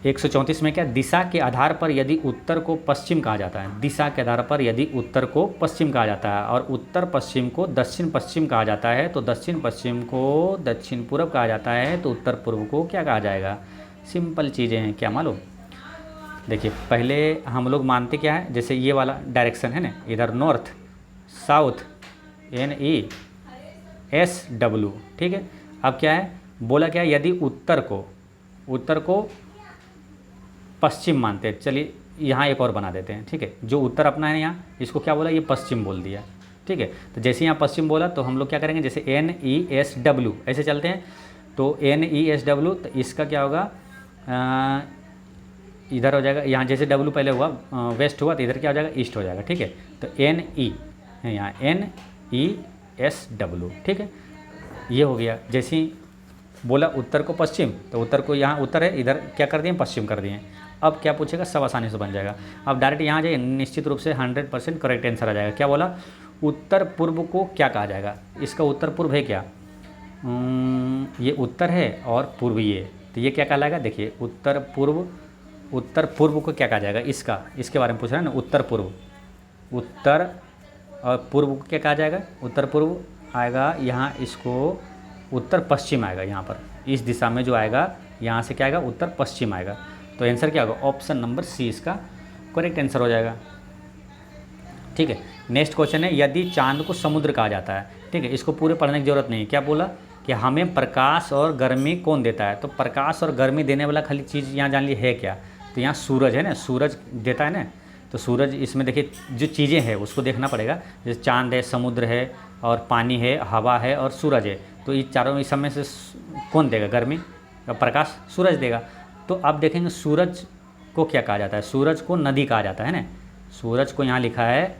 134 में क्या, दिशा के आधार पर यदि उत्तर को पश्चिम कहा जाता है, दिशा के आधार पर यदि उत्तर को पश्चिम कहा जाता है और उत्तर पश्चिम को दक्षिण पश्चिम कहा जाता है, तो दक्षिण पश्चिम को दक्षिण पूर्व कहा जाता है, तो उत्तर पूर्व को क्या कहा जाएगा। सिंपल चीज़ें हैं, क्या मालूम। देखिए पहले हम लोग मानते क्या है, जैसे ये वाला डायरेक्शन है ना, इधर नॉर्थ साउथ NESW, ठीक है। अब क्या है, बोला क्या है, यदि उत्तर को पश्चिम मानते हैं, चलिए यहाँ एक और बना देते हैं, ठीक है। जो उत्तर अपना है यहाँ, इसको क्या बोला, ये पश्चिम बोल दिया, ठीक है। तो जैसे यहाँ पश्चिम बोला तो हम लोग क्या करेंगे, जैसे NESW ऐसे चलते हैं, तो NESW, तो इसका क्या होगा, इधर हो जाएगा, यहाँ जैसे W पहले हुआ वेस्ट हुआ, तो इधर क्या हो जाएगा ईस्ट हो जाएगा, ठीक है। तो NE है यहाँ NESW, ठीक है, ये हो गया। जैसे ही बोला उत्तर को पश्चिम, तो उत्तर को यहाँ उत्तर है, इधर क्या कर दिए पश्चिम कर दिए। अब क्या पूछेगा, सब आसानी से बन जाएगा। अब डायरेक्ट यहाँ जाइए, निश्चित रूप से 100% करेक्ट आंसर आ जाएगा। क्या बोला, उत्तर पूर्व को क्या कहा जाएगा, इसका उत्तर पूर्व है क्या, ये उत्तर है और पूर्व ये, तो ये क्या कहलाएगा, देखिए उत्तर पूर्व को क्या कहा जाएगा, इसके बारे में पूछ रहा है ना, उत्तर और पूर्व को क्या कहा जाएगा, उत्तर पूर्व आएगा यहाँ, इसको उत्तर पश्चिम आएगा, यहाँ पर इस दिशा में जो आएगा, यहाँ से क्या आएगा, उत्तर पश्चिम आएगा। तो आंसर क्या होगा, ऑप्शन नंबर सी इसका करेक्ट आंसर हो जाएगा, ठीक है। नेक्स्ट क्वेश्चन है, यदि चांद को समुद्र कहा जाता है, ठीक है, इसको पूरे पढ़ने की जरूरत नहीं। क्या बोला कि हमें प्रकाश और गर्मी कौन देता है, तो प्रकाश और गर्मी देने वाला खाली चीज़ यहाँ जान ली है क्या, तो यहाँ सूरज है ना, सूरज देता है ना, तो सूरज इसमें देखिए जो चीज़ें हैं उसको देखना पड़ेगा, जैसे चांद है, समुद्र है और पानी है, हवा है और सूरज है। तो ये चारों इस सब में से कौन देगा गर्मी का प्रकाश? सूरज देगा। तो अब देखेंगे सूरज को क्या कहा जाता है? सूरज को नदी कहा जाता है ना। सूरज को यहाँ लिखा है,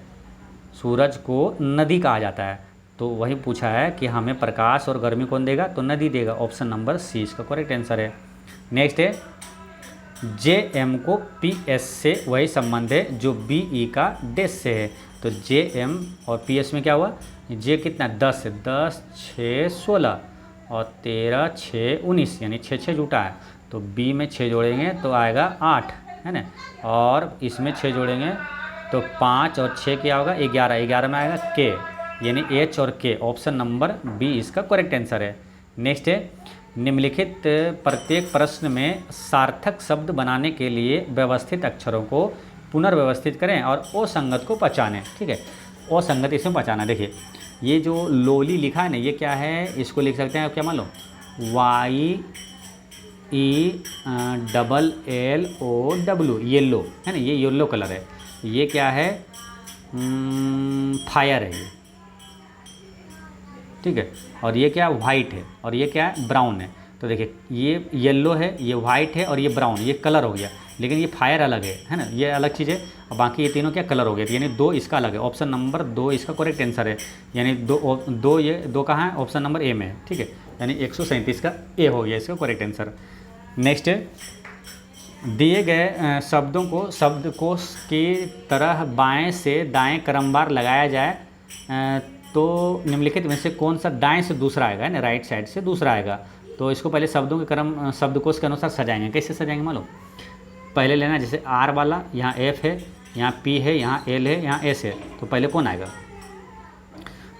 सूरज को नदी कहा जाता है। तो वही पूछा है कि हमें प्रकाश और गर्मी कौन देगा? तो नदी देगा। ऑप्शन नंबर सी इसका करेक्ट आंसर है। नेक्स्ट है जे एम को पी एस से वही संबंध है जो बी ई का डैश से है। तो जे एम और पी एस में क्या हुआ? जे कितना 10 है, 10 6 16 और 13 6 19 यानी 6 जुटा है। तो बी में 6 जोड़ेंगे तो आएगा 8 है ना, और इसमें 6 जोड़ेंगे तो 5 और 6 क्या होगा? 11, 11 में आएगा के यानी एच और के। ऑप्शन नंबर बी इसका करेक्ट आंसर है। नेक्स्ट है निम्नलिखित प्रत्येक प्रश्न में सार्थक शब्द बनाने के लिए व्यवस्थित अक्षरों को पुनर्व्यवस्थित करें और असंगत को पहचानें। ठीक है, असंगत इसमें पहचाना। देखिए ये जो लोली लिखा है ना, ये क्या है? इसको लिख सकते हैं क्या मान लो? YELLOW, येलो है ना, ये येलो कलर है। ये क्या है? फायर है ये, ठीक है। और ये क्या? वाइट है। और ये क्या है? ब्राउन है। तो देखिए ये येलो है, ये वाइट है और ये ब्राउन, ये कलर हो गया। लेकिन ये फायर अलग है ना, ये अलग चीज़ है। और बाकी ये तीनों क्या कलर हो गए, यानी 2 इसका अलग है। ऑप्शन नंबर 2 इसका करेक्ट आंसर है। यानी ये दो कहाँ है? ऑप्शन नंबर ए में है। ठीक है, यानी 137 का ए हो गया इसका करेक्ट आंसर। नेक्स्ट दिए गए शब्दों को शब्दकोश की तरह बाएं से दाएं क्रमवार लगाया जाए तो निम्नलिखित में से कौन सा दाएं से दूसरा आएगा ना, राइट साइड से दूसरा आएगा। तो इसको पहले शब्दों के क्रम शब्दकोश के अनुसार सजाएंगे। कैसे सजाएंगे मालूम? पहले लेना जैसे आर वाला, यहाँ एफ है, यहाँ पी है, यहाँ एल है, यहाँ एस है। तो पहले कौन आएगा?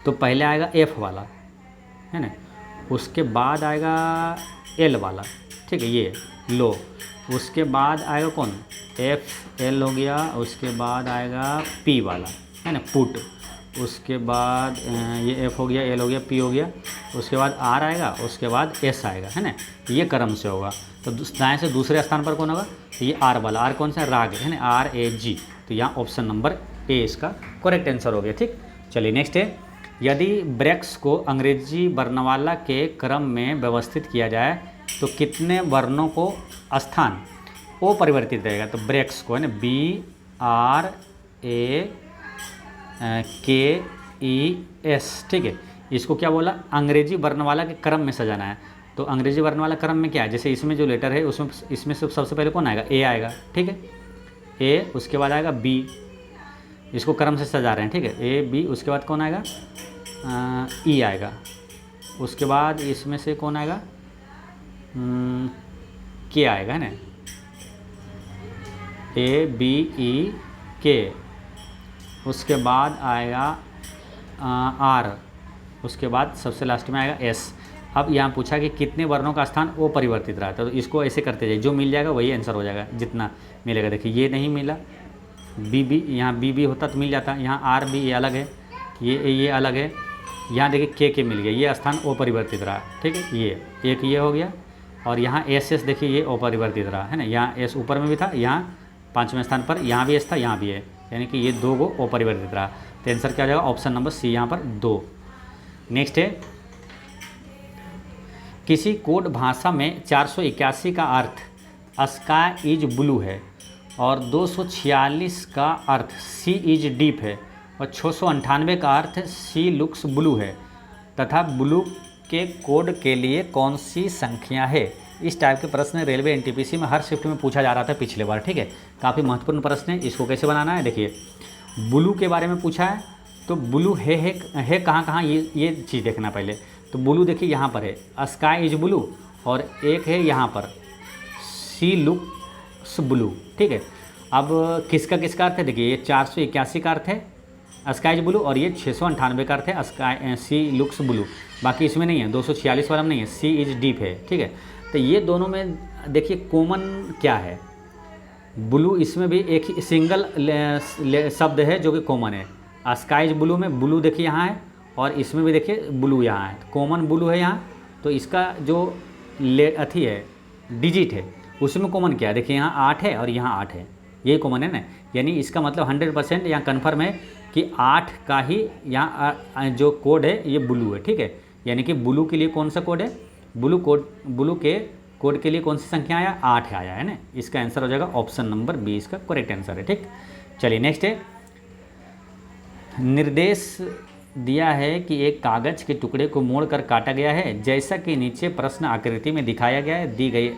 तो पहले आएगा एफ वाला है ना, उसके बाद आएगा एल वाला, ठीक है, ये लो। उसके बाद आएगा कौन? एफ एल हो गया। उसके बाद आएगा पी वाला है ना, पुट। उसके बाद ये एफ हो गया, एल हो गया, पी हो गया। उसके बाद आर आएगा, उसके बाद एस आएगा है ना, ये क्रम से होगा। तो दाएं से दूसरे स्थान पर कौन होगा? तो ये आर वाला। आर कौन सा? राग है ना, RAG। तो यहाँ ऑप्शन नंबर ए इसका करेक्ट आंसर हो गया। ठीक, चलिए नेक्स्ट है यदि ब्रेक्स को अंग्रेजी वर्णमाला के क्रम में व्यवस्थित किया जाए तो कितने वर्णों को स्थान ओ परिवर्तित रहेगा? तो ब्रेक्स को है ना BRAKES, ठीक है। इसको क्या बोला? अंग्रेजी वर्णमाला के क्रम में सजाना है। तो अंग्रेजी वर्णमाला क्रम में क्या है? जैसे इसमें जो लेटर है उसमें इसमें सबसे पहले कौन आएगा? ए आएगा, ठीक है, ए। उसके बाद आएगा बी, इसको क्रम से सजा रहे हैं, ठीक है, ए बी। उसके बाद कौन आएगा? ई आएगा। उसके बाद इसमें से कौन आएगा? के आएगा है ना, ABEK। उसके बाद आएगा आर। उसके बाद सबसे लास्ट में आएगा एस। अब यहाँ पूछा कि कितने वर्णों का स्थान वो परिवर्तित रहा, तो इसको ऐसे करते जाइए, जो मिल जाएगा वही आंसर हो जाएगा, जितना मिलेगा। देखिए ये नहीं मिला, BB, यहाँ BB होता तो मिल जाता। यहाँ RB ये अलग है, ये अलग है। यहाँ देखिए के मिल गया, ये स्थान अपरिवर्तित रहा, ठीक है। ये एक ये हो गया। और यहाँ SS देखिए ये अपरिवर्तित रहा है ना, यहाँ S ऊपर में भी था, यहाँ 5वें स्थान पर यहाँ भी S था, यहाँ भी है, यानी कि ये 2 को अपरिवर्तित रहा। तो आंसर क्या हो जाएगा? ऑप्शन नंबर सी यहाँ पर 2। नेक्स्ट है किसी कोड भाषा में 481 का अर्थ स्काई इज ब्लू है और 246 का अर्थ सी इज डीप है और 698 का अर्थ सी लुक्स ब्लू है तथा ब्लू के कोड के लिए कौन सी संख्या है? इस टाइप के प्रश्न रेलवे NTPC में हर शिफ्ट में पूछा जा रहा था पिछले बार, ठीक है। काफ़ी महत्वपूर्ण प्रश्न है। इसको कैसे बनाना है? देखिए ब्लू के बारे में पूछा है, तो ब्लू है कहाँ ये चीज़ देखना पहले। तो ब्लू देखिए यहाँ पर है, स्काई इज ब्लू, और एक है यहाँ पर सी लुक्स ब्लू, ठीक है। अब किसका अर्थ है? देखिए ये 481 का अर्थ है स्काई इज ब्लू और ये 698 का अर्थ है स्काई सी लुक्स ब्लू। बाकी इसमें नहीं है, 246 वाला में नहीं है, सी इज डीप है, ठीक है। तो ये दोनों में देखिए कॉमन क्या है? ब्लू, इसमें भी एक ही सिंगल शब्द है जो कि कॉमन है। स्काई इज ब्लू में ब्लू देखिए यहाँ है और इसमें भी देखिए ब्लू यहाँ है, कॉमन ब्लू है यहाँ। तो इसका जो अथी है डिजिट है उसमें कॉमन क्या है? देखिए यहाँ 8 है और यहाँ 8 है, यही कॉमन है ना, यानी इसका मतलब 100% यहाँ कन्फर्म है कि 8 का ही यहाँ जो कोड है ये ब्लू है, ठीक है। यानी कि ब्लू के लिए कौन सा कोड है, ब्लू के कोड के लिए कौन सी संख्या आया, 8 आया है ना। इसका आंसर हो जाएगा ऑप्शन नंबर बी, इसका करेक्ट आंसर है, ठीक। चलिए नेक्स्ट है, निर्देश दिया है कि एक कागज के टुकड़े को मोड़कर काटा गया है, जैसा कि नीचे प्रश्न आकृति में दिखाया गया है। दी गई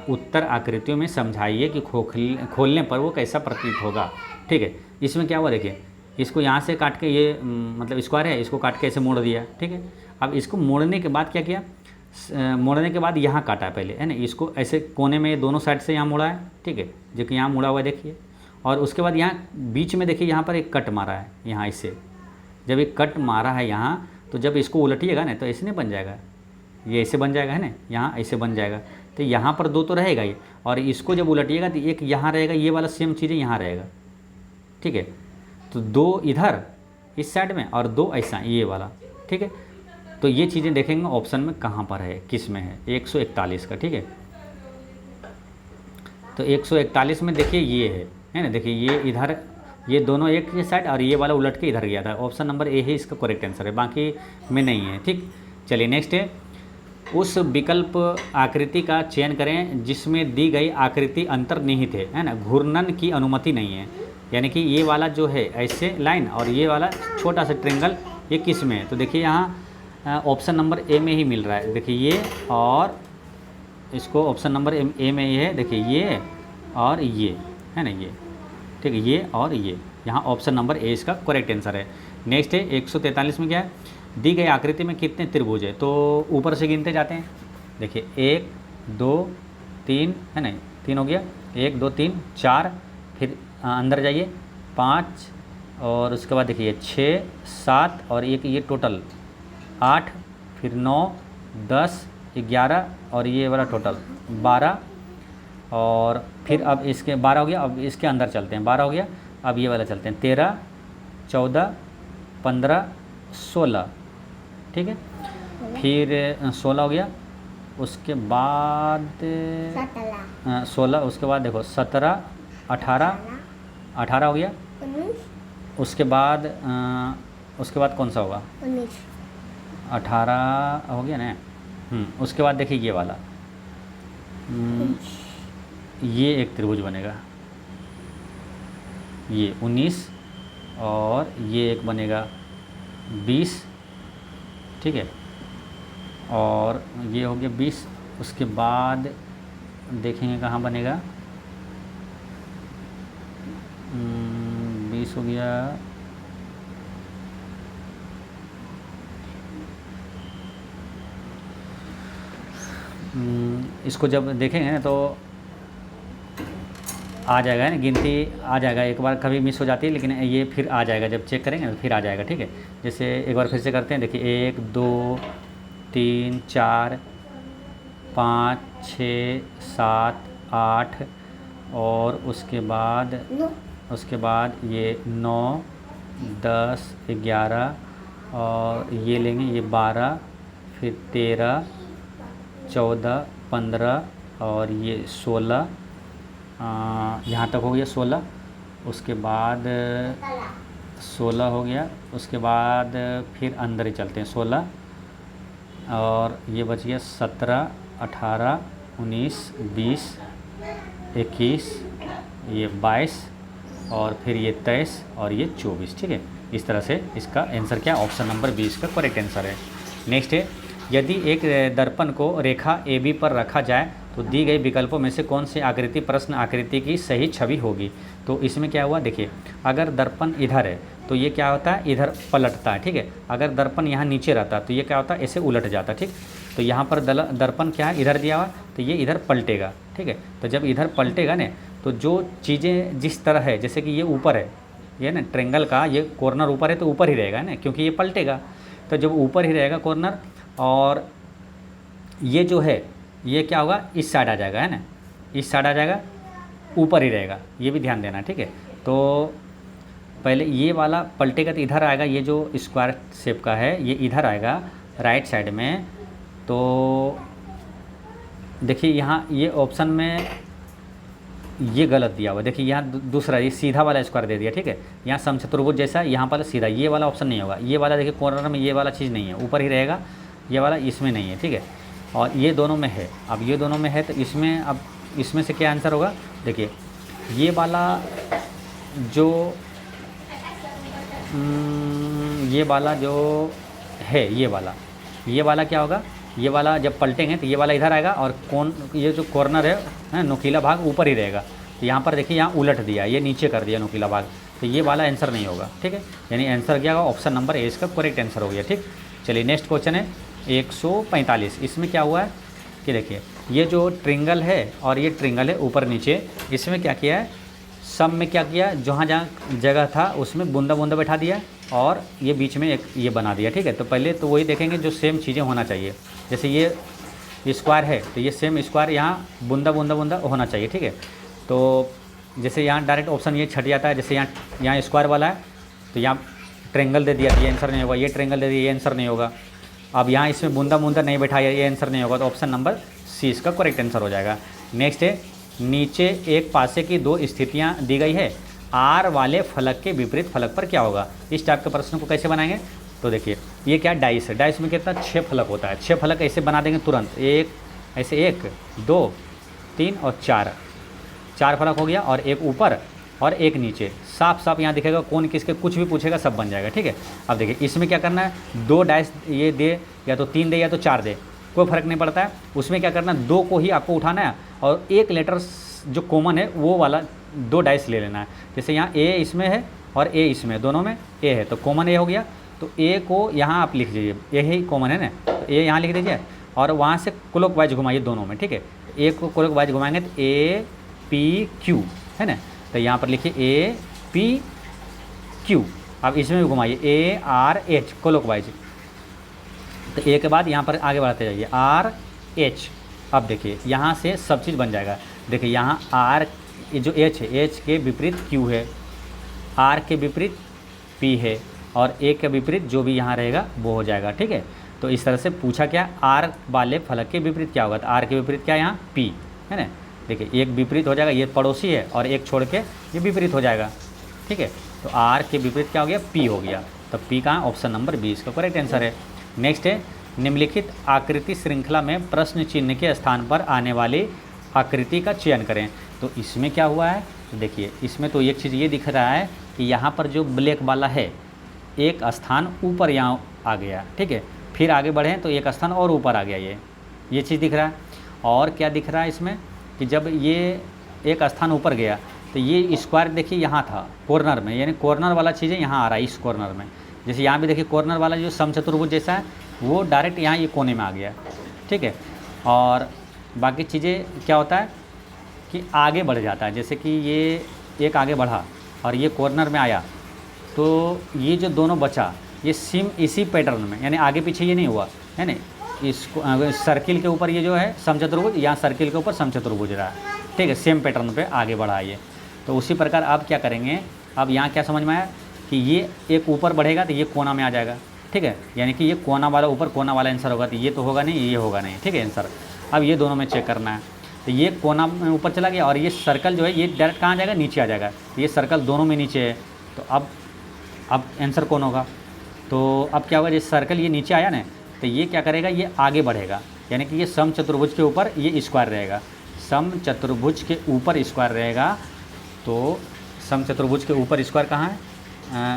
उत्तर आकृतियों में समझाइए कि खोलने पर वो कैसा प्रतीत होगा, ठीक है। इसमें क्या हुआ देखिए, इसको यहाँ से काट के ये मतलब स्क्वायर है, इसको काट के ऐसे मोड़ दिया, ठीक है। अब इसको मोड़ने के बाद क्या किया, मोड़ने के बाद यहाँ काटा पहले, है ना, इसको ऐसे कोने में दोनों साइड से यहाँ मोड़ा है, ठीक है, जो कि यहाँ मुड़ा हुआ है देखिए। और उसके बाद यहाँ बीच में देखिए, यहाँ पर एक कट मारा है, यहाँ इससे जब एक कट मारा है यहाँ, तो जब इसको उलटिएगा ना तो ऐसे नहीं बन जाएगा, ये ऐसे बन जाएगा, है ना, यहाँ ऐसे बन जाएगा। तो यहाँ पर 2 तो रहेगा ही, और इसको जब उलटिएगा तो एक यहाँ रहेगा, ये वाला सेम चीज़ यहाँ रहेगा, ठीक है। तो 2 इधर इस साइड में और 2 ऐसा ये वाला, ठीक है। तो ये चीज़ें देखेंगे ऑप्शन में कहाँ पर है, किस में है, 141 का, ठीक है। तो 141 में देखिए ये है ना, देखिए ये इधर, ये दोनों एक ही साइड और ये वाला उलट के इधर गया था। ऑप्शन नंबर ए ही इसका करेक्ट आंसर है, बाकी में नहीं है, ठीक। चलिए नेक्स्ट है, उस विकल्प आकृति का चयन करें जिसमें दी गई आकृति अंतर्निहित है ना, घूर्णन की अनुमति नहीं है। यानी कि ये वाला जो है ऐसे लाइन और ये वाला छोटा सा ट्रेंगल, ये किस में है, तो देखिए यहाँ ऑप्शन नंबर ए में ही मिल रहा है। देखिए ये, और इसको ऑप्शन नंबर ए में ये है, देखिए ये और ये, है ना, ये, ठीक है, ये और ये, यहाँ ऑप्शन नंबर ए इसका करेक्ट आंसर है। नेक्स्ट है 143 में क्या है, दी गई आकृति में कितने त्रिभुज है, तो ऊपर से गिनते जाते हैं। देखिए 1 2 3, है ना, 3 हो गया, 1 2 3 4, फिर अंदर जाइए 5, और उसके बाद देखिए 6 7 और एक ये टोटल 8, फिर 9 10 11 और ये वाला टोटल 12, और फिर अब इसके 12 हो गया। अब इसके अंदर चलते हैं, 12 हो गया, अब ये वाला चलते हैं 13 14 15 16, ठीक है। फिर 16 हो गया, उसके बाद 16, उसके बाद देखो 17 18 हो गया, उसके बाद कौन सा होगा, 18 हो गया ना। उसके बाद देखिए ये वाला, ये एक त्रिभुज बनेगा, ये 19, और ये एक बनेगा 20, ठीक है, और ये हो गया 20। उसके बाद देखेंगे कहाँ बनेगा, 20 हो गया, इसको जब देखेंगे ना तो आ जाएगा ना, गिनती आ जाएगा। एक बार कभी मिस हो जाती है, लेकिन ये फिर आ जाएगा, जब चेक करेंगे तो फिर आ जाएगा, ठीक है। जैसे एक बार फिर से करते हैं, देखिए 1 2 3 4 5 6 7 8, और उसके बाद ये 9 10 11, और ये लेंगे ये 12, फिर 13 14 15 और ये 16, यहाँ तक हो गया 16। उसके बाद 16 हो गया, उसके बाद फिर अंदर ही चलते हैं 16, और ये बच गया 17 18 19 20 21, ये 22, और फिर ये 23 और ये 24, ठीक है। इस तरह से इसका आंसर क्या, ऑप्शन नंबर बी इसका करेक्ट आंसर है। नेक्स्ट है, यदि एक दर्पण को रेखा AB पर रखा जाए तो दी गई विकल्पों में से कौन सी आकृति प्रश्न आकृति की सही छवि होगी। तो इसमें क्या हुआ देखिए, अगर दर्पण इधर है तो ये क्या होता है, इधर पलटता है, ठीक है। अगर दर्पण यहाँ नीचे रहता तो ये क्या होता है, ऐसे उलट जाता, ठीक। तो यहाँ पर दर्पण क्या है, इधर दिया हुआ, तो ये इधर पलटेगा, ठीक है। तो जब इधर पलटेगा ना, तो जो चीज़ें जिस तरह है, जैसे कि ये ऊपर है, ये ना ट्रेंगल का ये कॉर्नर ऊपर है तो ऊपर ही रहेगा ना, क्योंकि ये पलटेगा। तो जब ऊपर ही रहेगा कॉर्नर, और ये जो है ये क्या होगा, इस साइड आ जाएगा, है ना, इस साइड आ जाएगा, ऊपर ही रहेगा, ये भी ध्यान देना, ठीक है। तो पहले ये वाला पलटेगा तो इधर आएगा, ये जो स्क्वायर शेप का है ये इधर आएगा राइट साइड में। तो देखिए यहाँ ये ऑप्शन में ये गलत दिया हुआ, देखिए यहाँ दूसरा ये सीधा वाला स्क्वायर दे दिया, ठीक है। यहाँ समचतुर्भुज जैसा है, यहाँ पर सीधा, ये वाला ऑप्शन नहीं होगा। ये वाला देखिए कॉर्नर में ये वाला चीज़ नहीं है, ऊपर ही रहेगा, ये वाला इसमें नहीं है, ठीक है। और ये दोनों में है, अब ये दोनों में है तो इसमें, अब इसमें से क्या आंसर होगा, देखिए ये वाला जो ये वाला जो है, ये वाला क्या होगा, ये वाला जब पलटेंगे तो ये वाला इधर आएगा और ये जो कॉर्नर है नुकीला भाग ऊपर ही रहेगा। तो यहाँ पर देखिए यहाँ उलट दिया, ये नीचे कर दिया नुकीला भाग, तो ये वाला आंसर नहीं होगा, ठीक है। यानी आंसर क्या होगा, ऑप्शन नंबर ए इसका करेक्ट आंसर हो गया, ठीक। चलिए नेक्स्ट क्वेश्चन है 145। इसमें क्या हुआ है कि देखिए ये जो ट्रिंगल है और ये ट्रिंगल है ऊपर नीचे, इसमें क्या किया है, सब में क्या किया, जहाँ जहाँ जगह था उसमें बूंदा बूंदा बैठा दिया और ये बीच में एक ये बना दिया, ठीक है। तो पहले तो वही देखेंगे जो सेम चीज़ें होना चाहिए, जैसे ये स्क्वायर है तो ये सेम स्क्वायर यहाँ बूंदा बूंदा बूंदा होना चाहिए, ठीक है। तो जैसे यहाँ डायरेक्ट ऑप्शन ये छट जाता है, जैसे यहाँ स्क्वायर वाला है तो यहाँ ट्रेंगल दे दिया, ये आंसर नहीं होगा। ये ट्रेंगल दे दिया, ये आंसर नहीं होगा। अब यहाँ इसमें बूंदा बूंदा नहीं बैठाया, ये आंसर नहीं होगा। तो ऑप्शन नंबर सी इसका करेक्ट आंसर हो जाएगा। नेक्स्ट है, नीचे एक पासे की दो स्थितियाँ दी गई है, आर वाले फलक के विपरीत फलक पर क्या होगा। इस टाइप के प्रश्न को कैसे बनाएंगे, तो देखिए ये क्या डाइस है, डाइस में कितना 6 फलक होता है। 6 फलक ऐसे बना देंगे तुरंत, एक ऐसे 1 2 3 और 4 फलक हो गया, और एक ऊपर और एक नीचे, साफ साफ यहाँ दिखेगा कौन किसके, कुछ भी पूछेगा सब बन जाएगा, ठीक है। अब देखिए इसमें क्या करना है, 2 डाइस ये दे, या तो 3 दे या तो 4 दे, कोई फ़र्क नहीं पड़ता है। उसमें क्या करना है, 2 को ही आपको उठाना है और एक लेटर जो कॉमन है वो वाला 2 डाइस ले लेना है। जैसे यहाँ ए इसमें है और ए इसमें, दोनों में ए है तो कॉमन ए हो गया, तो ए को यहाँ आप लिख दीजिए, ए ही कॉमन है ना, तो ए यहाँ लिख दीजिए और वहाँ से क्लॉकवाइज घुमाइए दोनों में, ठीक है। ए को क्लॉकवाइज घुमाएंगे तो ए पी क्यू है ना, तो यहाँ पर लिखिए ए पी क्यू। अब इसमें भी घुमाइए ए आर एच क्लॉकवाइज, तो ए के बाद यहाँ पर आगे बढ़ते जाइए आर एच। अब देखिए यहाँ से सब चीज़ बन जाएगा। देखिए यहाँ आर जो एच है, एच के विपरीत क्यू है, आर के विपरीत पी है और ए के विपरीत जो भी यहाँ रहेगा वो हो जाएगा, ठीक है। तो इस तरह से पूछा क्या, आर वाले फलक के विपरीत क्या होगा, तो आर के विपरीत क्या यहाँ पी है ना। देखिए एक विपरीत हो जाएगा, ये पड़ोसी है और एक छोड़ के ये विपरीत हो जाएगा, ठीक है। तो आर के विपरीत क्या हो गया, पी हो गया। तो पी का ऑप्शन नंबर 20 का करेक्ट आंसर है। नेक्स्ट है, निम्नलिखित आकृति श्रृंखला में प्रश्न चिन्ह के स्थान पर आने वाली आकृति का चयन करें। तो इसमें क्या हुआ है, तो देखिए इसमें तो एक चीज़ ये दिख रहा है कि यहाँ पर जो ब्लैक वाला है एक स्थान ऊपर यहाँ आ गया, ठीक है। फिर आगे बढ़ें तो एक स्थान और ऊपर आ गया, ये चीज़ दिख रहा है। और क्या दिख रहा है इसमें कि जब ये एक स्थान ऊपर गया तो ये स्क्वायर देखिए यहाँ था कॉर्नर में, यानी कॉर्नर वाला चीज़ें यहाँ आ रहा है इस कॉर्नर में। जैसे यहाँ भी देखिए कॉर्नर वाला जो समचतुर्भुज जैसा है वो डायरेक्ट यहाँ ये कोने में आ गया, ठीक है। और बाकी चीज़ें क्या होता है कि आगे बढ़ जाता है, जैसे कि ये एक आगे बढ़ा और ये कॉर्नर में आया तो ये जो दोनों बचा ये सेम इसी पैटर्न में, यानी आगे पीछे ये नहीं हुआ है ना। इसको सर्किल के ऊपर ये जो है समचतुर्भुज, यहाँ सर्किल के ऊपर समचतुर्भुज रहा, ठीक है, सेम पैटर्न पे आगे बढ़ा ये। तो उसी प्रकार आप क्या करेंगे, अब यहाँ क्या समझ में आया कि ये एक ऊपर बढ़ेगा तो ये कोना में आ जाएगा, ठीक है। यानी कि ये कोना वाला ऊपर, कोना वाला आंसर होगा, तो ये तो होगा नहीं, ये होगा नहीं, ठीक है आंसर। अब ये दोनों में चेक करना है, तो ये कोना में ऊपर चला गया और ये सर्कल जो है ये डायरेक्ट कहाँ जाएगा, नीचे आ जाएगा। ये सर्कल दोनों में नीचे है, तो अब आंसर कौन होगा, तो अब क्या होगा, ये सर्कल ये नीचे आया ना, तो ये क्या करेगा, ये आगे बढ़ेगा, यानी कि ये समचतुर्भुज के ऊपर ये स्क्वायर रहेगा, समचतुर्भुज के ऊपर स्क्वायर रहेगा। तो समचतुर्भुज के ऊपर स्क्वायर कहाँ है,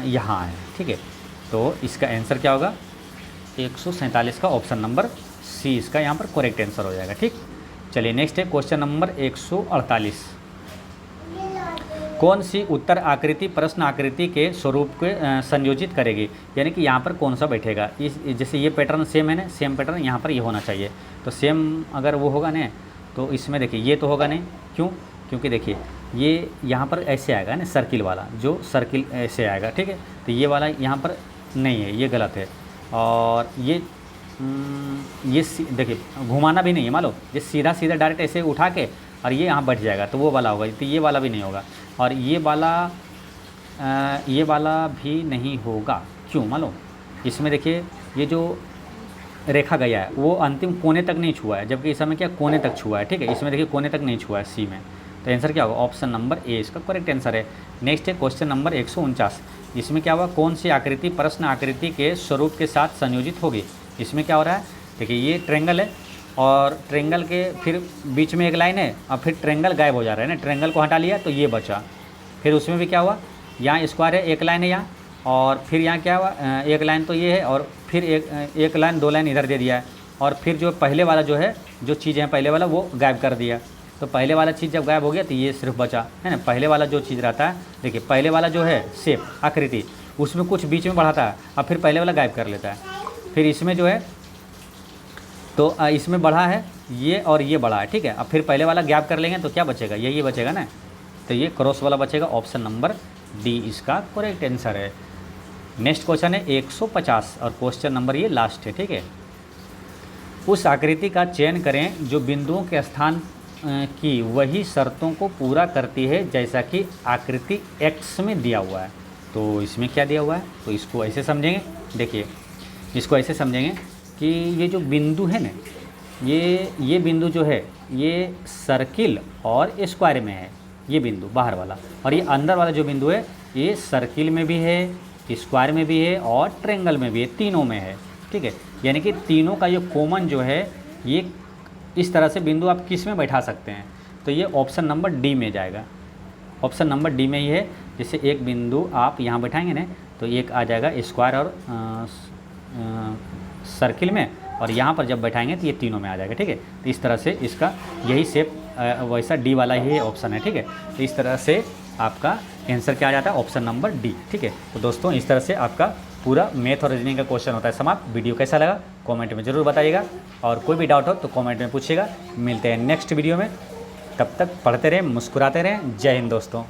यहाँ है, ठीक है। तो इसका आंसर क्या होगा, 147 का ऑप्शन नंबर सी इसका यहाँ पर करेक्ट आंसर हो जाएगा, ठीक। चलिए नेक्स्ट है क्वेश्चन नंबर 148। कौन सी उत्तर आकृति प्रश्न आकृति के स्वरूप को संयोजित करेगी, यानी कि यहाँ पर कौन सा बैठेगा। इस जैसे ये पैटर्न सेम है ना, सेम पैटर्न यहाँ पर ये होना चाहिए, तो सेम अगर वो होगा ना तो इसमें देखिए ये तो होगा नहीं, क्यों, क्योंकि देखिए ये यहाँ पर ऐसे आएगा ना, सर्किल वाला जो सर्किल ऐसे आएगा, ठीक है। तो ये वाला यहाँ पर नहीं है, ये गलत है। और ये देखिए घुमाना भी नहीं है, मान लो ये सीधा सीधा डायरेक्ट ऐसे उठा के और ये यहाँ बैठ जाएगा तो वो वाला होगा, तो ये वाला भी नहीं होगा। और ये वाला भी नहीं होगा, क्यों, मान लो इसमें देखिए ये जो रेखा गया है वो अंतिम कोने तक नहीं छुआ है, जबकि इस समय क्या कोने तक छुआ है, ठीक है। इसमें देखिए कोने तक नहीं छुआ है सी में, तो आंसर क्या होगा, ऑप्शन नंबर ए इसका करेक्ट आंसर है। नेक्स्ट है क्वेश्चन नंबर 149। इसमें क्या हुआ, कौन सी आकृति प्रश्न आकृति के स्वरूप के साथ संयोजित होगी। इसमें क्या हो रहा है, देखिए ये ट्रेंगल है और ट्रेंगल के फिर बीच में एक लाइन है और फिर ट्रेंगल गायब हो जा रहा है ना, ट्रेंगल को हटा लिया तो ये बचा। फिर उसमें भी क्या हुआ, यहाँ स्क्वायर है, एक लाइन है यहाँ, और फिर यहाँ क्या हुआ, एक लाइन तो ये है और फिर एक लाइन 2 लाइन इधर दे दिया है, और फिर जो पहले वाला जो है, जो चीज़ है पहले वाला वो गायब कर दिया। तो पहले वाला चीज़ जब गायब हो गया तो ये सिर्फ बचा है ना। पहले वाला जो चीज़ रहता है, देखिए पहले वाला जो है शेप आकृति, उसमें कुछ बीच में बढ़ाता है और फिर पहले वाला गायब कर लेता है। फिर इसमें जो है तो इसमें बढ़ा है ये और ये बढ़ा है, ठीक है। अब फिर पहले वाला गैप कर लेंगे तो क्या बचेगा, ये बचेगा ना, तो ये क्रॉस वाला बचेगा। ऑप्शन नंबर डी इसका करेक्ट आंसर है। नेक्स्ट क्वेश्चन है 150 और क्वेश्चन नंबर ये लास्ट है, ठीक है। उस आकृति का चयन करें जो बिंदुओं के स्थान की वही शर्तों को पूरा करती है जैसा कि आकृति एक्स में दिया हुआ है। तो इसमें क्या दिया हुआ है, तो इसको ऐसे समझेंगे, देखिए इसको ऐसे समझेंगे कि ये जो बिंदु है ना, ये बिंदु जो है ये सर्किल और स्क्वायर में है, ये बिंदु बाहर वाला, और ये अंदर वाला जो बिंदु है ये सर्किल में भी है, स्क्वायर में भी है और ट्रेंगल में भी है, तीनों में है, ठीक है। यानी कि तीनों का ये कॉमन जो है, ये इस तरह से बिंदु आप किस में बैठा सकते हैं, तो ये ऑप्शन नंबर डी में जाएगा। ऑप्शन नंबर डी में ही है। जैसे एक बिंदु आप यहाँ बैठाएंगे ना, तो एक आ जाएगा स्क्वायर और सर्किल में, और यहाँ पर जब बैठाएंगे तो ये तीनों में आ जाएगा, ठीक है। तो इस तरह से इसका यही शेप वैसा डी वाला ही ऑप्शन है, ठीक है। तो इस तरह से आपका आंसर क्या आ जाता है, ऑप्शन नंबर डी, ठीक है। तो दोस्तों इस तरह से आपका पूरा मैथ और रीजनिंग का क्वेश्चन होता है समाप्त। वीडियो कैसा लगा कमेंट में ज़रूर बताइएगा, और कोई भी डाउट हो तो कमेंट में पूछिएगा। मिलते हैं नेक्स्ट वीडियो में, तब तक पढ़ते रहें, मुस्कुराते रहें। जय हिंद दोस्तों।